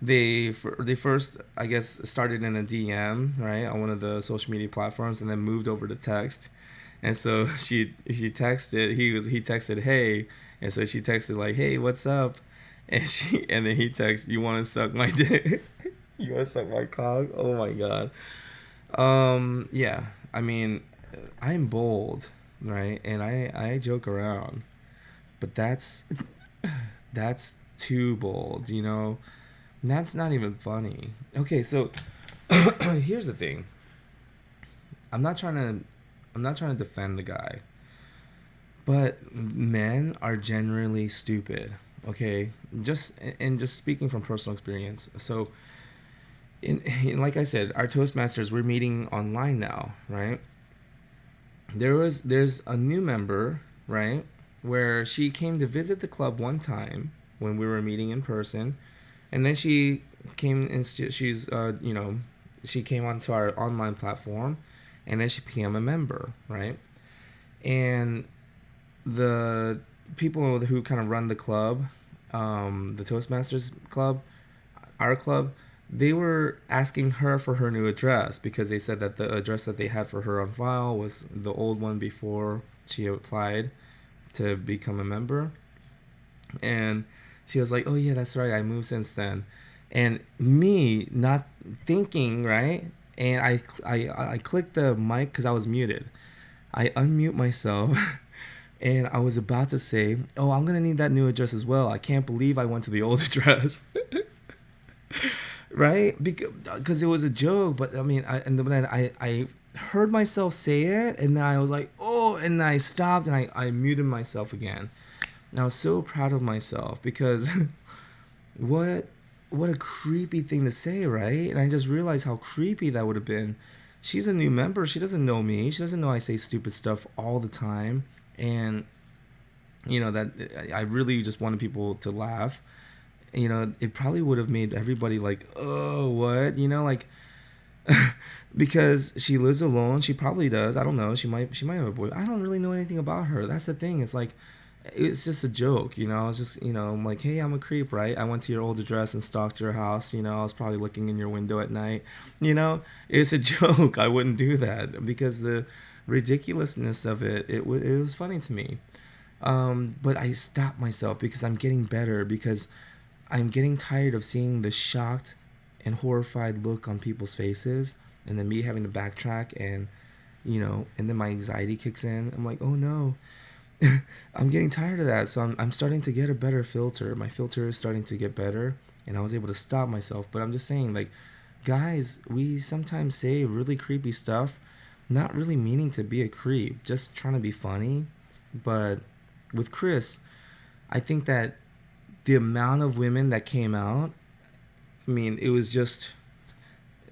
they first, I guess, started in a DM, right, on one of the social media platforms, and then moved over to text. And so she texted, he texted, hey, and so she texted like, hey, what's up? And then he texted, you want to suck my dick? You want to suck my cock? Oh my god. Yeah, I mean, I'm bold, right? And I joke around, but that's too bold, That's not even funny. Okay, so here's the thing. I'm not trying to defend the guy, but men are generally stupid. Okay, just speaking from personal experience. So, like I said, our Toastmasters, we're meeting online now, right? There's a new member, right, where she came to visit the club one time when we were meeting in person, and then she came and she came onto our online platform, and then she became a member, right? And the people who kind of run the club, the Toastmasters club, our club, they were asking her for her new address because they said that the address that they had for her on file was the old one before she applied to become a member. And she was like, "Oh yeah, that's right. I moved since then." And me not thinking, right? And I clicked the mic because I was muted. I unmute myself, and I was about to say, "Oh, I'm gonna need that new address as well. I can't believe I went to the old address." Right? Because it was a joke, but I mean, and then I heard myself say it, and then I was like, "Oh," and then I stopped and I muted myself again. And I was so proud of myself because what what a creepy thing to say, right? And I just realized how creepy that would have been. She's a new member. She doesn't know me. She doesn't know I say stupid stuff all the time, and that I really just wanted people to laugh. It probably would have made everybody like, "Oh, what?" Like because she lives alone. She probably does. I don't know. She might have a boy. I don't really know anything about her. That's the thing. It's like it's just a joke. It's just I'm like, "Hey, I'm a creep, right? I went to your old address and stalked your house. I was probably looking in your window at night. It's a joke. I wouldn't do that because the ridiculousness of it was funny to me. But I stopped myself because I'm getting better because I'm getting tired of seeing the shocked and horrified look on people's faces, and then me having to backtrack, and then my anxiety kicks in. I'm like, oh no. I'm getting tired of that. So I'm starting to get a better filter. My filter is starting to get better, and I was able to stop myself. But I'm just saying, like, guys, we sometimes say really creepy stuff, not really meaning to be a creep, just trying to be funny. But with Chris, I think that the amount of women that came out, I mean, it was just,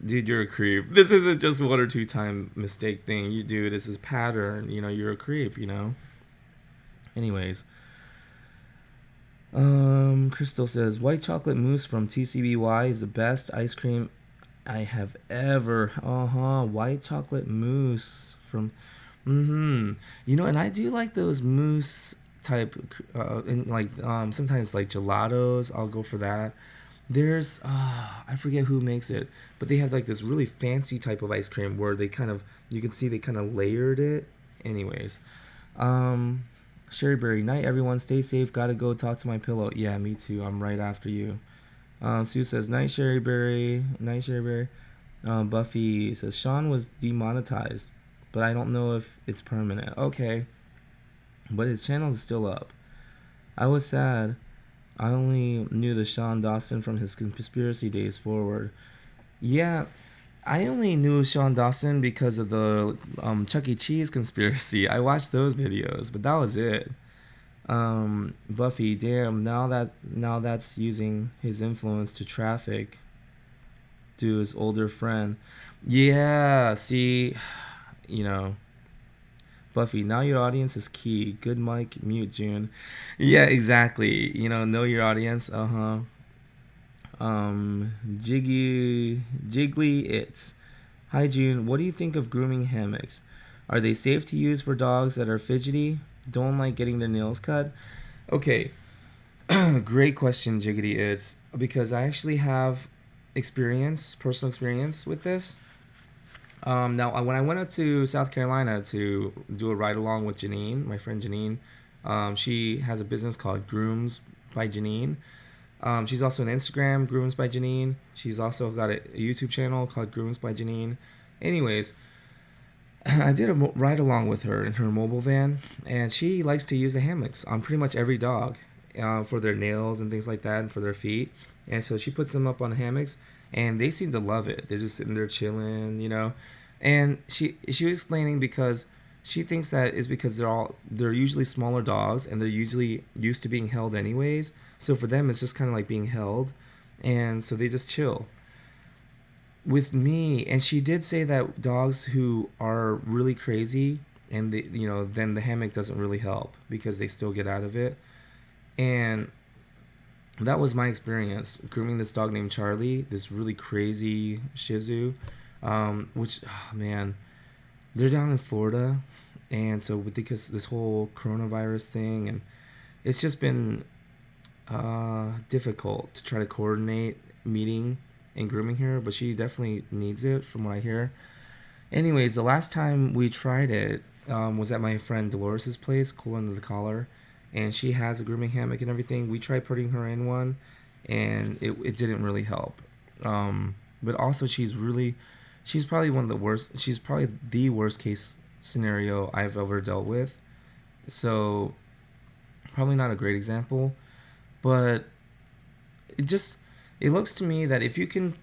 dude, you're a creep. This isn't just one or two time mistake thing. You do this is pattern. You're a creep. Anyways, Crystal says white chocolate mousse from TCBY is the best ice cream I have ever. White chocolate mousse from. And I do like those mousse type. In like sometimes like gelatos. I'll go for that. There's I forget who makes it, but they have like this really fancy type of ice cream where they kind of you can see they kind of layered it. Anyways, um, Sherryberry, night everyone, stay safe. Gotta go talk to my pillow. Yeah, me too. I'm right after you. Sue says night Sherryberry, night Sherryberry. Buffy says Sean was demonetized, but I don't know if it's permanent. Okay, but his channel is still up. I was sad. I only knew the Sean Dawson from his conspiracy days forward. Yeah, I only knew Sean Dawson because of the Chuck E. Cheese conspiracy. I watched those videos, but that was it. Buffy, damn, now that's using his influence to traffic to his older friend. Yeah, see, you know, Buffy, now your audience is key. Good mic, mute June. Yeah, exactly. Know your audience. Jiggly it's. Hi June, what do you think of grooming hammocks? Are they safe to use for dogs that are fidgety? Don't like getting their nails cut? Okay, great question, Jiggity it's, because I actually have personal experience with this. Now, when I went up to South Carolina to do a ride along with Janine, my friend Janine, she has a business called Grooms by Janine. She's also on Instagram, Grooms by Janine. She's also got a YouTube channel called Grooms by Janine. Anyways, I did a ride along with her in her mobile van, and she likes to use the hammocks on pretty much every dog for their nails and things like that, and for their feet. And so she puts them up on hammocks, and they seem to love it. They're just sitting there chilling. And she was explaining because she thinks that is because they're usually smaller dogs, and they're usually used to being held anyways. So for them, it's just kind of like being held, and so they just chill with me. And she did say that dogs who are really crazy and then the hammock doesn't really help because they still get out of it. And that was my experience grooming this dog named Charlie, this really crazy Shih Tzu, which, oh man, they're down in Florida, and so because this whole coronavirus thing, and it's just been difficult to try to coordinate meeting in grooming her, but she definitely needs it from what I hear. Anyways, the last time we tried it was at my friend Dolores's place, Cool Under the Collar, and she has a grooming hammock and everything. We tried putting her in one, and it didn't really help. But also, she's probably one of the worst. She's probably the worst case scenario I've ever dealt with. So probably not a great example, but it just it looks to me that if you can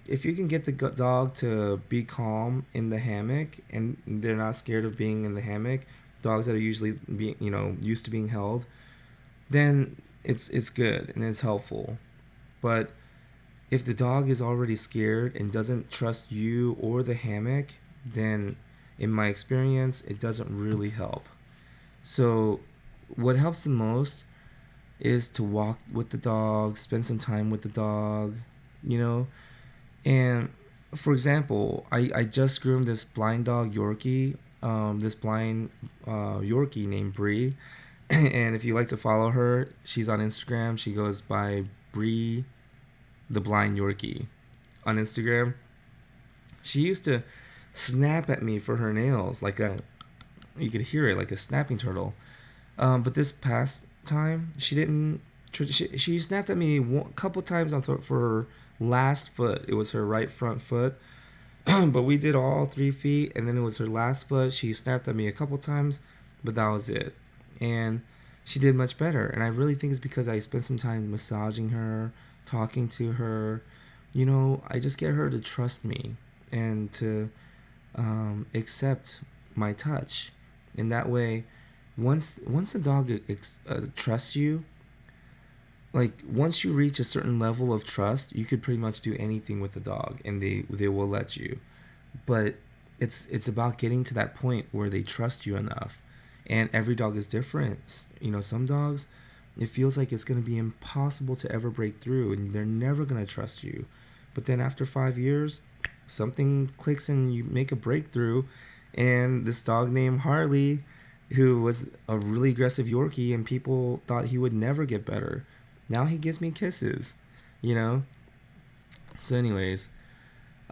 get the dog to be calm in the hammock and they're not scared of being in the hammock, dogs that are usually being used to being held, then it's good and it's helpful. But if the dog is already scared and doesn't trust you or the hammock, then in my experience it doesn't really help. So what helps the most is to walk with the dog, spend some time with the dog, you know. And for example, I just groomed this blind dog Yorkie, this blind Yorkie named Bree. And if you like to follow her, she's on Instagram. She goes by Bree the Blind Yorkie on Instagram. She used to snap at me for her nails, like you could hear it like a snapping turtle. But this past time, she didn't. She snapped at me a couple times for her last foot. It was her right front foot, but we did all 3 feet, and then it was her last foot. She snapped at me a couple times, but that was it. And she did much better. And I really think it's because I spent some time massaging her, talking to her. I just get her to trust me and to accept my touch. And that way, once the dog trusts you, like once you reach a certain level of trust, you could pretty much do anything with the dog, and they will let you. But it's about getting to that point where they trust you enough, and every dog is different. Some dogs, it feels like it's going to be impossible to ever break through, and they're never going to trust you. But then after 5 years, something clicks and you make a breakthrough, and this dog named Harley, who was a really aggressive Yorkie, and people thought he would never get better. Now he gives me kisses, you know. So, anyways,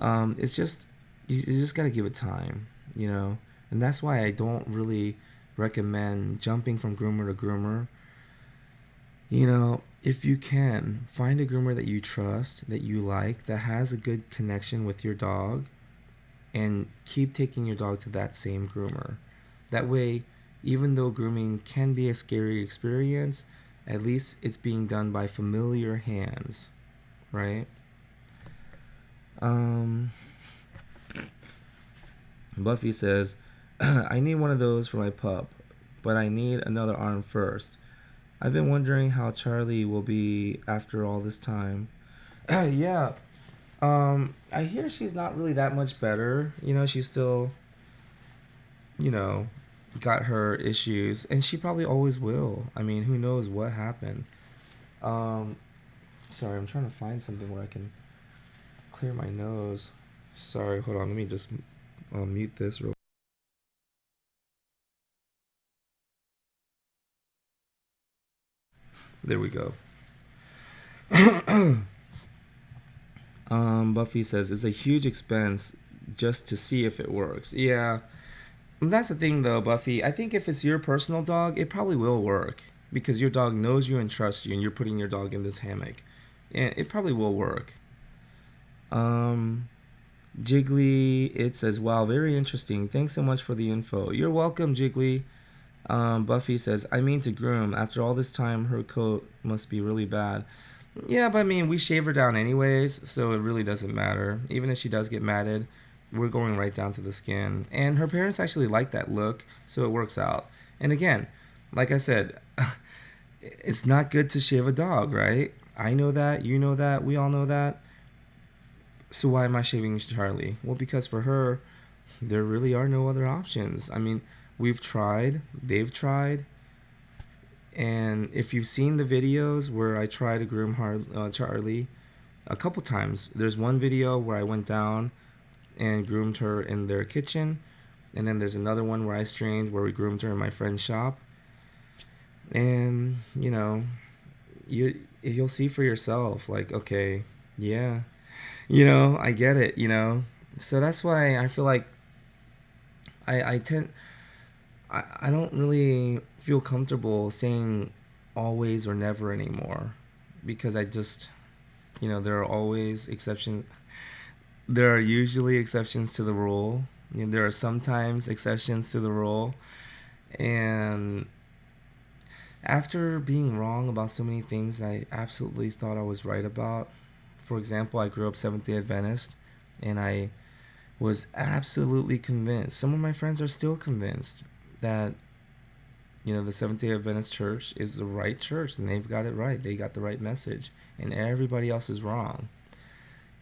it's just you just gotta give it time. And that's why I don't really recommend jumping from groomer to groomer. If you can find a groomer that you trust, that you like, that has a good connection with your dog, and keep taking your dog to that same groomer. That way, even though grooming can be a scary experience, at least it's being done by familiar hands, right? Um, Buffy says, I need one of those for my pup, but I need another arm first. I've been wondering how Charlie will be after all this time. Yeah, I hear she's not really that much better. She's still, you know, got her issues, and she probably always will. I mean, who knows what happened? Um, Sorry, I'm trying to find something where I can clear my nose. Sorry, hold on. Let me just mute this real. There we go. Buffy says it's a huge expense just to see if it works. Yeah, that's the thing though, Buffy. I think if it's your personal dog, it probably will work because your dog knows you and trusts you, and you're putting your dog in this hammock, and it probably will work. Um, Jiggly, it says, "Wow, very interesting. Thanks so much for the info." You're welcome, Jiggly. Buffy says, "I mean to groom. After all this time, her coat must be really bad." Yeah, but I mean, we shave her down anyways, so it really doesn't matter. Even if she does get matted, we're going right down to the skin. And her parents actually like that look, so it works out. And again, like I said, it's not good to shave a dog, right? I know that, you know that, we all know that. So why am I shaving Charlie? Well, because for her, there really are no other options. I mean, we've tried, they've tried, and if you've seen the videos where I try to groom Charlie a couple times, there's one video where I went down and groomed her in their kitchen, and then there's another one where I strained where we groomed her in my friend's shop. And you'll see for yourself, like, okay, yeah, I get it. So that's why I feel like I tend I don't really feel comfortable saying always or never anymore, because I just, there are always exceptions. There are usually exceptions to the rule. There are sometimes exceptions to the rule. And after being wrong about so many things I absolutely thought I was right about, for example, I grew up Seventh day Adventist, and I was absolutely convinced. Some of my friends are still convinced that, the Seventh day Adventist church is the right church and they've got it right. They got the right message. And everybody else is wrong.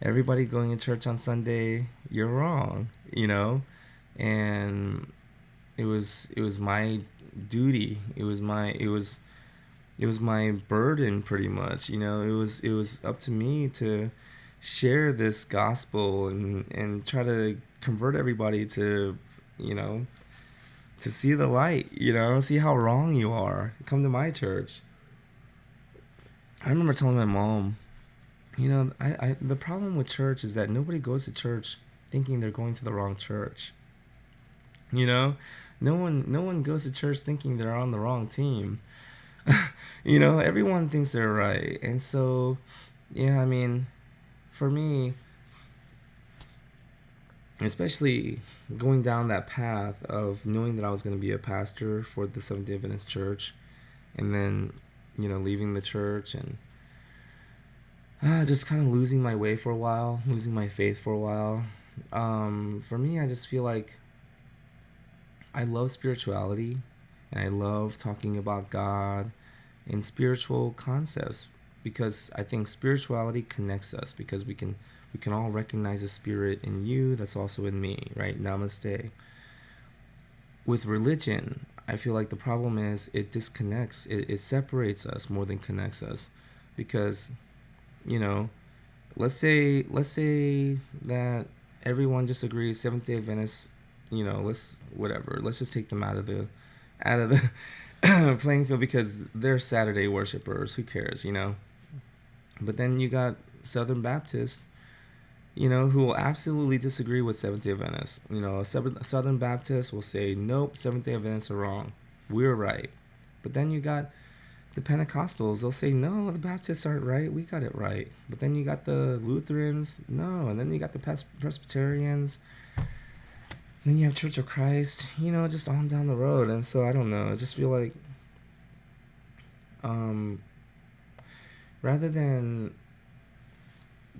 Everybody going to church on Sunday, you're wrong. And it was my duty. It was my burden, pretty much. It was up to me to share this gospel and try to convert everybody you know to see the light, see how wrong you are. Come to my church. I remember telling my mom, the problem with church is that nobody goes to church thinking they're going to the wrong church. You know, no one goes to church thinking they're on the wrong team. Everyone thinks they're right. And so, yeah, I mean, for me, especially going down that path of knowing that I was going to be a pastor for the Seventh day Adventist church, and then, leaving the church and just kind of losing my way for a while, losing my faith for a while. For me, I just feel like I love spirituality, and I love talking about God and spiritual concepts, because I think spirituality connects us, because we can all recognize a spirit in you that's also in me, right? Namaste. With religion, I feel like the problem is it disconnects, it separates us more than connects us, because, you know, let's say that everyone just agrees Seventh Day Adventists, let's just take them out of the playing field, because they're Saturday worshipers. Who cares? But then you got Southern Baptists, who will absolutely disagree with Seventh Day Adventists. A Southern Baptist will say, nope, Seventh Day Adventists are wrong. We're right. But then you got the Pentecostals. They'll say, no, the Baptists aren't right. We got it right. But then you got the Lutherans. No. And then you got the Presbyterians. Then you have Church of Christ. Just on down the road. And so I don't know. I just feel like, rather than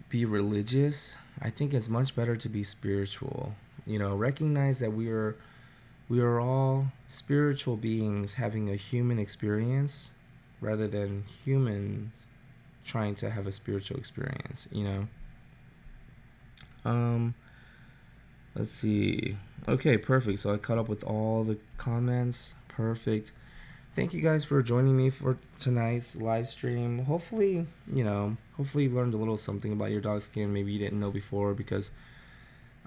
be religious, I think it's much better to be spiritual. Recognize that we are all spiritual beings having a human experience, rather than humans trying to have a spiritual experience. Let's see. Okay, perfect. So I caught up with all the comments. Perfect. Thank you guys for joining me for tonight's live stream. Hopefully you learned a little something about your dog's skin maybe you didn't know before, because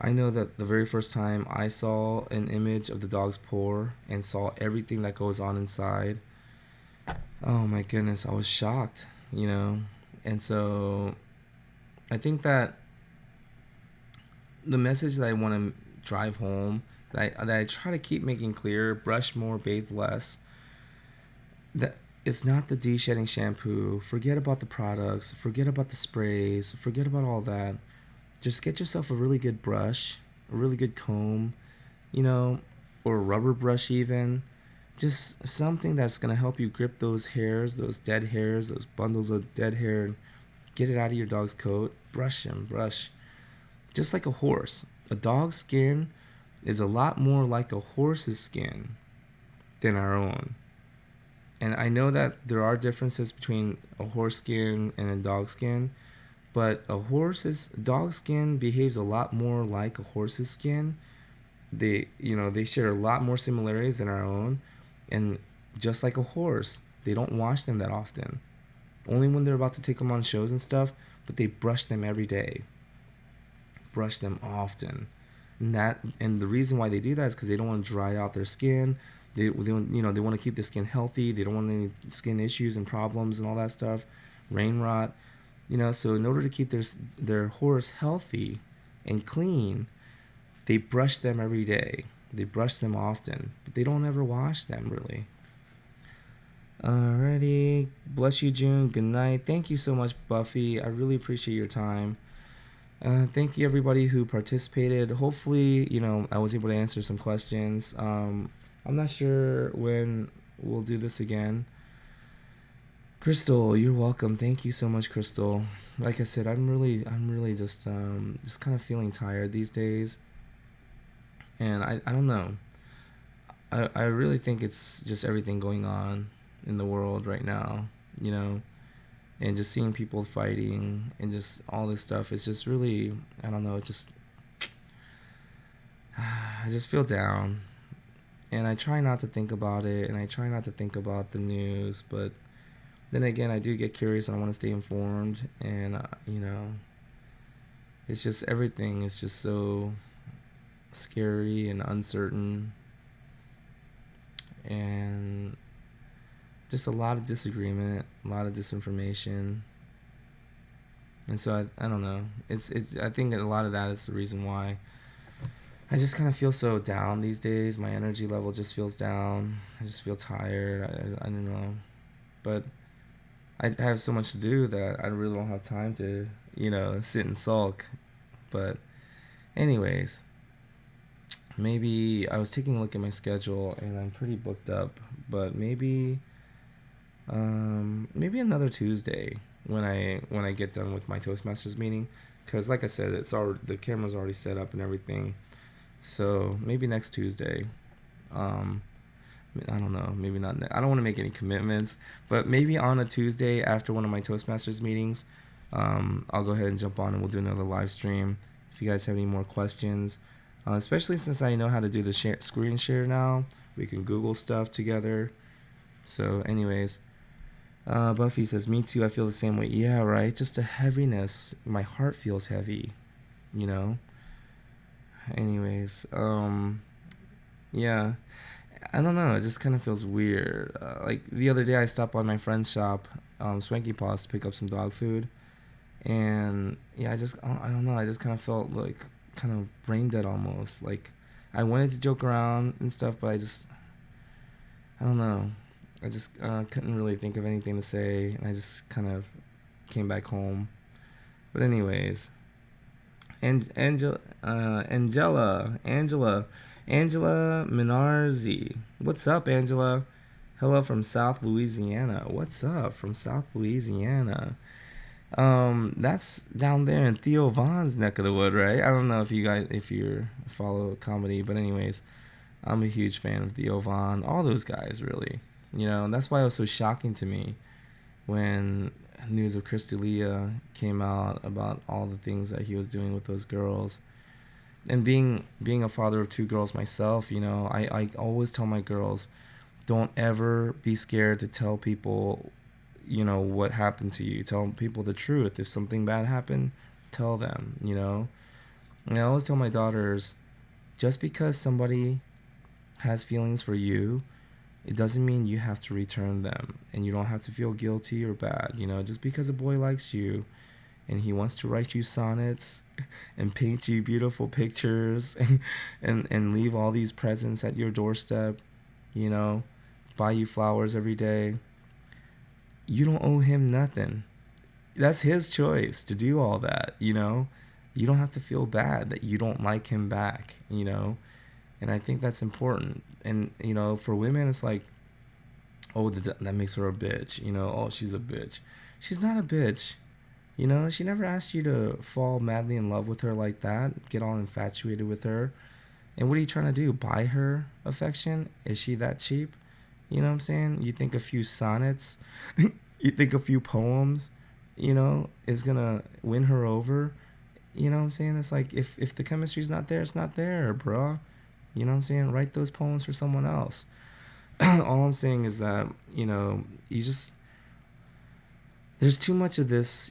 I know that the very first time I saw an image of the dog's pore and saw everything that goes on inside, oh my goodness, I was shocked. And so I think that the message that I want to drive home, that I try to keep making clear: brush more, bathe less. That it's not the de-shedding shampoo. Forget about the products. Forget about the sprays. Forget about all that. Just get yourself a really good brush, a really good comb, or a rubber brush even. Just something that's going to help you grip those hairs, those dead hairs, those bundles of dead hair, and get it out of your dog's coat. Brush him, brush. Just like a horse. A dog's skin is a lot more like a horse's skin than our own. And I know that there are differences between a horse skin and a dog skin, but dog skin behaves a lot more like a horse's skin. They share a lot more similarities than our own, and just like a horse, they don't wash them that often. Only when they're about to take them on shows and stuff, but they brush them every day. Brush them often. And the reason why they do that is because they don't want to dry out their skin. They want to keep the skin healthy. They don't want any skin issues and problems and all that stuff, rain rot. So in order to keep their horse healthy and clean, they brush them every day. They brush them often, but they don't ever wash them really. Alrighty. Bless you, June. Good night. Thank you so much, Buffy. I really appreciate your time. Thank you, everybody who participated. Hopefully, I was able to answer some questions. I'm not sure when we'll do this again. Crystal, you're welcome. Thank you so much, Crystal. Like I said, I'm really just kind of feeling tired these days, and I don't know. I really think it's just everything going on in the world right now, and just seeing people fighting and just all this stuff. It's just really, I don't know. It just, I just feel down, and I try not to think about it, and I try not to think about the news, but then again, I do get curious and I want to stay informed, and it's just everything is just so scary and uncertain, and just a lot of disagreement, a lot of disinformation, and so I don't know. It's I think a lot of that is the reason why I just kind of feel so down these days. My energy level just feels down. I just feel tired. I don't know, but I have so much to do that I really don't have time to, sit and sulk. But anyways, maybe I was taking a look at my schedule and I'm pretty booked up, but maybe another Tuesday when I get done with my Toastmasters meeting, cuz like I said, the camera's already set up and everything. So, maybe next Tuesday. I don't know, maybe not. I don't want to make any commitments, but maybe on a Tuesday after one of my Toastmasters meetings, I'll go ahead and jump on and we'll do another live stream. If you guys have any more questions, especially since I know how to do the screen share now, we can Google stuff together. So, anyways, Buffy says, "Me too. I feel the same way." Yeah, right. Just a heaviness. My heart feels heavy. Anyways, yeah. I don't know. It just kind of feels weird. Like the other day, I stopped by my friend's shop, Swanky Paws, to pick up some dog food, and yeah, I don't know. I just kind of felt like kind of brain dead almost. Like I wanted to joke around and stuff, but I don't know. I just couldn't really think of anything to say, and I just kind of came back home. But anyways, Angela Minarzi. What's up, Angela? Hello from South Louisiana. What's up from South Louisiana? That's down there in Theo Von's neck of the wood, right? I don't know if you follow comedy, but anyways, I'm a huge fan of Theo Von, all those guys, really. And that's why it was so shocking to me when news of Chris D'Elia came out about all the things that he was doing with those girls. And being a father of two girls myself, I always tell my girls, don't ever be scared to tell people, what happened to you. Tell people the truth. If something bad happened, tell them, And I always tell my daughters, just because somebody has feelings for you, it doesn't mean you have to return them, and you don't have to feel guilty or bad. Just because a boy likes you and he wants to write you sonnets and paint you beautiful pictures and leave all these presents at your doorstep, buy you flowers every day, you don't owe him nothing. That's his choice to do all that. You don't have to feel bad that you don't like him back. And I think that's important. And for women, it's like, oh, that makes her a bitch. Oh, she's a bitch. She's not a bitch. She never asked you to fall madly in love with her like that, get all infatuated with her. And what are you trying to do? Buy her affection? Is she that cheap? You know what I'm saying? You think a few sonnets, you think a few poems, is going to win her over? You know what I'm saying? It's like, if the chemistry's not there, it's not there, bro. You know what I'm saying? Write those poems for someone else. All I'm saying is that, you just... There's too much of this,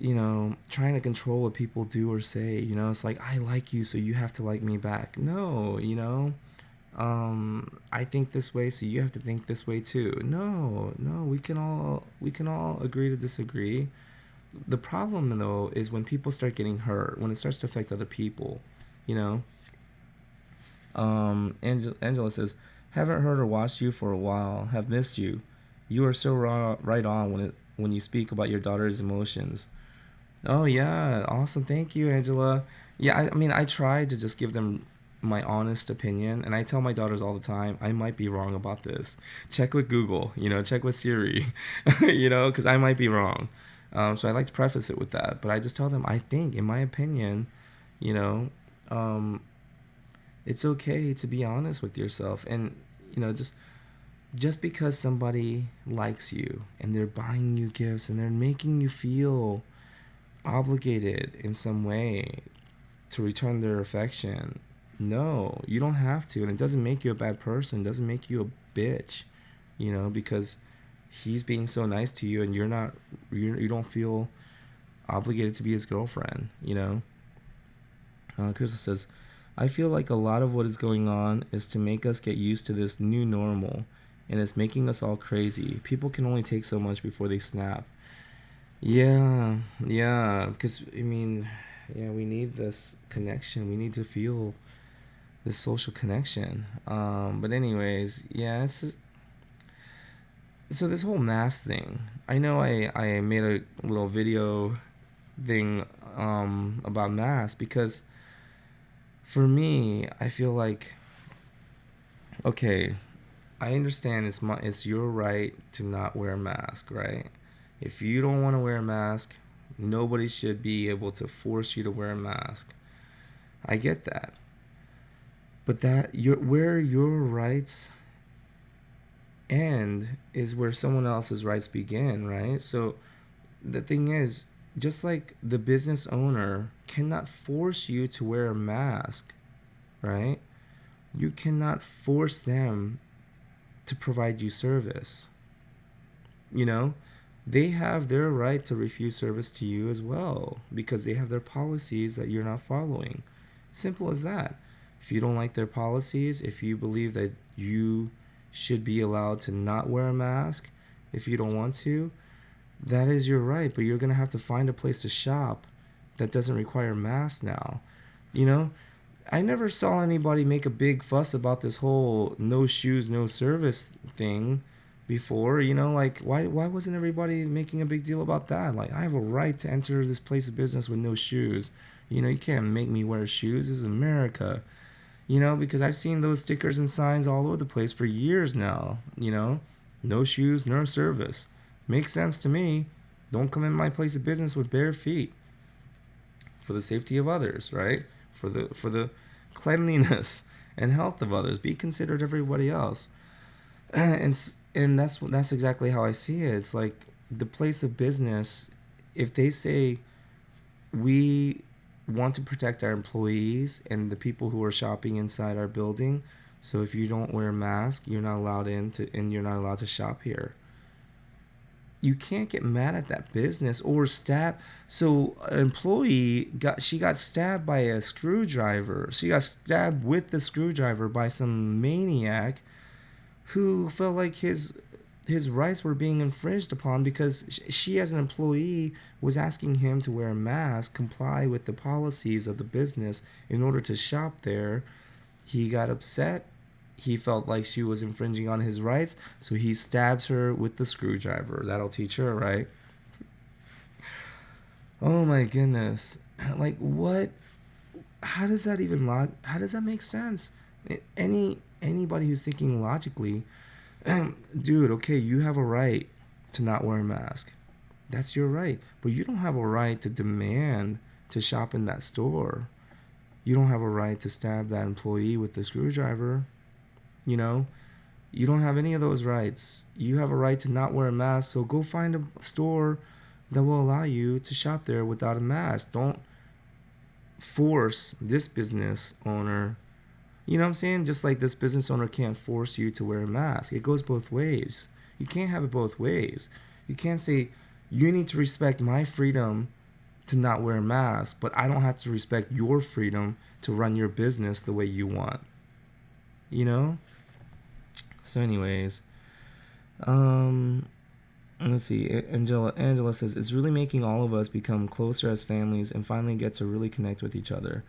trying to control what people do or say. It's like, I like you, so you have to like me back. No, I think this way, so you have to think this way too. No, we can all agree to disagree. the problem though is when people start getting hurt, when it starts to affect other people, you know. Angela says, haven't heard or watched you for a while. Have missed you. You are so right on when you speak about your daughter's emotions. Oh yeah, awesome. Thank you, Angela. Yeah, I mean, I try to just give them my honest opinion, and I tell my daughters all the time, I might be wrong about this. Check with Google, check with Siri, because I might be wrong. So I like to preface it with that, but I just tell them, I think, in my opinion, you know, um, it's okay to be honest with yourself, and just because somebody likes you and they're buying you gifts and they're making you feel obligated in some way to return their affection. No, you don't have to, and it doesn't make you a bad person. It doesn't make you a bitch, because he's being so nice to you, and you don't feel obligated to be his girlfriend. Krista says, I feel like a lot of what is going on is to make us get used to this new normal, and it's making us all crazy. People can only take so much before they snap. Yeah, because I mean, yeah, we need this connection. We need to feel this social connection. But anyways, yeah, so this whole mask thing. I know I made a little video thing about masks because for me, I feel like, okay, I understand it's your right to not wear a mask, right? If you don't want to wear a mask, nobody should be able to force you to wear a mask. I get that. But where your rights end is where someone else's rights begin, right? So the thing is, just like the business owner cannot force you to wear a mask, right? You cannot force them to provide you service. They have their right to refuse service to you as well because they have their policies that you're not following. Simple as that. If you don't like their policies, if you believe that you should be allowed to not wear a mask, if you don't want to, that is your right, but you're going to have to find a place to shop that doesn't require masks now. I never saw anybody make a big fuss about this whole no shoes, no service thing before. Like, why wasn't everybody making a big deal about that? Like, I have a right to enter this place of business with no shoes. You can't make me wear shoes. This is America. Because I've seen those stickers and signs all over the place for years now. No shoes, no service. Makes sense to me. Don't come in my place of business with bare feet. For the safety of others, right? For the cleanliness and health of others. Be considerate of everybody else. And that's exactly how I see it. It's like the place of business, if they say we want to protect our employees and the people who are shopping inside our building, so if you don't wear a mask, you're not allowed and you're not allowed to shop here. You can't get mad at that business or stab. So an employee got stabbed by a screwdriver. She got stabbed with the screwdriver by some maniac who felt like his rights were being infringed upon because she as an employee was asking him to wear a mask, comply with the policies of the business in order to shop there. He got upset. He felt like she was infringing on his rights, so he stabs her with the screwdriver. That'll teach her, right? Oh my goodness. Like, what? How does that make sense? Anybody who's thinking logically, dude, okay, you have a right to not wear a mask. That's your right. But you don't have a right to demand to shop in that store. You don't have a right to stab that employee with the screwdriver. You don't have any of those rights. You have a right to not wear a mask, so go find a store that will allow you to shop there without a mask. Don't force this business owner. You know what I'm saying? Just like this business owner can't force you to wear a mask. It goes both ways. You can't have it both ways. You can't say, you need to respect my freedom to not wear a mask, but I don't have to respect your freedom to run your business the way you want. So anyways, Let's see. Angela says it's really making all of us become closer as families and finally get to really connect with each other.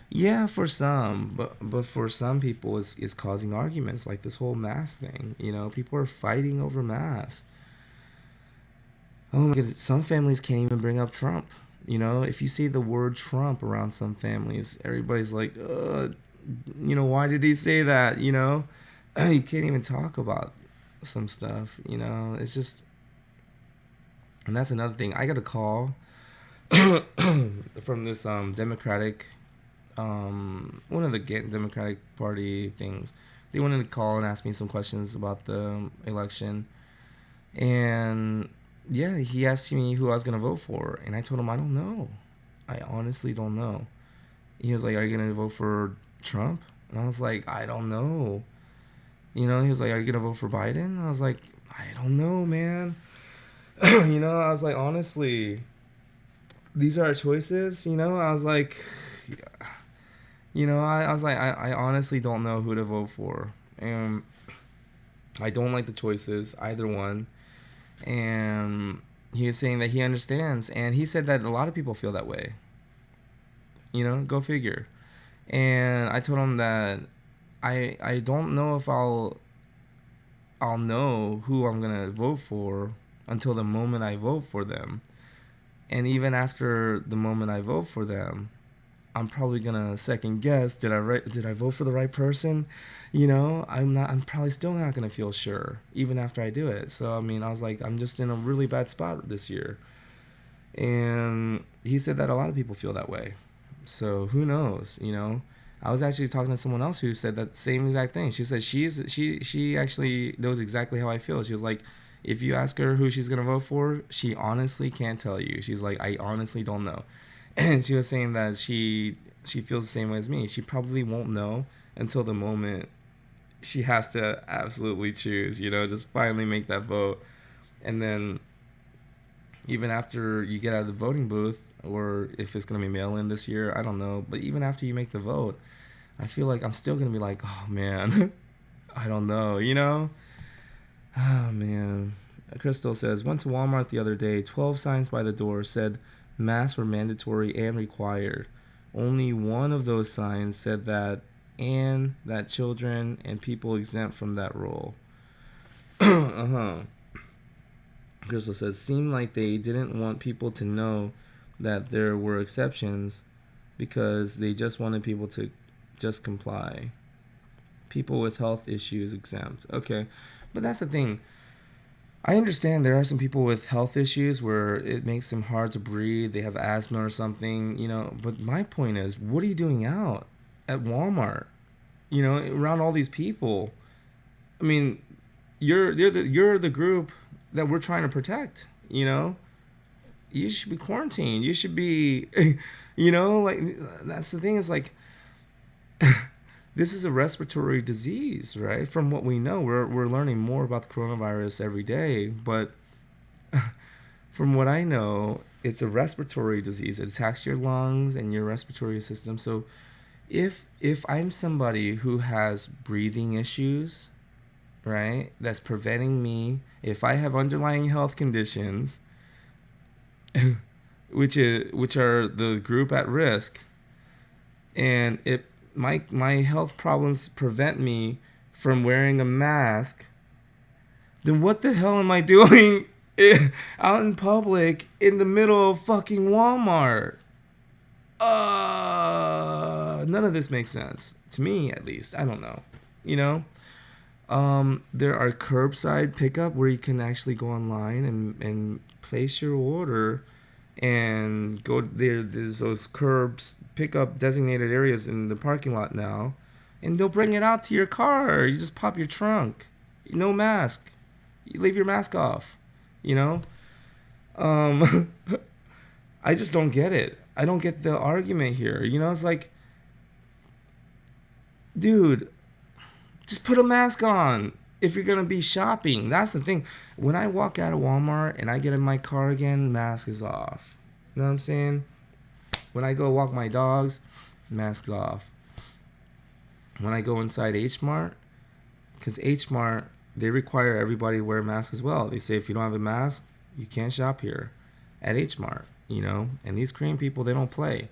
Yeah, for some, but for some people, it's causing arguments like this whole mask thing. You know, people are fighting over masks. Oh my god, some families can't even bring up Trump. You know, if you say the word Trump around some families, everybody's like, why did he say that? You know, you can't even talk about some stuff. You know, it's just, and that's another thing. I got a call from this Democratic, one of the Democratic Party things. They wanted to call and ask me some questions about the election, and yeah, he asked me who I was gonna vote for, and I told him I don't know. I honestly don't know. He was like, "Are you gonna vote for Trump?" And I was like, "I don't know." You know, he was like, "Are you gonna vote for Biden?" And I was like, "I don't know, man." You know, I was like, honestly, these are our choices. You know, I was like, I was like, I honestly don't know who to vote for, and I don't like the choices, either one. And he was saying that he understands, and he said that a lot of people feel that way. You know, go figure. And I told him that I don't know if I'll know who I'm gonna vote for until the moment I vote for them. And even after the moment I vote for them, I'm probably gonna second guess. Did I vote for the right person? You know, I'm probably still not gonna feel sure even after I do it. So I mean, I was like, I'm just in a really bad spot this year. And he said that a lot of people feel that way. So who knows? You know, I was actually talking to someone else who said that same exact thing. She said she actually knows exactly how I feel. She was like, if you ask her who she's gonna vote for, she honestly can't tell you. She's like, I honestly don't know. And she was saying that she feels the same way as me. She probably won't know until the moment she has to absolutely choose. You know, just finally make that vote, and then even after you get out of the voting booth, or if it's gonna be mail in this year, I don't know. But even after you make the vote, I feel like I'm still gonna be like, oh man, I don't know. You know, oh man. Crystal says, went to Walmart the other day. 12 signs by the door said masks were mandatory and required. Only one of those signs said that children and people exempt from that rule. Uh-huh. Crystal says, seemed like they didn't want people to know that there were exceptions because they just wanted people to just comply. People with health issues exempt. Okay. But that's the thing. I understand there are some people with health issues where it makes them hard to breathe. They have asthma or something, you know. But my point is, what are you doing out at Walmart? You know, around all these people. I mean, you're the group that we're trying to protect. You know, you should be quarantined. You should be, you know, like that's the thing is like. This is a respiratory disease, right? From what we know, we're learning more about the coronavirus every day. But from what I know, it's a respiratory disease. It attacks your lungs and your respiratory system. So if I'm somebody who has breathing issues, right, that's preventing me, if I have underlying health conditions, which are the group at risk, and it my health problems prevent me from wearing a mask, then what the hell am I doing out in public in the middle of fucking Walmart? None of this makes sense to me, at least. I don't know. You know, there are curbside pickup where you can actually go online and place your order and go there. There's those curbs pickup designated areas in the parking lot now, and they'll bring it out to your car. You just pop your trunk, no mask. You leave your mask off. You know, um, I just don't get it. I don't get the argument here. You know, it's like, dude, just put a mask on if you're gonna be shopping. That's the thing. When I walk out of Walmart and I get in my car again, mask is off. You know what I'm saying? When I go walk my dogs, mask's off. When I go inside H Mart, because H Mart they require everybody to wear a mask as well. They say if you don't have a mask, you can't shop here at H Mart, you know. And these Korean people, they don't play.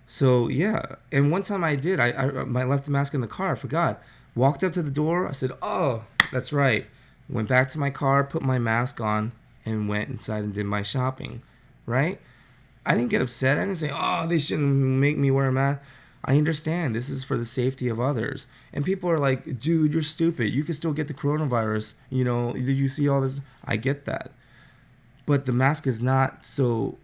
So yeah, and one time I did. I left the mask in the car. I forgot. Walked up to the door. I said, "Oh, that's right." Went back to my car, put my mask on, and went inside and did my shopping. Right? I didn't get upset. I didn't say, "Oh, they shouldn't make me wear a mask." I understand this is for the safety of others. And people are like, "Dude, you're stupid. You can still get the coronavirus. You know, did you see all this?" I get that. But the mask is not so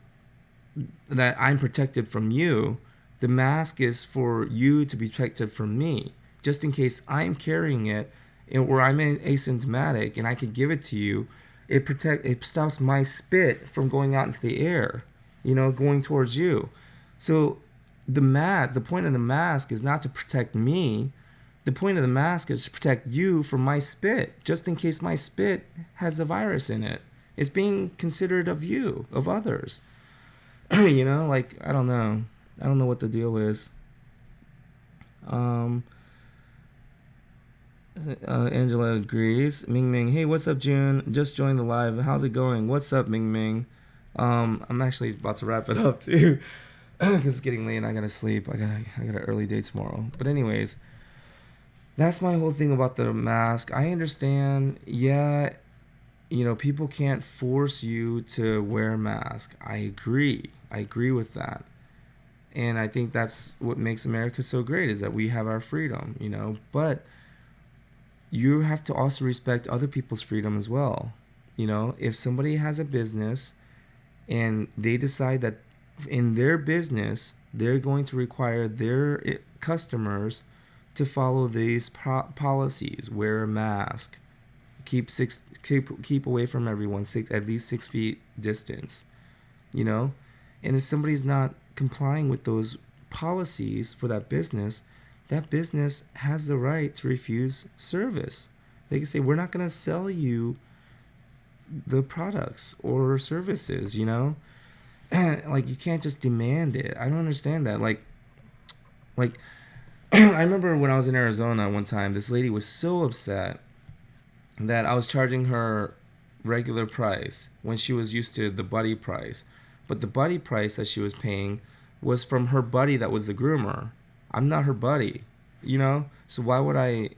that I'm protected from you. The mask is for you to be protected from me, just in case I'm carrying it, or I'm asymptomatic and I could give it to you. It stops my spit from going out into the air, you know, going towards you. So the point of the mask is not to protect me. The point of the mask is to protect you from my spit, just in case my spit has a virus in it. It's being considerate of you, of others. You know, like, I don't know. I don't know what the deal is. Angela agrees. Ming Ming, hey, what's up, June? Just joined the live. How's it going? What's up, Ming Ming? I'm actually about to wrap it up too, because it's getting late and I gotta sleep. I got an early day tomorrow. But anyways, that's my whole thing about the mask. I understand. Yeah, you know, people can't force you to wear a mask. I agree. I agree with that. And I think that's what makes America so great, is that we have our freedom, you know. But you have to also respect other people's freedom as well. You know, if somebody has a business and they decide that in their business they're going to require their customers to follow these policies, wear a mask, keep away from everyone, at least 6 feet distance, you know. And if somebody's not complying with those policies for that business has the right to refuse service. They can say, we're not going to sell you the products or services, you know. Like, you can't just demand it. I don't understand that. Like I remember when I was in Arizona one time, this lady was so upset that I was charging her regular price when she was used to the buddy price. But the buddy price that she was paying was from her buddy that was the groomer. I'm not her buddy, you know? So why would I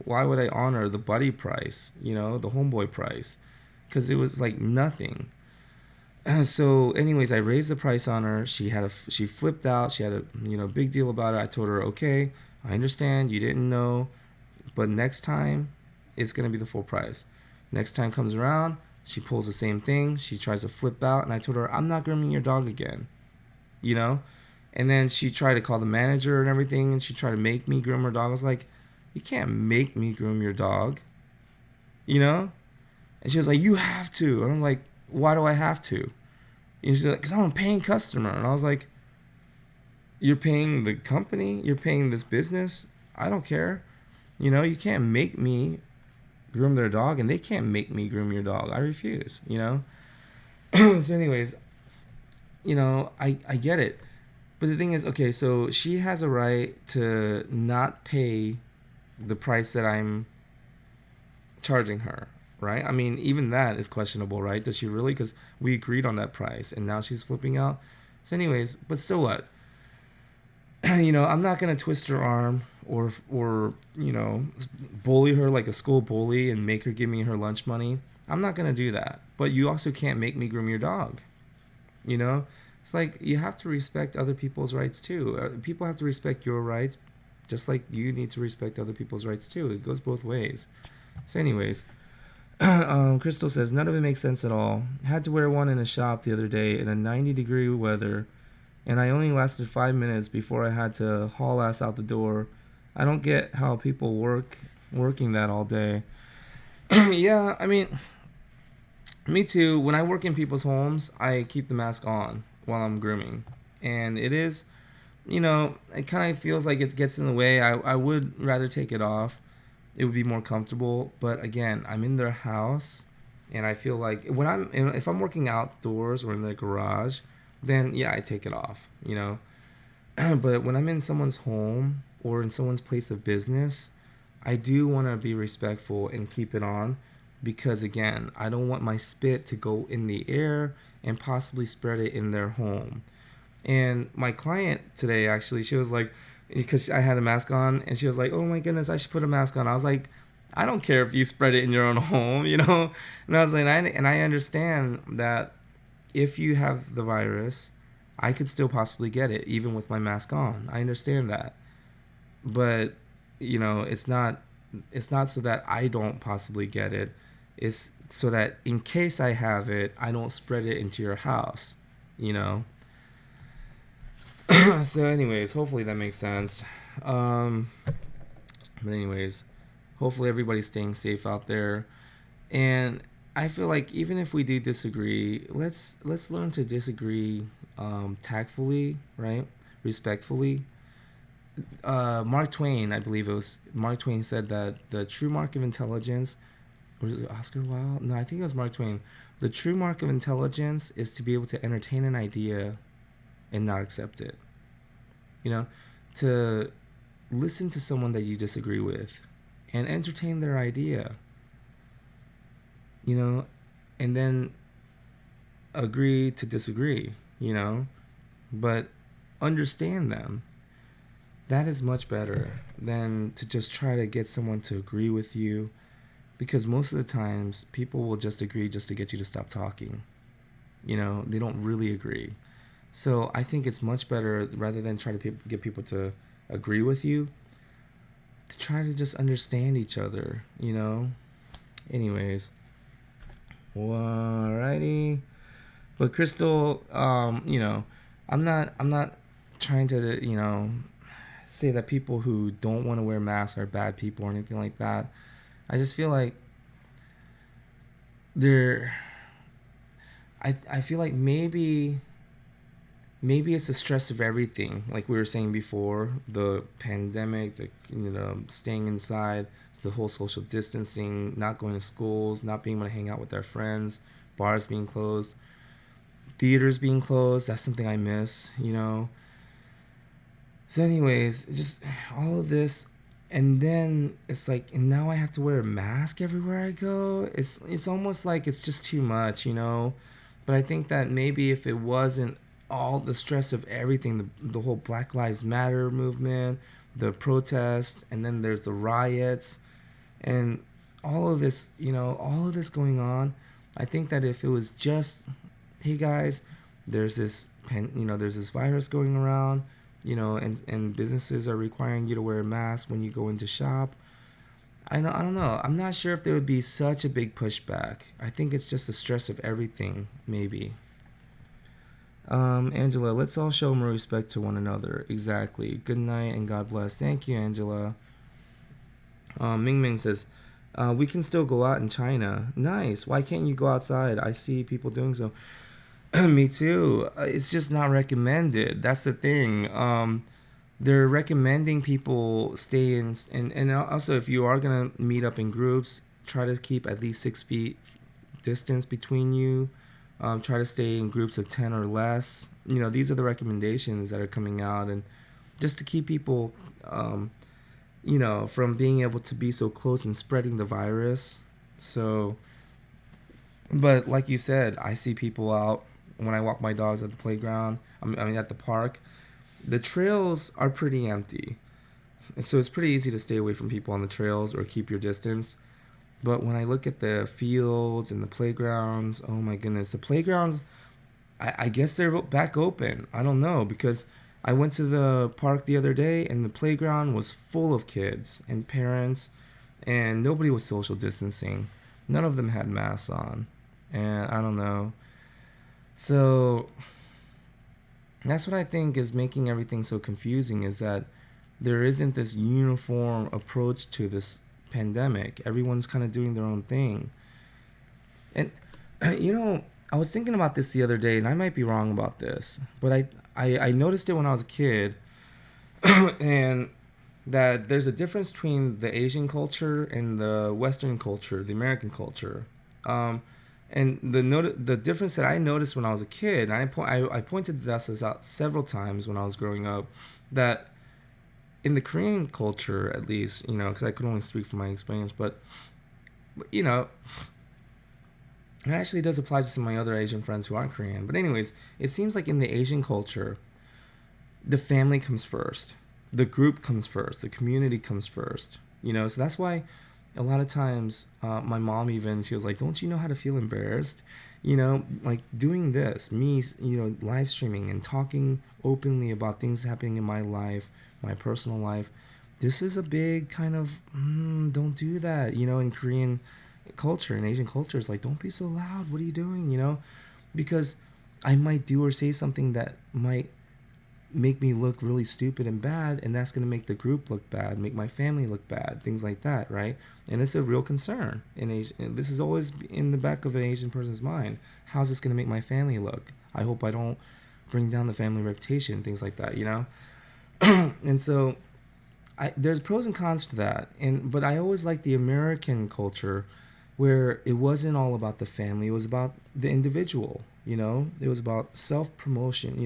honor the buddy price, you know, the homeboy price? Because it was like nothing. So anyways, I raised the price on her. She flipped out. She had a big deal about it. I told her, okay, I understand you didn't know, but next time it's gonna be the full price. Next time comes around, she pulls the same thing. She tries to flip out, and I told her, I'm not grooming your dog again, you know. And then she tried to call the manager and everything, and she tried to make me groom her dog. I was like, you can't make me groom your dog, you know. And she was like, you have to. And I was like, why do I have to? And she's like, because I'm a paying customer. And I was like, you're paying the company? You're paying this business? I don't care. You know, you can't make me groom their dog, and they can't make me groom your dog. I refuse, you know. So anyways, you know, I get it. But the thing is, okay, so she has a right to not pay the price that I'm charging her, right? I mean, even that is questionable, right? Does she really? Because we agreed on that price, and now she's flipping out. So anyways, but so what? You know, I'm not going to twist her arm or you know, bully her like a school bully and make her give me her lunch money. I'm not going to do that. But you also can't make me groom your dog, you know? It's like, you have to respect other people's rights too. People have to respect your rights, just like you need to respect other people's rights too. It goes both ways. So anyways, Crystal says, none of it makes sense at all. Had to wear one in a shop the other day in a 90-degree weather, and I only lasted 5 minutes before I had to haul ass out the door. I don't get how people working that all day. Yeah, I mean, me too. When I work in people's homes, I keep the mask on while I'm grooming. And it is, you know, it kind of feels like it gets in the way. I would rather take it off. It would be more comfortable. But again, I'm in their house, and I feel like if I'm working outdoors or in the garage, then yeah, I take it off, you know. But when I'm in someone's home or in someone's place of business, I do want to be respectful and keep it on because, again, I don't want my spit to go in the air and possibly spread it in their home. And my client today, actually, she was like, because I had a mask on, and she was like, "Oh my goodness, I should put a mask on." I was like, "I don't care if you spread it in your own home, you know." And I was like, and I understand that if you have the virus, I could still possibly get it even with my mask on. I understand that, but it's not so that I don't possibly get it. It's so that in case I have it, I don't spread it into your house, you know. So, anyways, hopefully that makes sense. Um, but anyways, hopefully everybody's staying safe out there. And I feel like even if we do disagree, let's learn to disagree tactfully, right? Respectfully. Mark Twain, I believe it was Mark Twain, said that the true mark of intelligence, or was it Oscar Wilde? No, I think it was Mark Twain. The true mark of intelligence is to be able to entertain an idea and not accept it. You know, to listen to someone that you disagree with and entertain their idea, you know, and then agree to disagree, you know, but understand them. That is much better than to just try to get someone to agree with you, because most of the times people will just agree just to get you to stop talking. You know, they don't really agree. So I think it's much better, rather than try to get people to agree with you, to try to just understand each other, you know? Anyways. Alrighty. But Crystal, I'm not trying to, say that people who don't want to wear masks are bad people or anything like that. I just feel like they're I feel like maybe it's the stress of everything, like we were saying before, the pandemic, the staying inside, the whole social distancing, not going to schools, not being able to hang out with their friends, bars being closed, theaters being closed. That's something I miss. So anyways, just all of this, and then it's like, and now I have to wear a mask everywhere I go. It's almost like it's just too much. But I think that maybe if it wasn't all the stress of everything, the whole Black Lives Matter movement, the protests, and then there's the riots, and all of this going on, I think that if it was just, hey guys, there's this virus going around, and businesses are requiring you to wear a mask when you go into shop. I don't know. I'm not sure if there would be such a big pushback. I think it's just the stress of everything, maybe. Angela, let's all show more respect to one another. Exactly. Good night and God bless. Thank you, Angela. Ming Ming says, we can still go out in China. Nice. Why can't you go outside? I see people doing so. Me too. It's just not recommended. That's the thing. They're recommending people stay in, and also if you are gonna meet up in groups, try to keep at least 6 feet distance between you. Try to stay in groups of 10 or less. These are the recommendations that are coming out, and just to keep people, from being able to be so close and spreading the virus. So, but like you said, I see people out when I walk my dogs at the playground. I mean, at the park. The trails are pretty empty, and so it's pretty easy to stay away from people on the trails or keep your distance. But when I look at the fields and the playgrounds, oh my goodness, the playgrounds, I guess they're back open. I don't know, because I went to the park the other day and the playground was full of kids and parents, and nobody was social distancing. None of them had masks on. And I don't know. So that's what I think is making everything so confusing, is that there isn't this uniform approach to this pandemic. Everyone's kind of doing their own thing. And I was thinking about this the other day, and I might be wrong about this, but I noticed it when I was a kid, and that there's a difference between the Asian culture and the Western culture, the American culture. And the difference that I noticed when I was a kid, and I pointed this out several times when I was growing up, that in the Korean culture, at least, because I could only speak from my experience, but you know, it actually does apply to some of my other Asian friends who aren't Korean. But anyways, it seems like in the Asian culture, the family comes first, the group comes first, the community comes first. So that's why a lot of times my mom, even, she was like, don't you know how to feel embarrassed? Like doing this, me, live streaming and talking openly about things happening in my life, my personal life. This is a big kind of don't do that. In Korean culture and Asian culture, it's like, don't be so loud, what are you doing? Because I might do or say something that might make me look really stupid and bad, and that's going to make the group look bad, make my family look bad, things like that, right? And it's a real concern in Asian. This is always in the back of an Asian person's mind. How's this going to make my family look? I hope I don't bring down the family reputation, things like that. And so there's pros and cons to that, but I always like the American culture where it wasn't all about the family, it was about the individual. It was about self-promotion,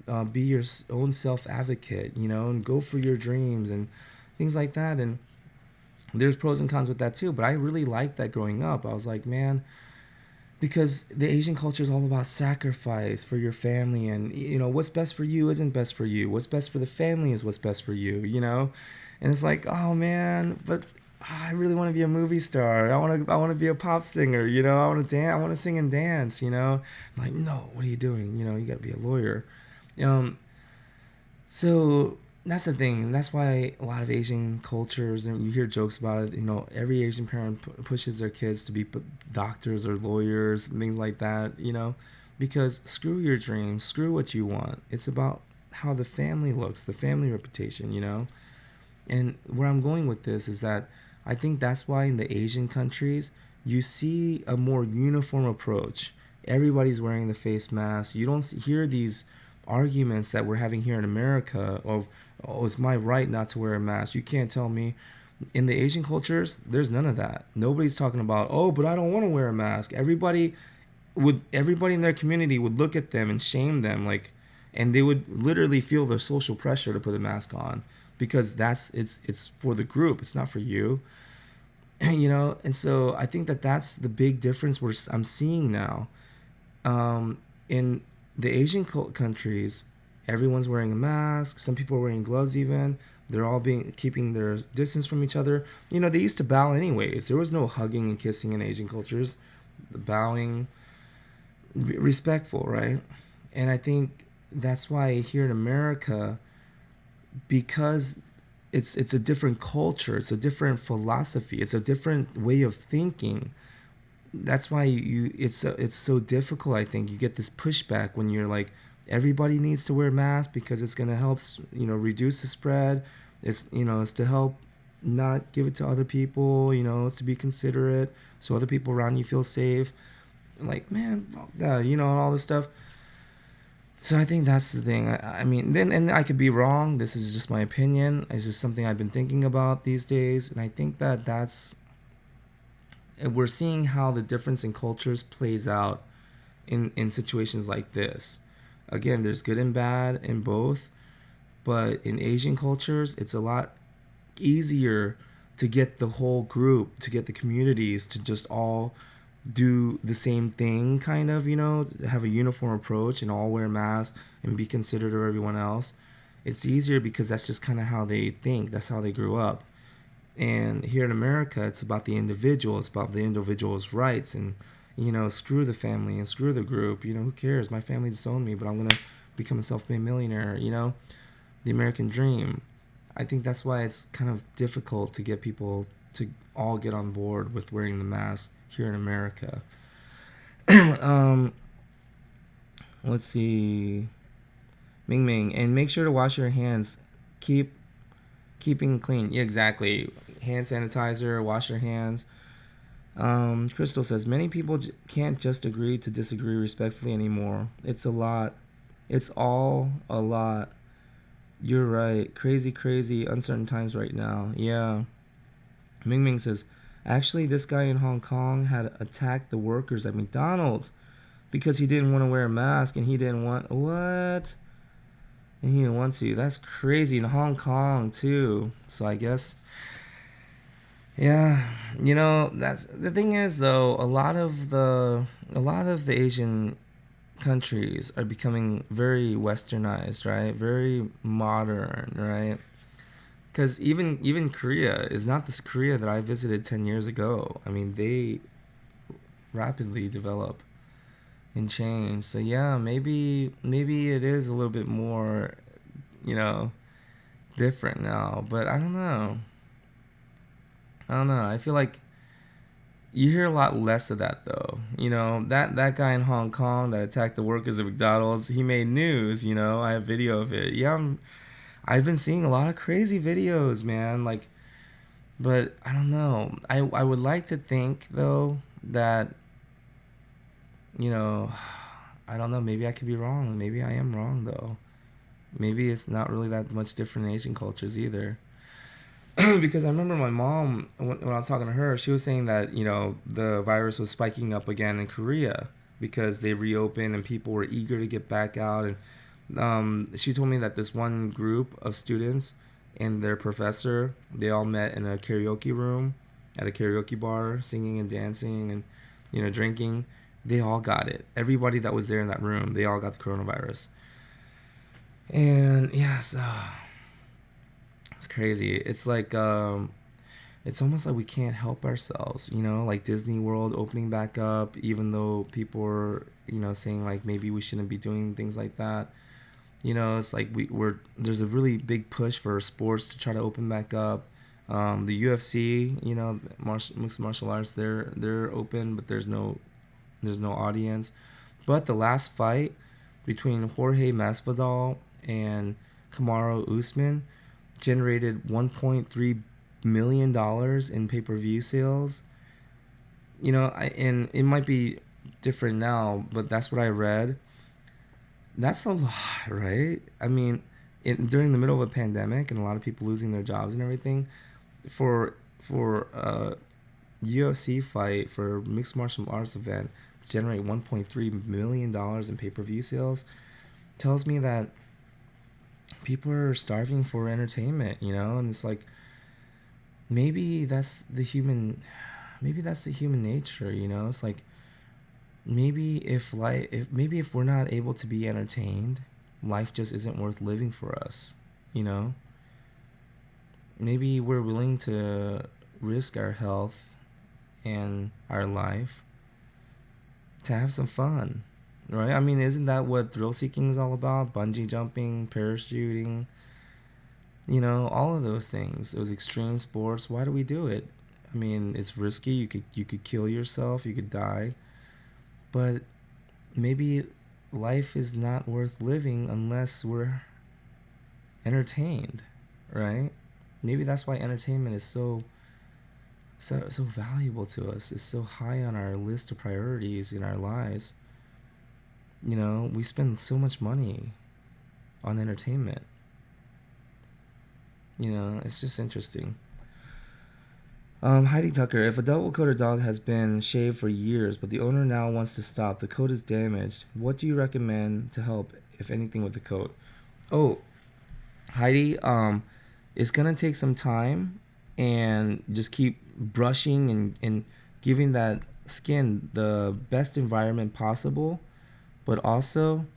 and be your own self-advocate, and go for your dreams and things like that. And there's pros and cons with that too, but I really liked that growing up. I was like, man, because the Asian culture is all about sacrifice for your family, and what's best for you isn't best for you, what's best for the family is what's best for you. And it's like, oh man, but I really want to be a movie star. I want to be a pop singer. I want to dance. I want to sing and dance. I'm like, no, what are you doing? You got to be a lawyer. Um, so that's the thing, and that's why a lot of Asian cultures, and you hear jokes about it. Every Asian parent pushes their kids to be doctors or lawyers and things like that. Because screw your dreams, screw what you want. It's about how the family looks, the family reputation. And where I'm going with this is that I think that's why in the Asian countries you see a more uniform approach. Everybody's wearing the face mask. You don't hear these arguments that we're having here in America of, oh, it's my right not to wear a mask. You can't tell me. In the Asian cultures, there's none of that. Nobody's talking about, oh, but I don't want to wear a mask. Everybody in their community would look at them and shame them, like, and they would literally feel the social pressure to put a mask on because it's for the group. It's not for you. And so I think that's the big difference I'm seeing now. In the Asian countries, everyone's wearing a mask. Some people are wearing gloves even. They're all keeping their distance from each other. They used to bow anyways. There was no hugging and kissing in Asian cultures. The bowing, respectful, right? And I think that's why here in America, because it's a different culture, it's a different philosophy, it's a different way of thinking. That's why it's so difficult. I think you get this pushback when you're like, everybody needs to wear masks because it's going to help reduce the spread. It's to help not give it to other people. It's to be considerate so other people around you feel safe. Like, man, fuck that, and all this stuff. So I think that's the thing. I mean, and I could be wrong. This is just my opinion. It's just something I've been thinking about these days, and I think we're seeing how the difference in cultures plays out in situations like this. Again, there's good and bad in both, but in Asian cultures, it's a lot easier to get the whole group, to get the communities to just all do the same thing, kind of, have a uniform approach and all wear masks and be considerate of everyone else. It's easier because that's just kind of how they think. That's how they grew up. And here in America, it's about the individual. It's about the individual's rights. And, screw the family and screw the group. Who cares? My family disowned me, but I'm going to become a self-made millionaire. The American dream. I think that's why it's kind of difficult to get people to all get on board with wearing the mask here in America. Let's see. Ming Ming. And make sure to wash your hands. Keeping clean. Yeah, exactly. Hand sanitizer, wash your hands. Crystal says, many people can't just agree to disagree respectfully anymore. It's a lot. It's all a lot. You're right. Crazy, uncertain times right now. Yeah. Ming Ming says, actually, this guy in Hong Kong had attacked the workers at McDonald's because he didn't want to wear a mask and he didn't want... What? And he didn't want to. That's crazy. In Hong Kong too. So I guess, yeah, that's the thing is though, a lot of the Asian countries are becoming very westernized, right? Very modern, right? Because even Korea is not this Korea that I visited 10 years ago. I mean, they rapidly develop and change. So yeah, maybe it is a little bit more, you know, different now. But I don't know. I don't know. I feel like you hear a lot less of that though. That guy in Hong Kong that attacked the workers at McDonald's, he made news. I have video of it. Yeah, I've been seeing a lot of crazy videos, man. Like, but I don't know. I would like to think though that you know, I don't know. Maybe I could be wrong. Maybe I am wrong though. Maybe it's not really that much different in Asian cultures either. Because I remember my mom, when I was talking to her, she was saying that, the virus was spiking up again in Korea because they reopened and people were eager to get back out. And she told me that this one group of students and their professor, they all met in a karaoke room at a karaoke bar, singing and dancing and, drinking. They all got it. Everybody that was there in that room, they all got the coronavirus. And yeah, so it's crazy. It's almost like we can't help ourselves, like Disney World opening back up, even though people are, saying like maybe we shouldn't be doing things like that. It's like there's a really big push for sports to try to open back up. The UFC, mixed martial arts, they're open, but there's no audience. But the last fight between Jorge Masvidal and Kamaru Usman generated $1.3 million in pay-per-view sales. And it might be different now, but that's what I read. That's a lot, right? I mean, during the middle of a pandemic and a lot of people losing their jobs and everything, for a UFC fight, for a mixed martial arts event, generate $1.3 million in pay-per-view sales, tells me that people are starving for entertainment, and it's like maybe that's the human nature, it's like maybe if we're not able to be entertained, life just isn't worth living for us, you know maybe we're willing to risk our health and our life to have some fun, right? I mean, isn't that what thrill seeking is all about? Bungee jumping, parachuting, all of those things, those extreme sports. Why do we do it? I mean, it's risky. You could kill yourself. You could die. But maybe life is not worth living unless we're entertained, right? Maybe that's why entertainment is so valuable to us. It's so high on our list of priorities in our lives. We spend so much money on entertainment. It's just interesting. Heidi Tucker, if a double coated dog has been shaved for years, but the owner now wants to stop, the coat is damaged, what do you recommend to help, if anything, with the coat? Oh, Heidi, it's gonna take some time, and just keep brushing and giving that skin the best environment possible, but also,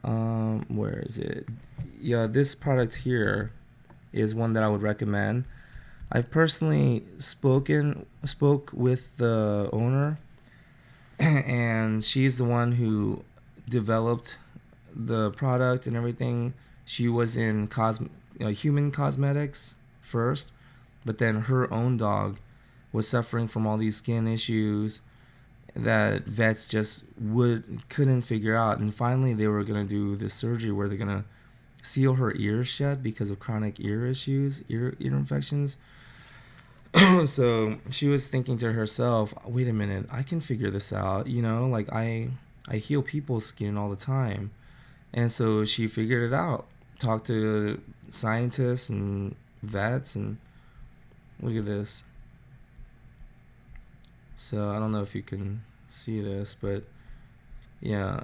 where is it? Yeah, this product here is one that I would recommend. I've personally spoke with the owner, and she's the one who developed the product and everything. She was in human cosmetics first, but then her own dog was suffering from all these skin issues that vets just couldn't figure out, and finally they were gonna do this surgery where they're gonna seal her ears shut because of chronic ear issues, ear infections. So she was thinking to herself, wait a minute, I can figure this out, like I heal people's skin all the time. And so she figured it out, talked to scientists and vets, and look at this. So I don't know if you can see this, but yeah,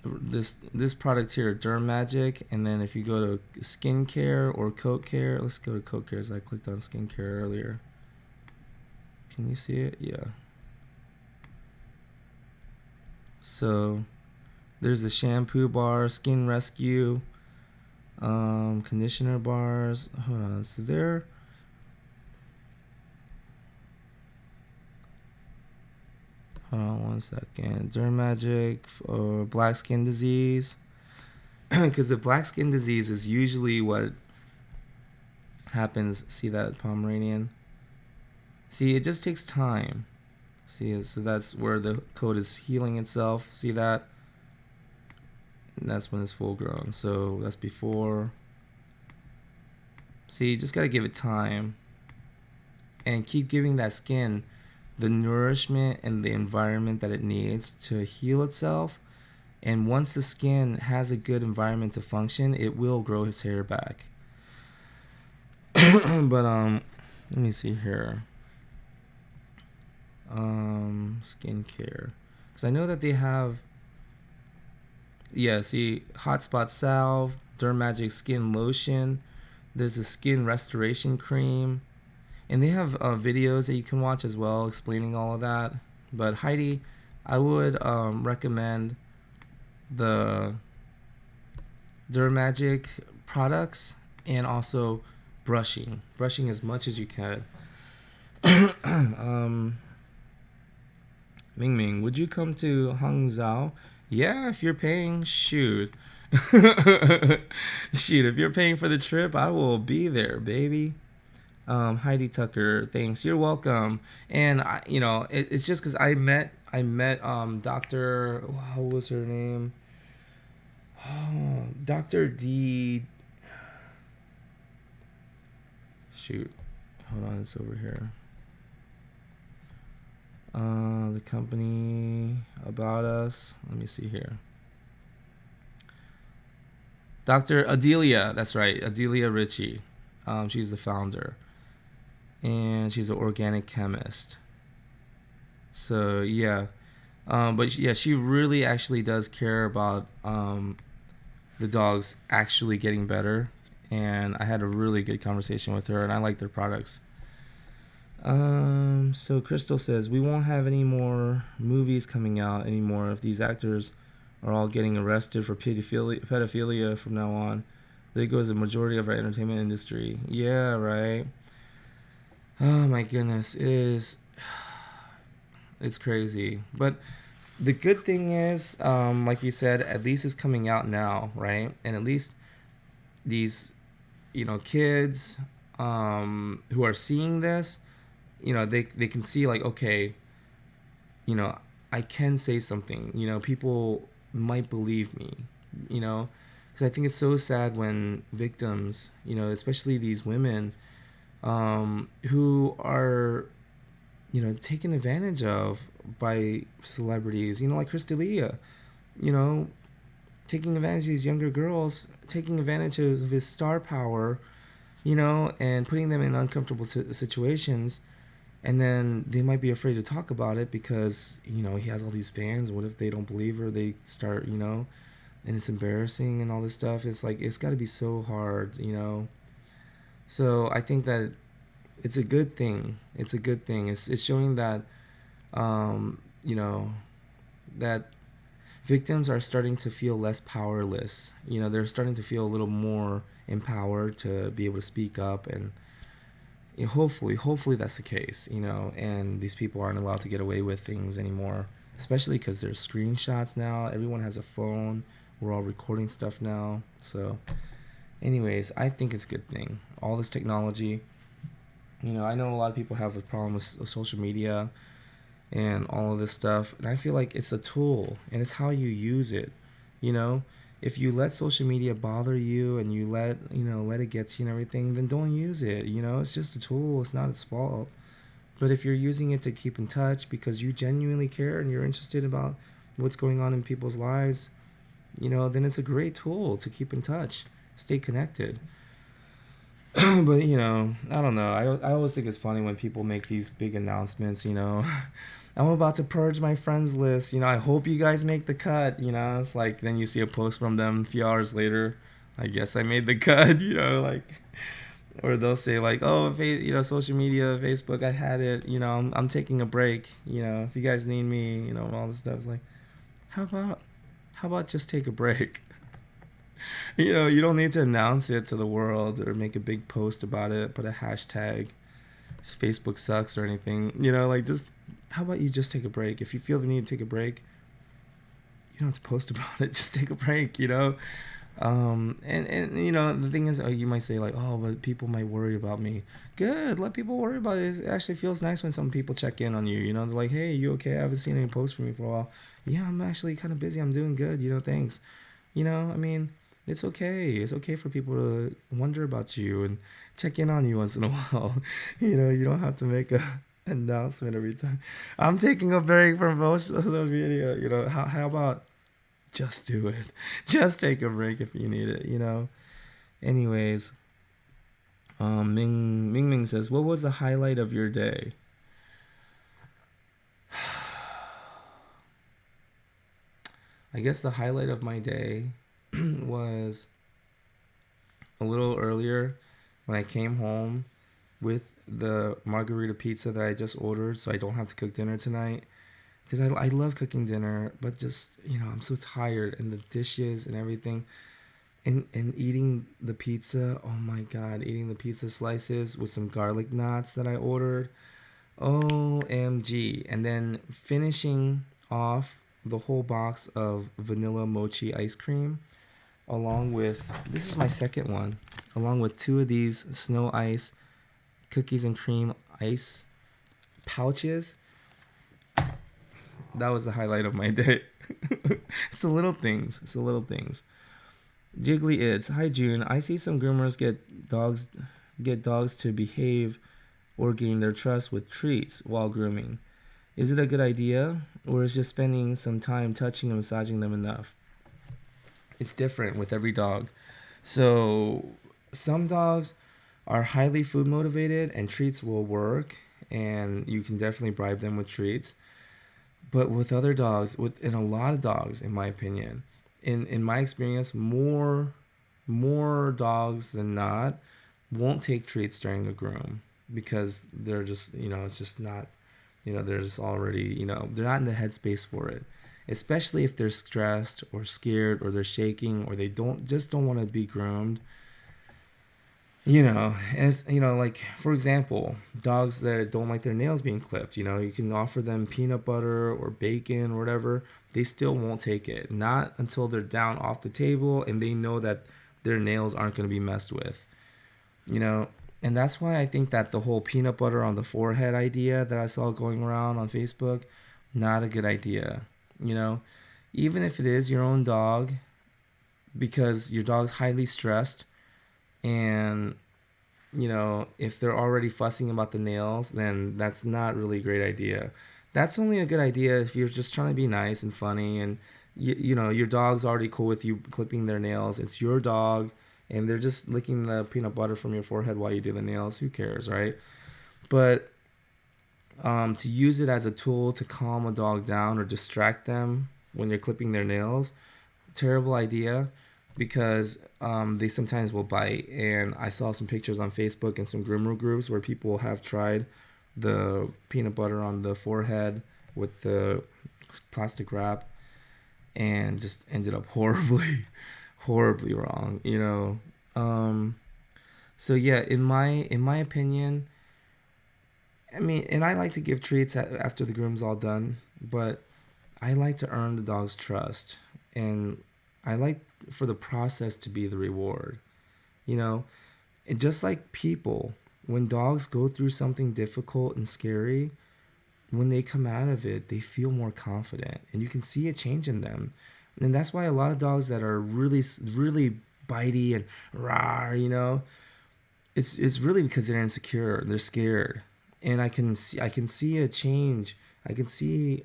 this product here, Derm Magic, and then if you go to skincare or coat care, let's go to coat care as I clicked on skincare earlier. Can you see it? Yeah. So there's the shampoo bar, skin rescue, conditioner bars. Hold on. So there. Hold on 1 second. Derm Magic or black skin disease. Because the black skin disease is usually what happens. See that Pomeranian? See, it just takes time. See, so that's where the coat is healing itself. See that? And that's when it's full grown. So that's before. See, you just gotta give it time. And keep giving that skin the nourishment and the environment that it needs to heal itself. And once the skin has a good environment to function, it will grow his hair back. But let me see here. Skincare, because I know that they have, yeah, see, hotspot salve, Derm Magic skin lotion, there's a skin restoration cream, and they have videos that you can watch as well explaining all of that. But Heidi, I would recommend the Derm Magic products, and also brushing as much as you can. Ming Ming, would you come to Hangzhou? Yeah, if you're paying, shoot. Shoot, if you're paying for the trip, I will be there, baby. Heidi Tucker, thanks. You're welcome. And it's just because I met Dr. What was her name? Oh, Dr. D. Shoot, hold on, it's over here. The company, about us. Let me see here. Dr. Adelia, that's right, Adelia Ritchie. She's the founder, and she's an organic chemist. So yeah, but yeah, she really actually does care about the dogs actually getting better, and I had a really good conversation with her, and I like their products. So Crystal says we won't have any more movies coming out anymore if these actors are all getting arrested for pedophilia from now on. There goes the majority of our entertainment industry. Yeah, right. Oh my goodness, it's crazy. But the good thing is, like you said, at least it's coming out now, right? And at least these, kids who are seeing this, they can see like, okay, I can say something. People might believe me. Because I think it's so sad when victims, especially these women, who are, taken advantage of by celebrities, like Crystalia, taking advantage of these younger girls, taking advantage of his star power, and putting them in uncomfortable situations. And then they might be afraid to talk about it because, he has all these fans. What if they don't believe her? They start, and it's embarrassing and all this stuff. It's like, it's got to be so hard, So I think that it's a good thing. It's a good thing. It's showing that, that victims are starting to feel less powerless. They're starting to feel a little more empowered to be able to speak up, and hopefully that's the case, and these people aren't allowed to get away with things anymore, especially because there's screenshots now. Everyone has a phone. We're all recording stuff now. So anyways, I think it's a good thing. All this technology, I know a lot of people have a problem with social media and all of this stuff, and I feel like it's a tool, and it's how you use it. If you let social media bother you and you let it get to you and everything, then don't use it. It's just a tool. It's not its fault. But if you're using it to keep in touch because you genuinely care and you're interested about what's going on in people's lives, then it's a great tool to keep in touch, stay connected. But I don't know. I always think it's funny when people make these big announcements. I'm about to purge my friends list. I hope you guys make the cut. It's like then you see a post from them a few hours later. I guess I made the cut. Like, or they'll say like, oh, social media, Facebook, I had it. I'm taking a break. If you guys need me, all this stuff. It's like, how about just take a break? You don't need to announce it to the world or make a big post about it, put a hashtag, Facebook sucks or anything. Like just, how about you just take a break? If you feel the need to take a break, you don't have to post about it. Just take a break, and the thing is, you might say like, oh, but people might worry about me. Good, let people worry about it. It actually feels nice when some people check in on you. They're like, hey, you okay? I haven't seen any posts from you for a while. Yeah, I'm actually kind of busy. I'm doing good. Thanks. I mean, it's okay. It's okay for people to wonder about you and check in on you once in a while. You don't have to make a announcement every time. I'm taking a break from social media. How about just do it? Just take a break if you need it. Anyways, Ming Ming says, what was the highlight of your day? I guess the highlight of my day was a little earlier when I came home with the margarita pizza that I just ordered, so I don't have to cook dinner tonight. Because I love cooking dinner, but just, I'm so tired, and the dishes and everything. And eating the pizza, oh my God, eating the pizza slices with some garlic knots that I ordered. OMG. And then finishing off the whole box of vanilla mochi ice cream, along with, this is my second one, along with two of these snow ice cookies and cream ice pouches. That was the highlight of my day. It's the little things. It's the little things. Jiggly Ids. Hi June. I see some groomers get dogs to behave or gain their trust with treats while grooming. Is it a good idea, or is just spending some time touching and massaging them enough? It's different with every dog. So some dogs are highly food motivated and treats will work, and you can definitely bribe them with treats. But with other dogs, in a lot of dogs, in my opinion, in my experience, more dogs than not won't take treats during a groom because they're just, it's just not, they're just already, they're not in the headspace for it. Especially if they're stressed or scared or they're shaking or they don't want to be groomed. As like for example, dogs that don't like their nails being clipped, you can offer them peanut butter or bacon or whatever. They still won't take it. Not until they're down off the table and they know that their nails aren't going to be messed with. you know and that's why I think that the whole peanut butter on the forehead idea that I saw going around on Facebook, not a good idea. Even if it is your own dog, because your dog's highly stressed, and if they're already fussing about the nails, then that's not really a great idea. That's only a good idea if you're just trying to be nice and funny, and your dog's already cool with you clipping their nails. It's your dog, and they're just licking the peanut butter from your forehead while you do the nails. Who cares, right? But to use it as a tool to calm a dog down or distract them when you're clipping their nails, terrible idea, because they sometimes will bite. And I saw some pictures on Facebook and some groomer groups where people have tried the peanut butter on the forehead with the plastic wrap and just ended up horribly, horribly wrong. So yeah, in my opinion, I mean, and I like to give treats after the groom's all done, but I like to earn the dog's trust, and I like for the process to be the reward. You know, and just like people, when dogs go through something difficult and scary, when they come out of it, they feel more confident, and you can see a change in them. And that's why a lot of dogs that are really, really bitey and rah, it's really because they're insecure, they're scared, and I can see a change. I can see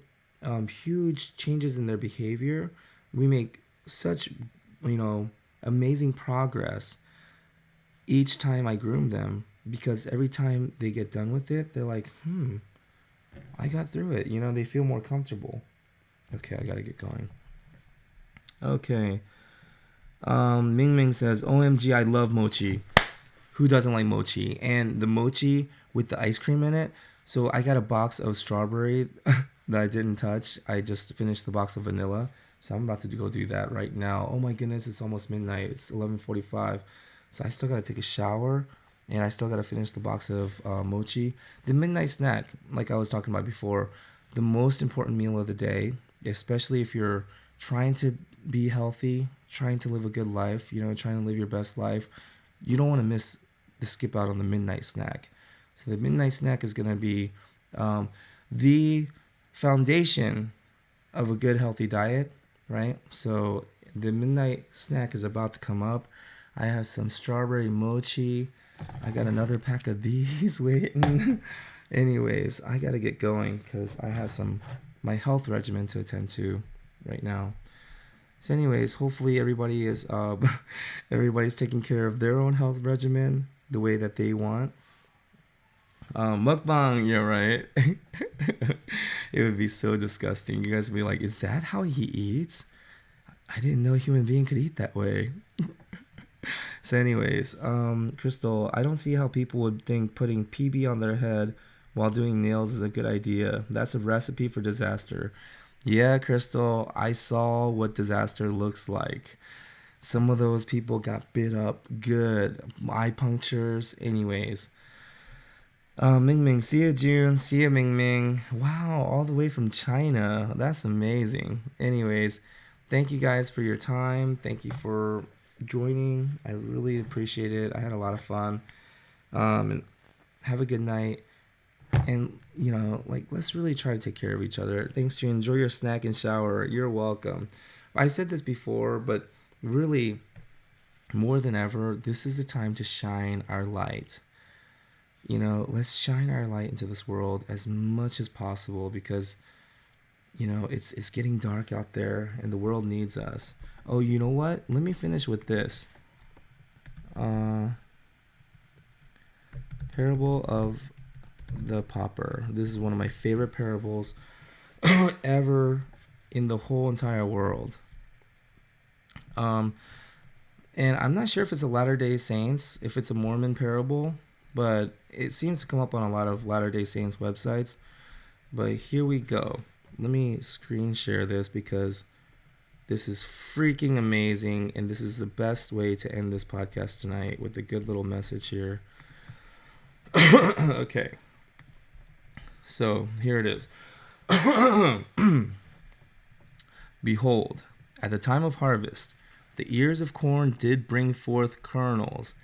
huge changes in their behavior. We make such, amazing progress each time I groom them, because every time they get done with it, they're like, I got through it. You know, they feel more comfortable. Okay, I gotta get going. Okay. Ming Ming says, OMG, I love mochi. Who doesn't like mochi? And the mochi with the ice cream in it. So I got a box of strawberry that I didn't touch. I just finished the box of vanilla. So I'm about to go do that right now. Oh my goodness, it's almost midnight. It's 11:45. So I still got to take a shower. And I still got to finish the box of mochi. The midnight snack, like I was talking about before, the most important meal of the day, especially if you're trying to be healthy, trying to live a good life, you know, trying to live your best life. You don't want to miss the skip out on the midnight snack. So the midnight snack is going to be the foundation of a good healthy diet, right? So the midnight snack is about to come up. I have some strawberry mochi. I got another pack of these waiting. Anyways, I got to get going because I have my health regimen to attend to right now. So anyways, hopefully everybody's taking care of their own health regimen the way that they want. Mukbang, yeah, right. It would be so disgusting. You guys would be like, is that how he eats? I didn't know a human being could eat that way. So anyways, Crystal, I don't see how people would think putting PB on their head while doing nails is a good idea. That's a recipe for disaster. Yeah, Crystal, I saw what disaster looks like. Some of those people got bit up good. Eye punctures. Anyways. Ming Ming, see you, June. See you, Ming Ming. Wow, all the way from China. That's amazing. Anyways, thank you guys for your time. Thank you for joining. I really appreciate it. I had a lot of fun. And have a good night. And, you know, like, let's really try to take care of each other. Thanks, June. Enjoy your snack and shower. You're welcome. I said this before, but really, more than ever, this is the time to shine our light. You know, let's shine our light into this world as much as possible because, you know, it's getting dark out there and the world needs us. Oh, you know what? Let me finish with this. Parable of the Pauper. This is one of my favorite parables ever in the whole entire world. And I'm not sure if it's a Latter-day Saints, if it's a Mormon parable, but it seems to come up on a lot of Latter-day Saints websites. But here we go. Let me screen share this because this is freaking amazing, and this is the best way to end this podcast tonight with a good little message here. Okay. So here it is. Behold, at the time of harvest, the ears of corn did bring forth kernels,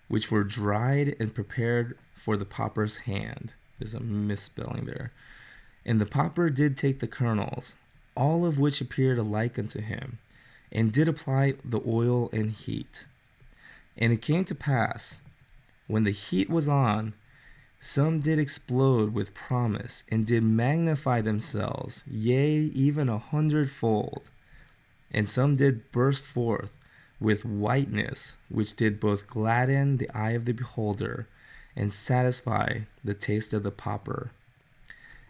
which were dried and prepared for the pauper's hand. There's a misspelling there. And the pauper did take the kernels, all of which appeared alike unto him, and did apply the oil and heat. And it came to pass, when the heat was on, some did explode with promise, and did magnify themselves, yea, even 100-fold. And some did burst forth with whiteness, which did both gladden the eye of the beholder, and satisfy the taste of the pauper.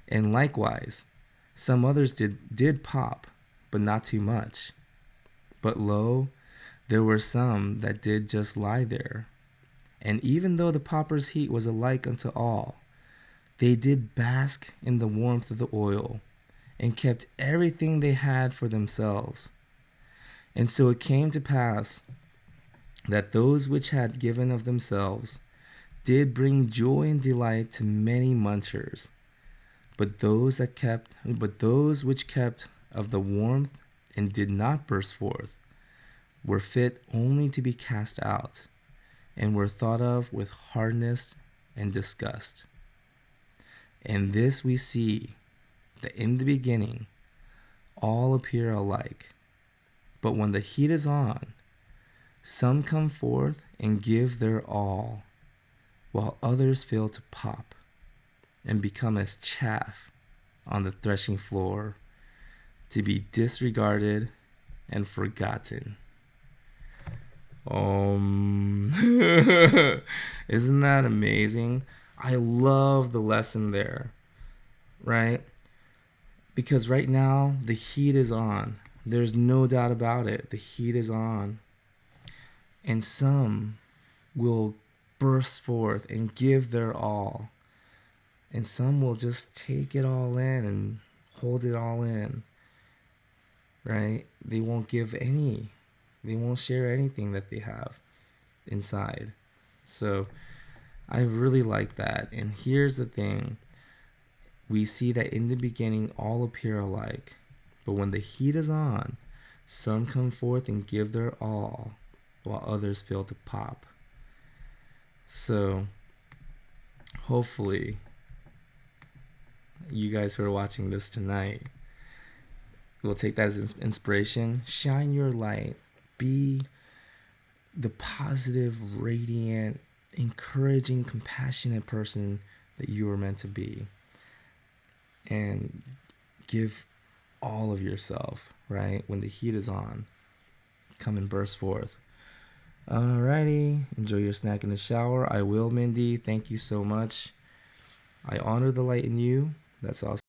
And likewise, some others did pop, but not too much. But lo, there were some that did just lie there. And even though the pauper's heat was alike unto all, they did bask in the warmth of the oil, and kept everything they had for themselves. And so it came to pass that those which had given of themselves did bring joy and delight to many munchers. But those which kept of the warmth and did not burst forth were fit only to be cast out, and were thought of with hardness and disgust. And this we see, that in the beginning all appear alike, but when the heat is on, some come forth and give their all, while others fail to pop, and become as chaff on the threshing floor, to be disregarded and forgotten. Isn't that amazing? I love the lesson there, right? Because right now the heat is on. There's no doubt about it. The heat is on. And some will burst forth and give their all. And some will just take it all in and hold it all in, right? They won't give any. They won't share anything that they have inside. So I really like that. And here's the thing. We see that in the beginning all appear alike. But when the heat is on, some come forth and give their all, while others fail to pop. So hopefully you guys who are watching this tonight will take that as inspiration. Shine your light. Be the positive, radiant, encouraging, compassionate person that you were meant to be. And give all of yourself, right? When the heat is on, come and burst forth. Alrighty, enjoy your snack in the shower. I will, Mindy. Thank you so much. I honor the light in you. That's awesome.